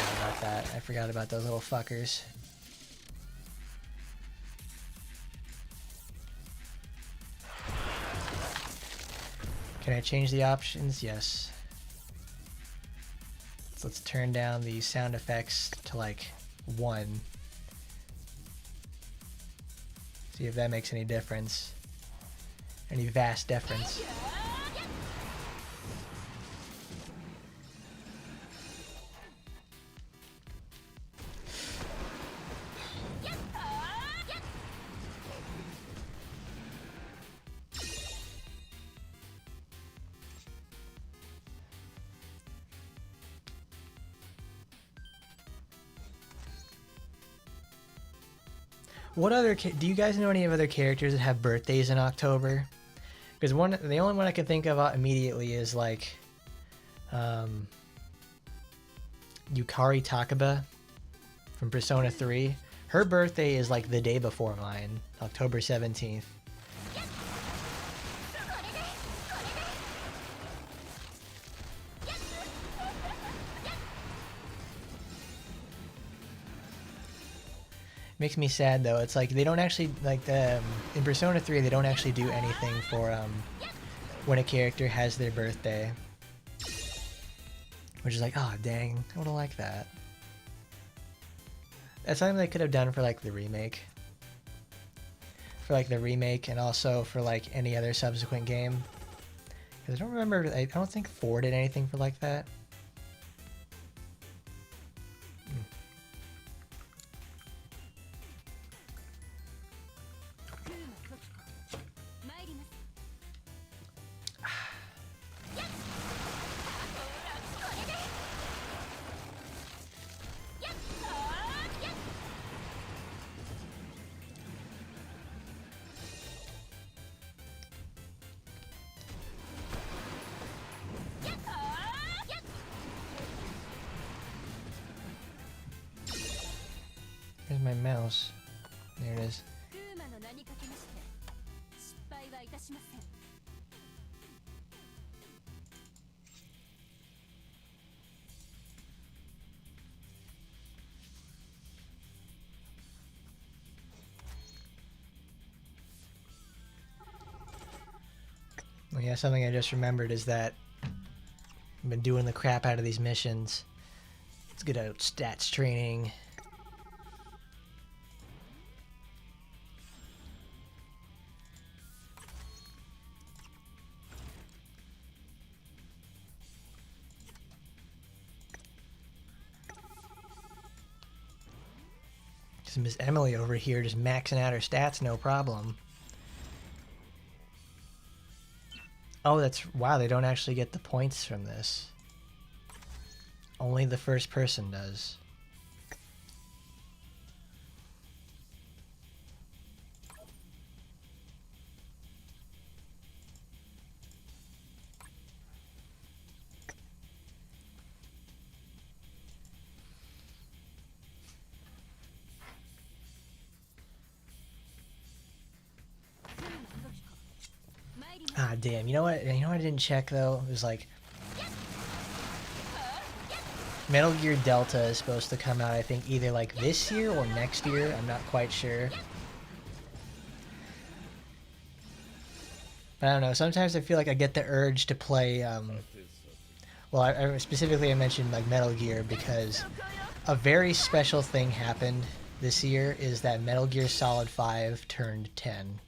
forgot about that. I forgot about those little fuckers. Can I change the options? Yes. So let's turn down the sound effects to like 1. See if that makes any difference. Any vast difference. What other do you guys know any other characters that have birthdays in October? Because the only one I can think of immediately is like Yukari Takaba from Persona 3. Her birthday is like the day before mine, October 17th. Makes me sad though. It's like they don't actually like in Persona 3 they don't actually do anything for when a character has their birthday, which is like, oh dang, I would have liked that. That's something they could have done for like the remake, and also for like any other subsequent game. Because I don't remember. I don't think 4 did anything for like that. Where's my mouse? There it is. Yeah, something I just remembered is that I've been doing the crap out of these missions. Let's get out stats training. Just Miss Emily over here just maxing out her stats, no problem. Oh, that's... Wow, they don't actually get the points from this. Only the first person does. Ah, damn. You know what? You know what I didn't check, though? It was like... Metal Gear Delta is supposed to come out, I think, either like this year or next year. I'm not quite sure. But I don't know. Sometimes I feel like I get the urge to play... well, specifically I mentioned like Metal Gear because a very special thing happened this year is that Metal Gear Solid 5 turned 10.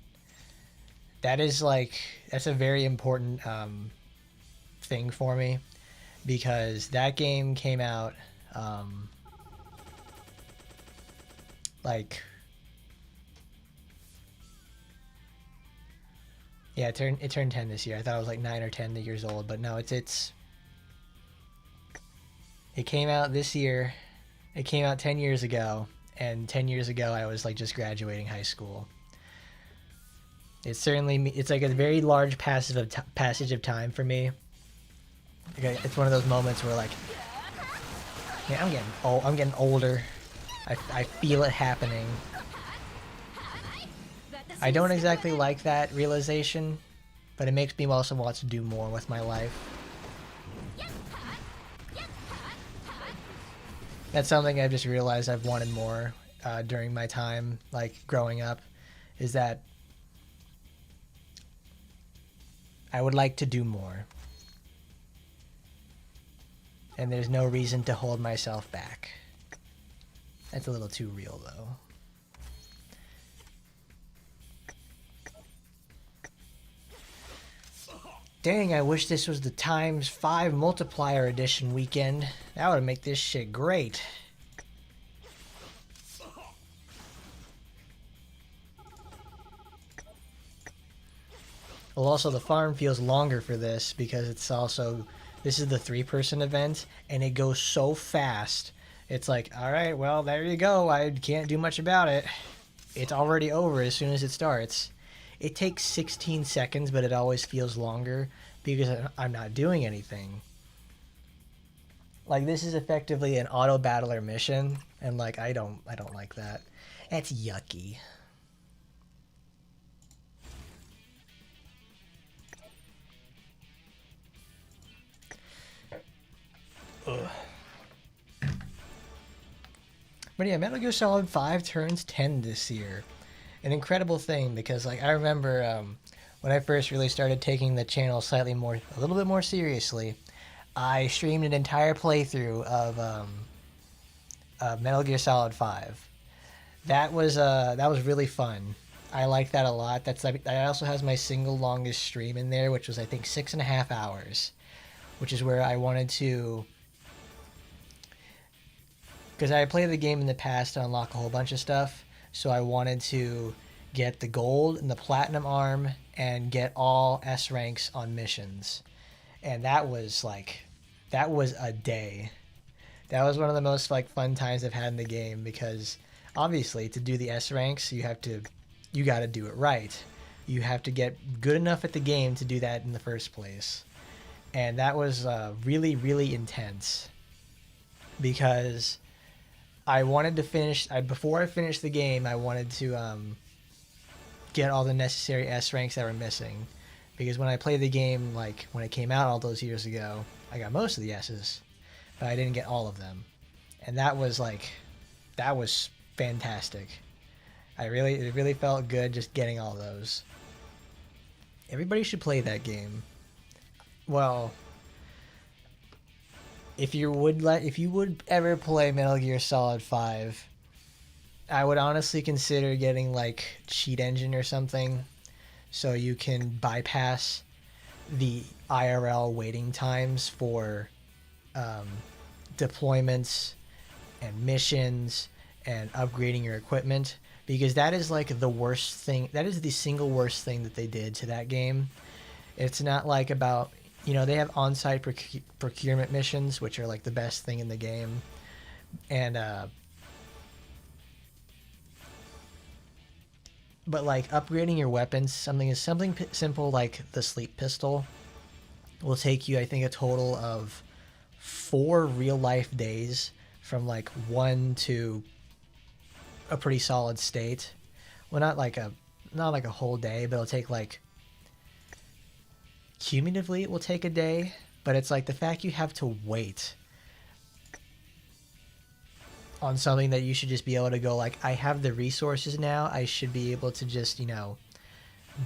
That is like... That's a very important thing for me. Because that game came out, like, yeah, it turned 10 this year. I thought it was like 9 or 10 years old, but no, it came out this year. It came out 10 years ago, and 10 years ago I was like just graduating high school. It's like a very large passage of time for me. It's one of those moments where like, yeah, I'm getting older. I feel it happening. I don't exactly like that realization, but it makes me also want to do more with my life. That's something I've just realized I've wanted more during my time, like growing up, is that I would like to do more. And there's no reason to hold myself back. That's a little too real, though. Dang, I wish this was the ×5 multiplier edition weekend. That would make this shit great. Well, also the farm feels longer for this because it's also... This is the 3-person event, and it goes so fast. It's like, alright, well, there you go. I can't do much about it. It's already over as soon as it starts. It takes 16 seconds, but it always feels longer because I'm not doing anything. Like, this is effectively an auto-battler mission, and, like, I don't like that. That's yucky. Ugh. But yeah, Metal Gear Solid 5 turns 10 this year. An incredible thing because, like, I remember when I first really started taking the channel a little bit more seriously, I streamed an entire playthrough of Metal Gear Solid 5. That was really fun. I like that a lot. That also has my single longest stream in there, which was I think 6.5 hours, which is where I wanted to. Because I played the game in the past to unlock a whole bunch of stuff, so I wanted to get the gold and the platinum arm and get all S ranks on missions. And that was a day. That was one of the most like fun times I've had in the game because obviously to do the S ranks you gotta do it right. You have to get good enough at the game to do that in the first place. And that was really, really intense because I wanted to finish... before I finished the game, I wanted to get all the necessary S ranks that were missing. Because when I played the game, like, when it came out all those years ago, I got most of the S's, but I didn't get all of them. And that was fantastic. It really felt good just getting all those. Everybody should play that game. Well, if you would ever play Metal Gear Solid 5, I would honestly consider getting like cheat engine or something so you can bypass the IRL waiting times for deployments and missions and upgrading your equipment, because that is like the worst thing. That is the single worst thing that they did to that game. It's not like about, they have on-site procurement missions, which are like the best thing in the game. And, but like upgrading your weapons, something simple like the sleep pistol will take you, I think, a total of 4 real life days from like 1 to a pretty solid state. Well, not like a whole day, but it'll take like, cumulatively it will take a day, but it's like the fact you have to wait on something that you should just be able to go like, I have the resources now, I should be able to just,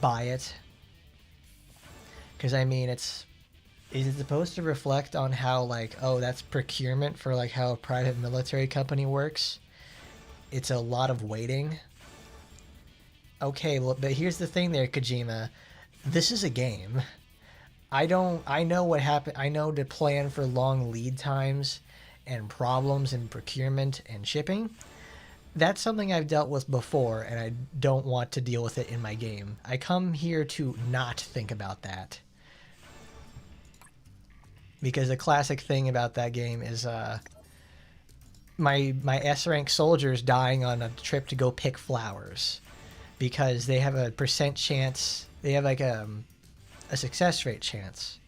buy it. Because I mean, is it supposed to reflect on how like, oh, that's procurement for like how a private military company works? It's a lot of waiting. Okay, well, but here's the thing there, Kojima. This is a game. I know what happened. I know to plan for long lead times and problems in procurement and shipping. That's something I've dealt with before, and I don't want to deal with it in my game. I come here to not think about that. Because the classic thing about that game is my S-rank soldiers dying on a trip to go pick flowers. Because they have a percent chance, they have like a success rate chance.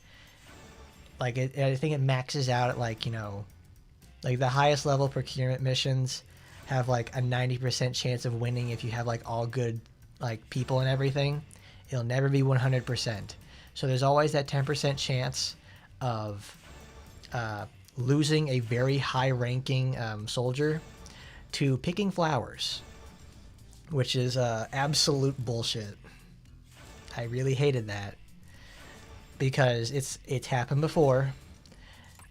Like I think it maxes out at like, like the highest level procurement missions have like a 90% chance of winning if you have like all good like people and everything. It'll never be 100%. So there's always that 10% chance of losing a very high ranking soldier to picking flowers, which is absolute bullshit. I really hated that because it's happened before,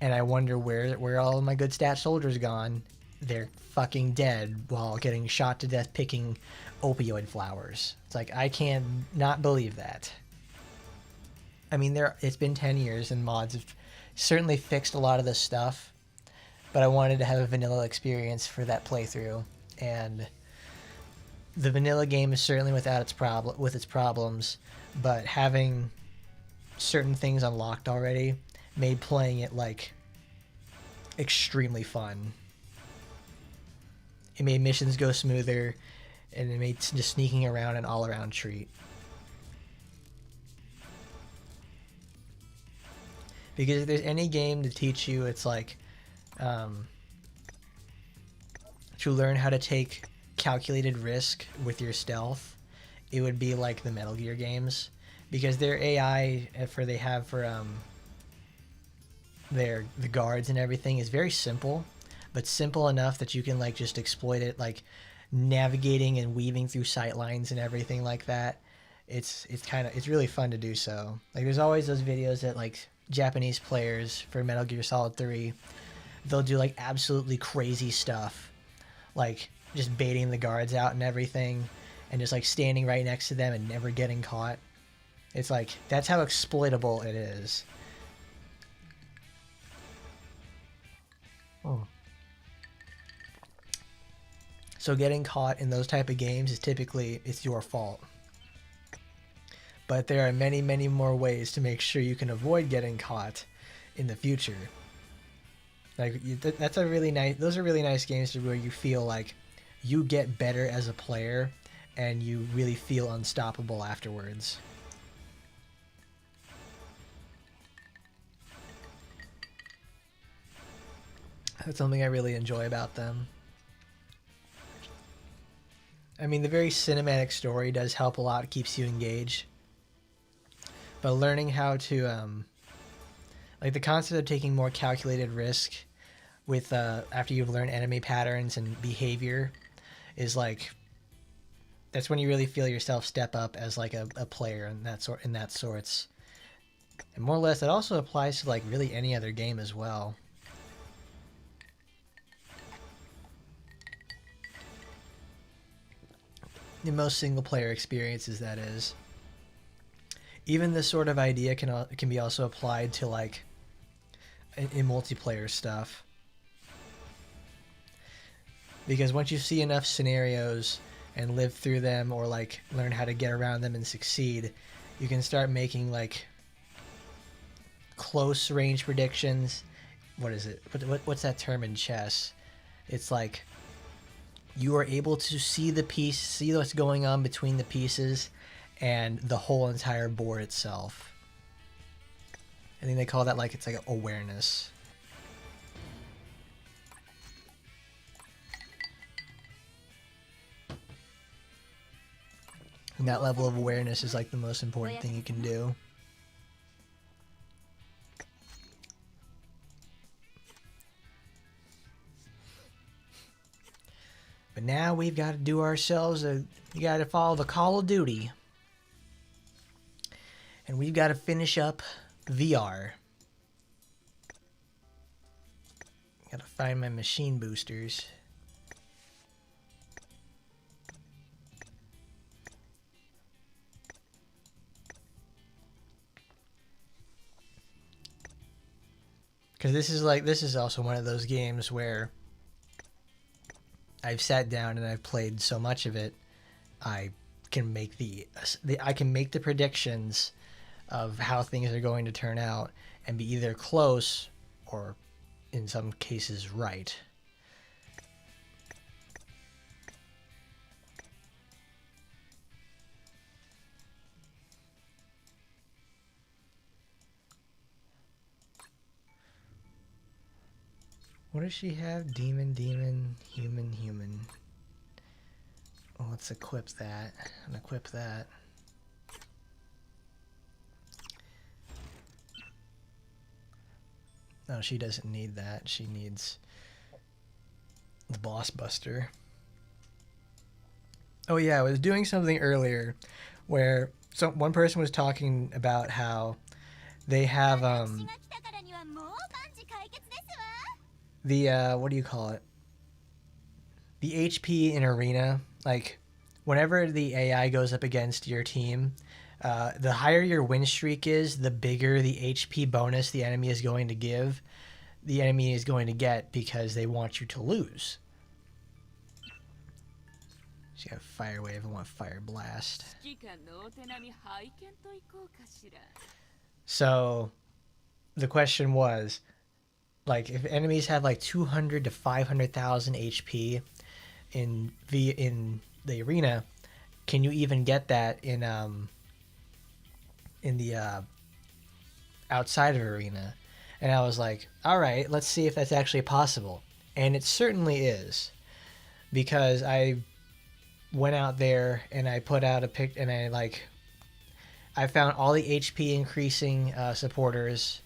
and I wonder where all of my good stat soldiers gone. They're fucking dead while getting shot to death picking opioid flowers. It's like, I can't not believe that. I mean, it's been 10 years and mods have certainly fixed a lot of this stuff, but I wanted to have a vanilla experience for that playthrough, and the vanilla game is certainly with its problems, but having certain things unlocked already made playing it like extremely fun. It made missions go smoother, and it made just sneaking around an all-around treat. Because if there's any game to teach you, it's like to learn how to take calculated risk with your stealth, it would be like the Metal Gear games, because their AI they have for the guards and everything is very simple, but simple enough that you can like just exploit it, like navigating and weaving through sight lines and everything like that. It's really fun to do so. Like there's always those videos that like Japanese players for Metal Gear Solid 3, they'll do like absolutely crazy stuff, like just baiting the guards out and everything, and just like standing right next to them and never getting caught. It's like, that's how exploitable it is. Oh. So getting caught in those type of games is typically, it's your fault. But there are many, many more ways to make sure you can avoid getting caught in the future. Like those are really nice games where you feel like you get better as a player and you really feel unstoppable afterwards. That's something I really enjoy about them. I mean, the very cinematic story does help a lot. It keeps you engaged. But learning how to, like the concept of taking more calculated risk with, after you've learned enemy patterns and behavior is like, that's when you really feel yourself step up as like a player in that sorts. And more or less, that also applies to like really any other game as well. In most single-player experiences, that is. Even this sort of idea can be also applied to like in multiplayer stuff. Because once you see enough scenarios and live through them, or like learn how to get around them and succeed, you can start making like close range predictions. What is it? What's that term in chess? It's like you are able to see the piece, see what's going on between the pieces and the whole entire board itself. I think they call that like, it's like awareness. And that level of awareness is like the most important thing you can do. But now we've got to do ourselves you got to follow the Call of Duty. And we've got to finish up VR. Got to find my machine boosters. Because this is also one of those games where I've sat down and I've played so much of it, I can make the predictions of how things are going to turn out and be either close or in some cases right. What does she have? Demon, demon, human, human. Well, let's equip that. And equip that. No, she doesn't need that. She needs the Boss Buster. Oh yeah, I was doing something earlier where one person was talking about how they have the what do you call it? The HP in arena, like whenever the AI goes up against your team, the higher your win streak is, the bigger the HP bonus the enemy is going to get because they want you to lose. She got Fire Wave, I want Fire Blast. So the question was, like, if enemies have like 200 to 500,000 HP in the arena, can you even get that in the outside of arena? And I was like, all right, let's see if that's actually possible. And it certainly is, because I went out there and I put out a pic, and I found all the HP increasing supporters.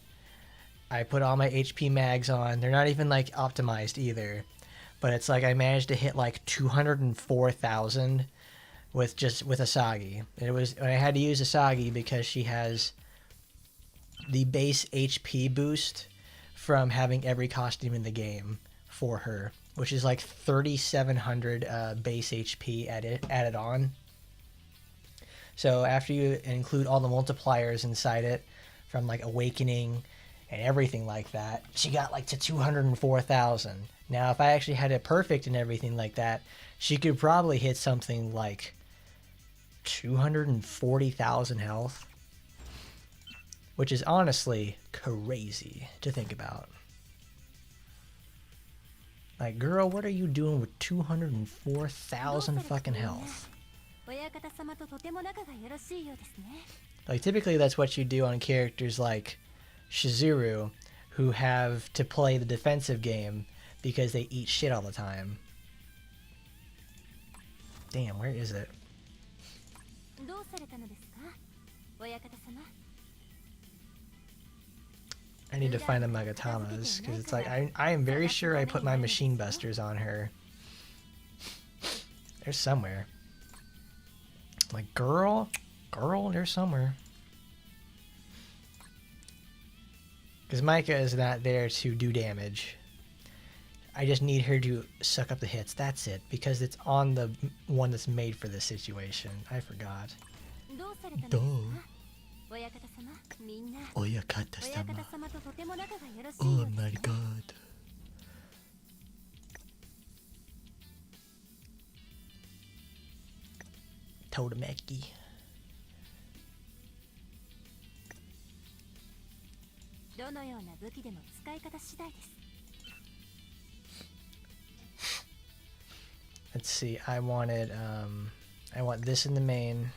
I put all my HP mags on. They're not even like optimized either, but it's like I managed to hit like 204,000 with Asagi. I had to use Asagi because she has the base HP boost from having every costume in the game for her, which is like 3,700 base HP added on. So after you include all the multipliers inside it, from like Awakening and everything like that, she got like to 204,000. Now, if I actually had it perfect and everything like that, she could probably hit something like 240,000 health, which is honestly crazy to think about. Like, girl, what are you doing with 204,000 fucking health? Like, typically that's what you do on characters like Shizuru, who have to play the defensive game because they eat shit all the time. Damn, where is it? I need to find the Magatamas, because it's like, I am very sure I put my machine busters on her. They're somewhere. Like, girl, they're somewhere. Because Micah is not there to do damage. I just need her to suck up the hits. That's it. Because it's on the one that's made for this situation. I forgot. Duh. Oyakata-sama. Oh my god. Tokikomeki. Let's see, I want this in the main.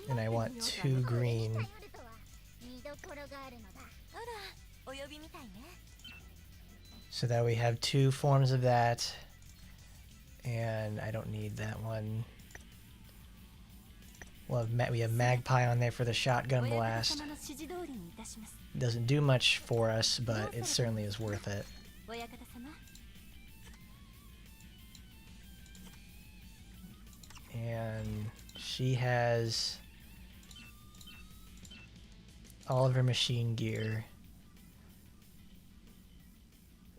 And I want 2 green. So that we have 2 forms of that. And I don't need that one. Well, we have Magpie on there for the shotgun blast. Doesn't do much for us, but it certainly is worth it. And she has all of her machine gear.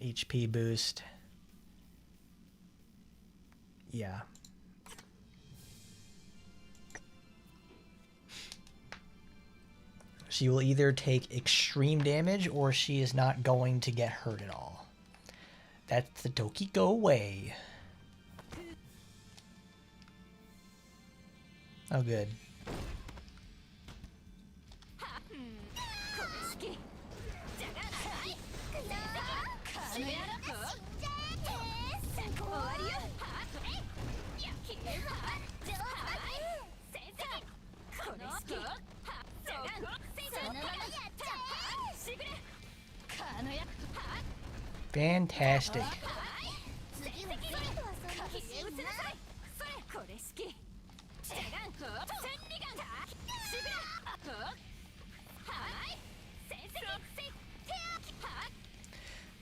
HP boost. Yeah. She will either take extreme damage or she is not going to get hurt at all. That's the Tokiko way. Oh, good. Fantastic.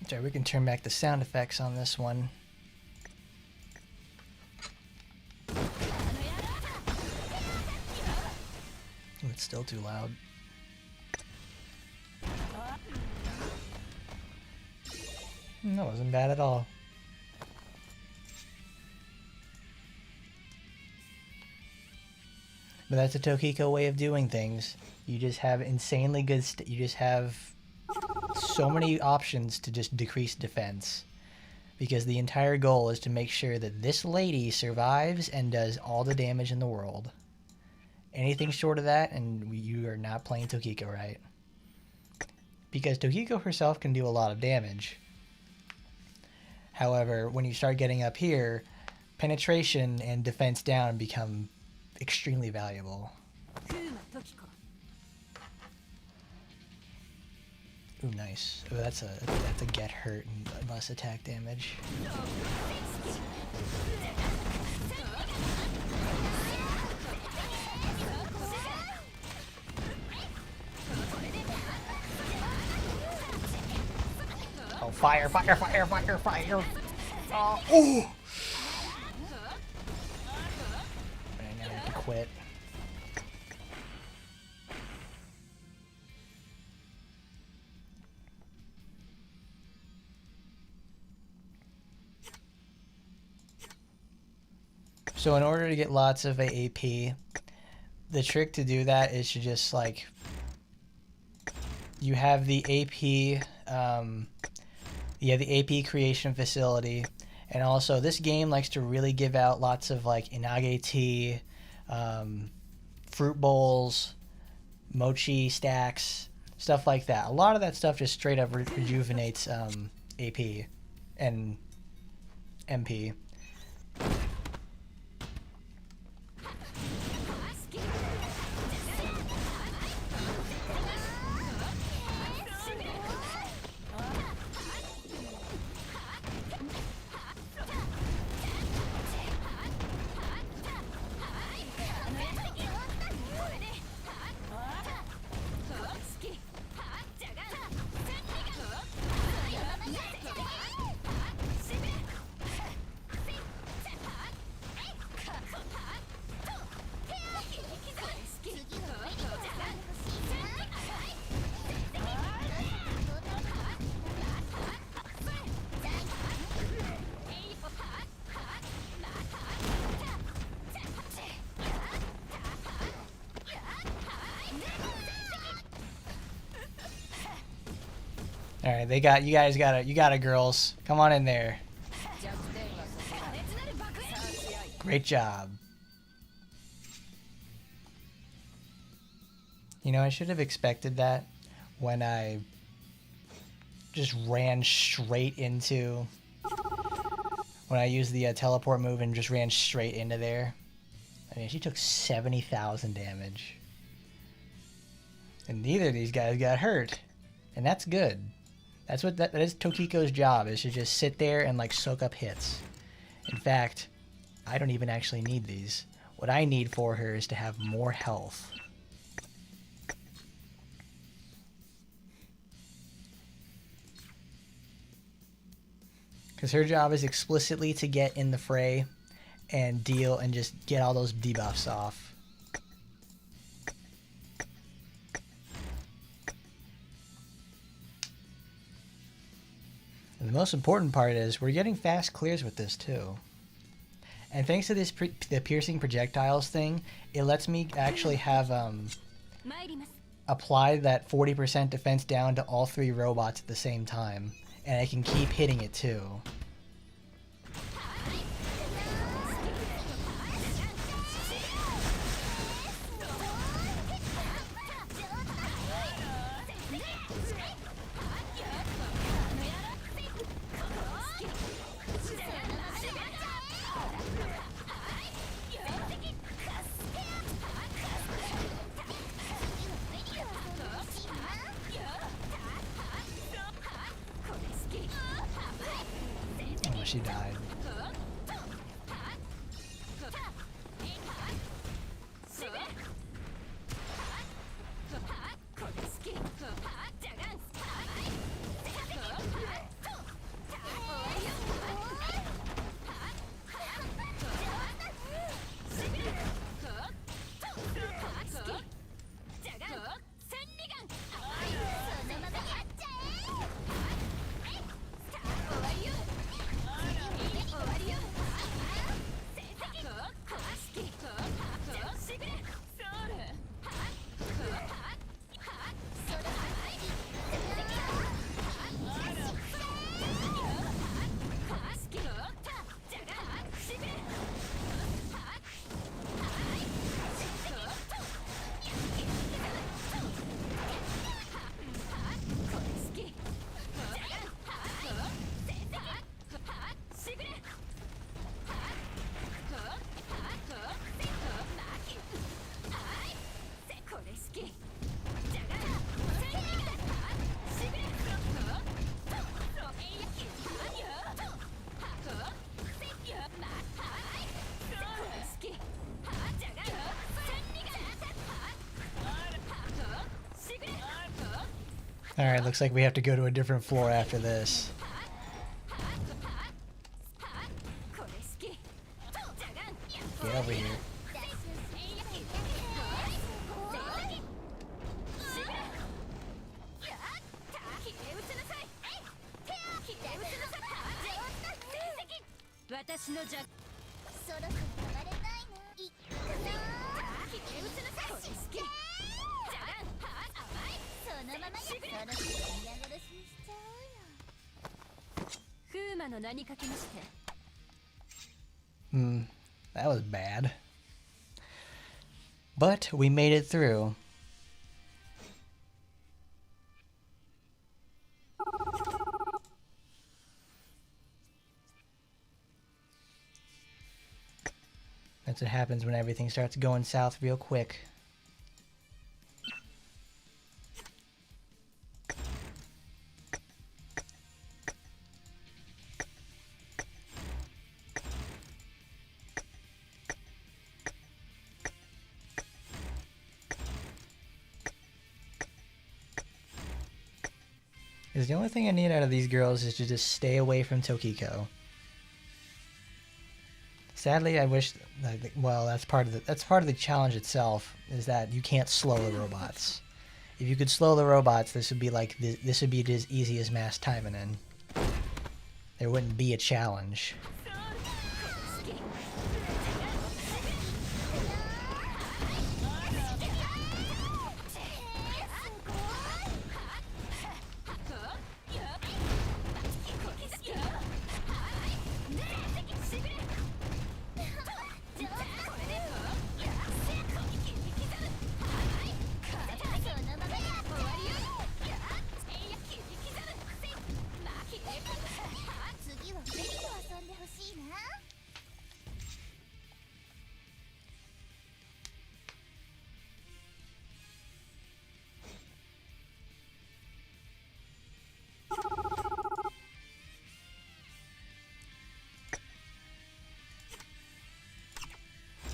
Sorry, we can turn back the sound effects on this one. Oh, it's still too loud. That wasn't bad at all. But that's a Tokiko way of doing things. You just have insanely good you just have so many options to just decrease defense. Because the entire goal is to make sure that this lady survives and does all the damage in the world. Anything short of that and you are not playing Tokiko right. Because Tokiko herself can do a lot of damage. However, when you start getting up here, penetration and defense down become extremely valuable. Ooh, nice. Oh, that's a get hurt and less attack damage. Oh, fire, fire, fire, fire, fire. Oh, ooh. Right, now I have to quit. So in order to get lots of AP, the trick to do that is to just like, you have the AP, the AP creation facility, and also this game likes to really give out lots of like inage tea, fruit bowls, mochi stacks, stuff like that. A lot of that stuff just straight up rejuvenates AP and MP. All right, they got you guys. You got it, girls. Come on in there. Great job. You know, I should have expected that when I just ran straight into when I used the teleport move and just ran straight into there. I mean, she took 70,000 damage. And neither of these guys got hurt. And that's good. That's what that is Tokiko's job, is to just sit there and like soak up hits. In fact, I don't even actually need these. What I need for her is to have more health. Because her job is explicitly to get in the fray and deal and just get all those debuffs off. And the most important part is we're getting fast clears with this too. And thanks to this the piercing projectiles thing, it lets me actually have apply that 40% defense down to all 3 robots at the same time. And I can keep hitting it too. Oh, she died. Alright, looks like we have to go to a different floor after this. Get over here. That was bad. But we made it through. That's what happens when everything starts going south real quick. Because the only thing I need out of these girls is to just stay away from Tokiko. Sadly, I wish. Well, that's part of the challenge itself. Is that you can't slow the robots. If you could slow the robots, this would be like this would be as easy as mass Taimanin. There wouldn't be a challenge.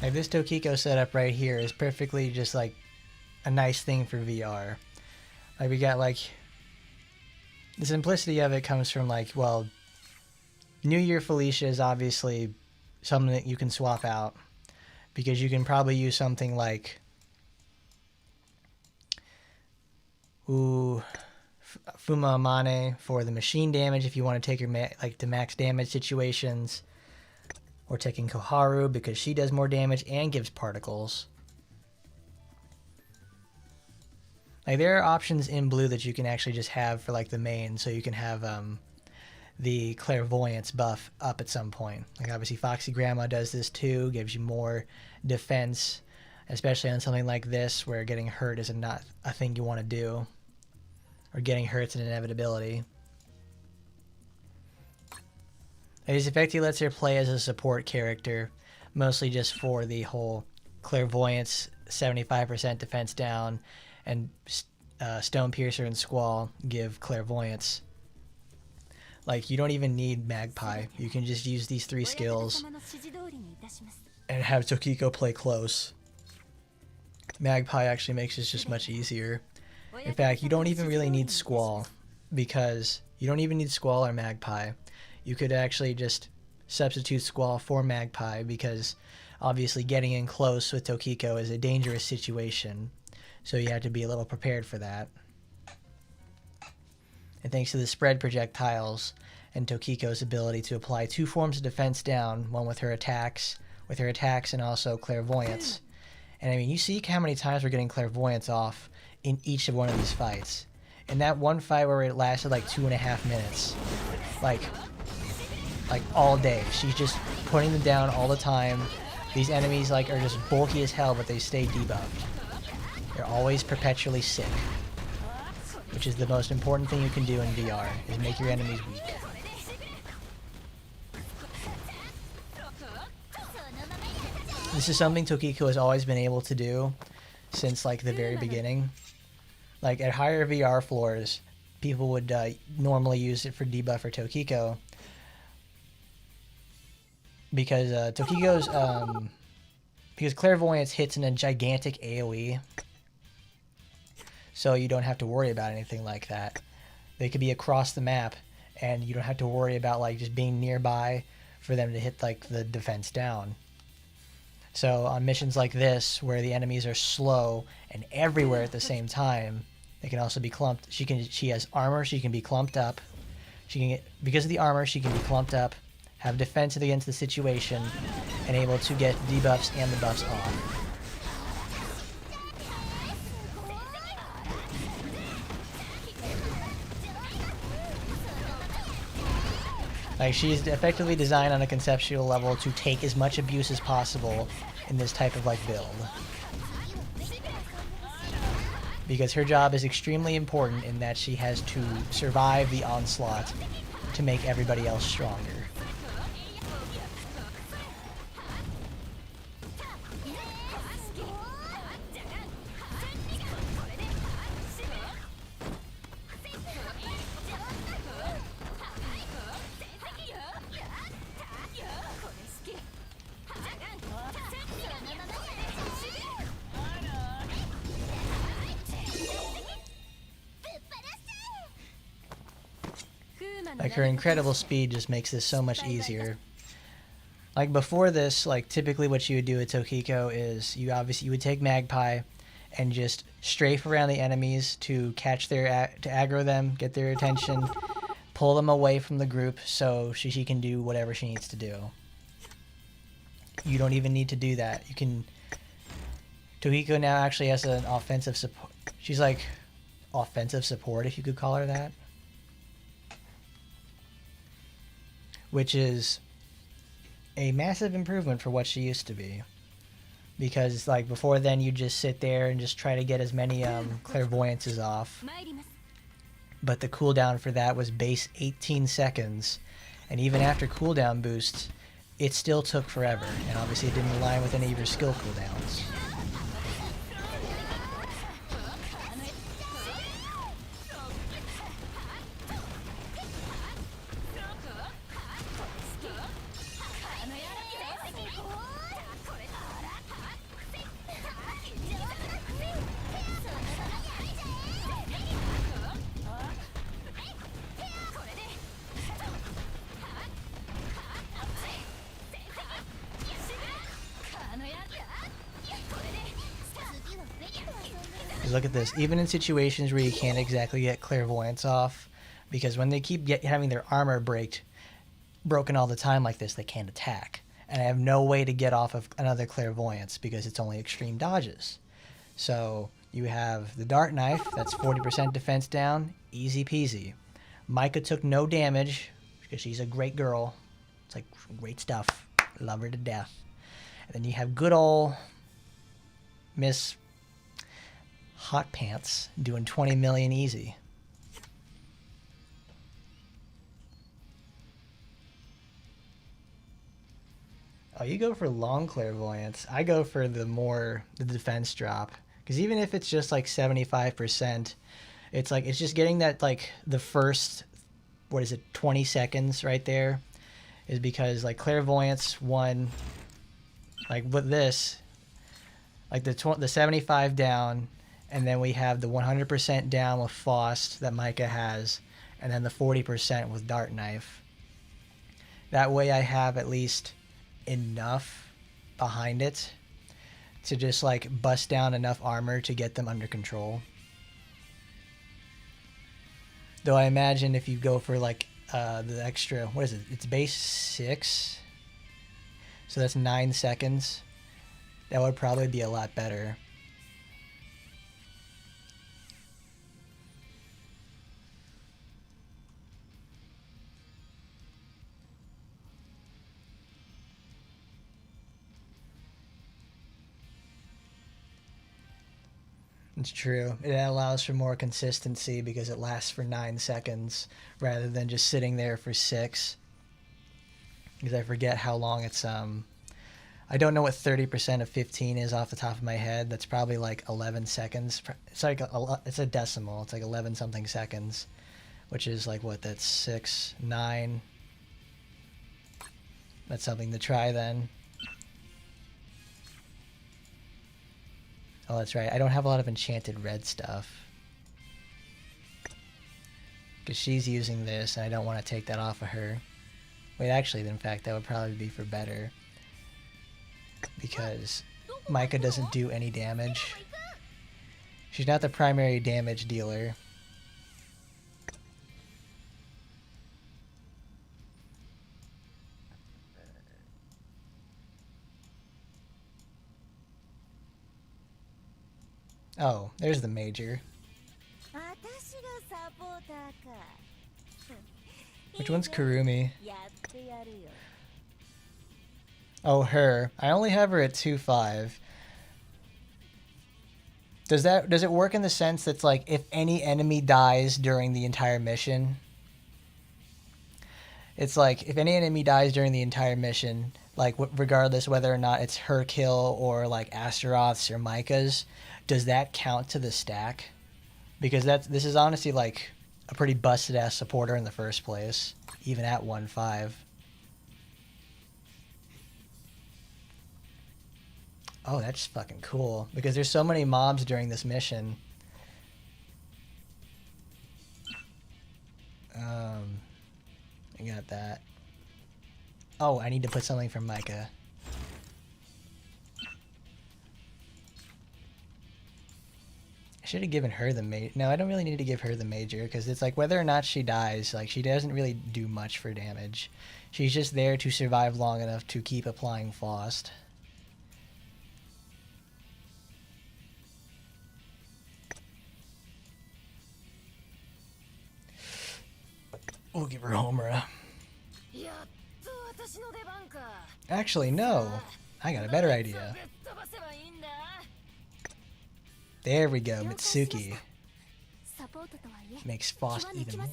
Like this Tokiko setup right here is perfectly just like a nice thing for VR. Like we got like the simplicity of it comes from like, well, New Year Felicia is obviously something that you can swap out because you can probably use something like Fuma Amane for the machine damage if you want to take your like to max damage situations, or taking Koharu because she does more damage and gives particles. Like there are options in blue that you can actually just have for like the main, so you can have the clairvoyance buff up at some point. Like obviously Foxy Grandma does this too, gives you more defense, especially on something like this where getting hurt is not a thing you want to do, or getting hurt's an inevitability. This effectively lets her play as a support character, mostly just for the whole clairvoyance 75% defense down, and Stone Piercer and Squall give clairvoyance. Like you don't even need Magpie, you can just use these 3 skills and have Tokiko play close. Magpie actually makes this just much easier. In fact, you don't even really need Squall, because you don't even need Squall or Magpie. You could actually just substitute Squall for Magpie, because obviously getting in close with Tokiko is a dangerous situation, so you have to be a little prepared for that. And thanks to the spread projectiles and Tokiko's ability to apply 2 forms of defense down, one with her attacks and also clairvoyance. And I mean, you see how many times we're getting clairvoyance off in each of one of these fights. In that one fight where it lasted like 2.5 minutes, like all day, she's just putting them down all the time. These enemies like are just bulky as hell, but they stay debuffed. They're always perpetually sick, which is the most important thing you can do in VR, is make your enemies weak. This is something Tokiko has always been able to do since like the very beginning. Like at higher VR floors, people would normally use it for debuff for Tokiko, because Tokiko's because clairvoyance hits in a gigantic AoE, so you don't have to worry about anything like that. They could be across the map, and you don't have to worry about like just being nearby for them to hit like the defense down. So on missions like this, where the enemies are slow and everywhere at the same time, they can also be clumped. She has armor, she can be clumped up. She can get, because of the armor, she can be clumped up, have defense against the situation, and able to get debuffs and the buffs off. Like, she's effectively designed on a conceptual level to take as much abuse as possible in this type of like build, because her job is extremely important in that she has to survive the onslaught to make everybody else stronger. Like, her incredible speed just makes this so much easier. Like, before this, like, typically what you would do with Tokiko is you would take Magpie and just strafe around the enemies to catch their, to aggro them, get their attention, pull them away from the group so she can do whatever she needs to do. You don't even need to do that. You can... Tokiko now actually has an offensive support. She's like offensive support, if you could call her that. Which is a massive improvement for what she used to be. Because like before then you just sit there and just try to get as many clairvoyances off. But the cooldown for that was base 18 seconds. And even after cooldown boosts, it still took forever. And obviously it didn't align with any of your skill cooldowns. Because look at this. Even in situations where you can't exactly get clairvoyance off, because when they keep having their armor broken all the time like this, they can't attack. And I have no way to get off of another clairvoyance because it's only extreme dodges. So you have the dart knife, that's 40% defense down, easy peasy. Micah took no damage because she's a great girl. It's like great stuff. Love her to death. And then you have good old Miss Hot Pants doing 20 million easy. Oh, you go for long clairvoyance. I go for the defense drop. Because even if it's just like 75%, it's like, it's just getting that, like, the first, 20 seconds right there is because, like, clairvoyance one, like with this, like the 75 down, and then we have the 100% down with Faust that Micah has, and then the 40% with Dart Knife. That way I have at least enough behind it to just like bust down enough armor to get them under control. Though I imagine if you go for like the extra, what is it? It's base 6. So that's 9 seconds. That would probably be a lot better. It's true. It allows for more consistency because it lasts for 9 seconds rather than just sitting there for 6. Because I forget how long it's I don't know what 30% of 15 is off the top of my head. That's probably like 11 seconds. It's like it's a decimal. It's like 11 something seconds, which is like what? That's 6, 9. That's something to try then. Oh, that's right. I don't have a lot of enchanted red stuff. Because she's using this, and I don't want to take that off of her. Wait, actually, in fact, that would probably be for better. Because Micah doesn't do any damage. She's not the primary damage dealer. Oh, there's the major. Which one's Kurumi? Oh, her. I only have her at 2-5. Does it work in the sense that's like if any enemy dies during the entire mission? It's like if any enemy dies during the entire mission, like regardless whether or not it's her kill or like Astaroth's or Micah's, does that count to the stack? Because this is honestly like a pretty busted ass supporter in the first place, even at 1-5. Oh, that's fucking cool because there's so many mobs during this mission. I got that. Oh, I need to put something for Micah. I should have given her the major. No, I don't really need to give her the major because it's like whether or not she dies, like she doesn't really do much for damage. She's just there to survive long enough to keep applying Faust. We'll give her Homura. Actually, no. I got a better idea. There we go, Mitsuki. Makes Faust even more.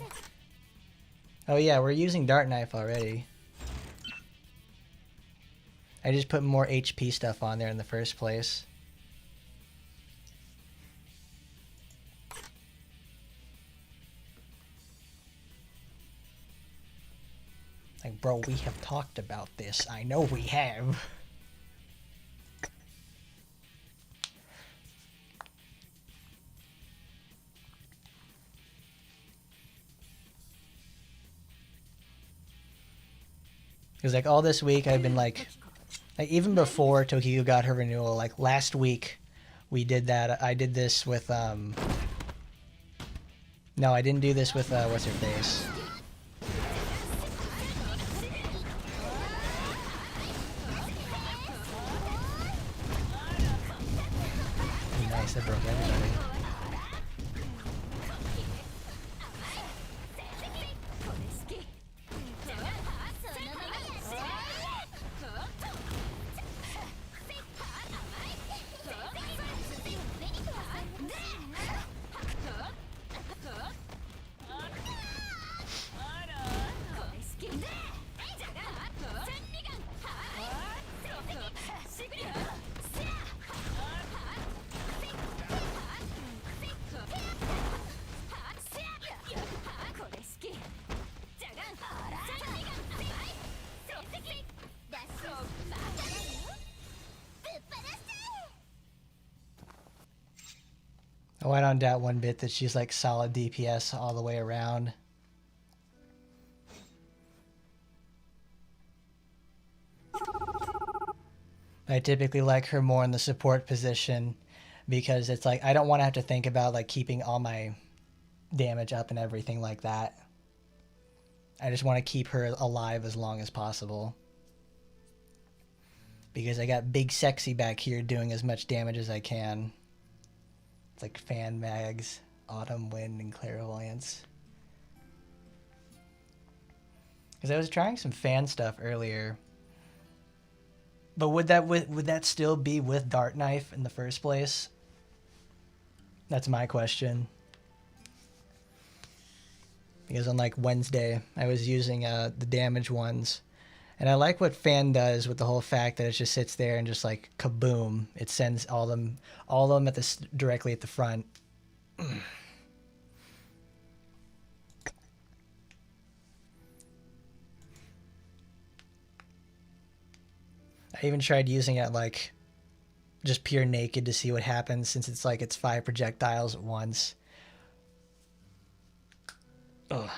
Oh yeah, we're using Dart Knife already. I just put more HP stuff on there in the first place. Like, bro, we have talked about this. I know we have. Because, like, all this week I've been, like even before Tokiko got her renewal, like, last week We did that. I did this with no, I didn't do this with what's her face. Nice, that broke everybody. Oh, I don't doubt one bit that she's like solid DPS all the way around. I typically like her more in the support position because it's like I don't want to have to think about like keeping all my damage up and everything like that. I just want to keep her alive as long as possible. Because I got Big Sexy back here doing as much damage as I can. It's like Fan Mags, Autumn Wind, and Clairvoyance. Because I was trying some fan stuff earlier. But would that still be with Dart Knife in the first place? That's my question. Because on like Wednesday, I was using the damage ones. And I like what Fan does with the whole fact that it just sits there and just like kaboom. It sends all of them at directly at the front. I even tried using it like just pure naked to see what happens since it's like it's 5 projectiles at once. Ugh.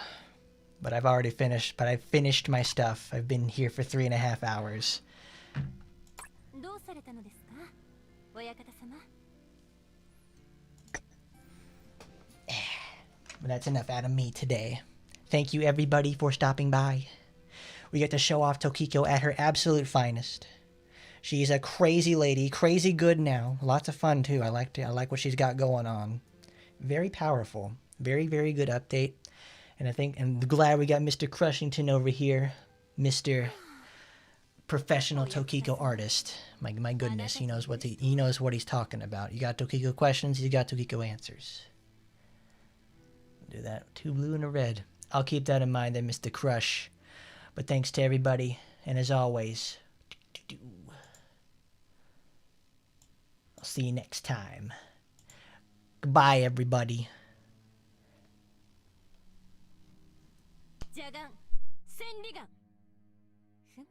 But I've already finished. But I've finished my stuff. I've been here for 3.5 hours. But that's enough out of me today. Thank you everybody for stopping by. We get to show off Tokiko at her absolute finest. She's a crazy lady, crazy good now. Lots of fun too. I like what she's got going on. Very powerful. Very, very good update. And I'm glad we got Mr. Crushington over here. Mr. Professional Tokiko artist. My goodness, he knows what he's talking about. You got Tokiko questions, he's got Tokiko answers. Do that. 2 blue and a red. I'll keep that in mind then, Mr. Crush. But thanks to everybody, and as always, I'll see you next time. Goodbye, everybody. 邪眼千里眼ふむ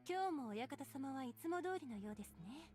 今日もお館様はいつも通りのようですね。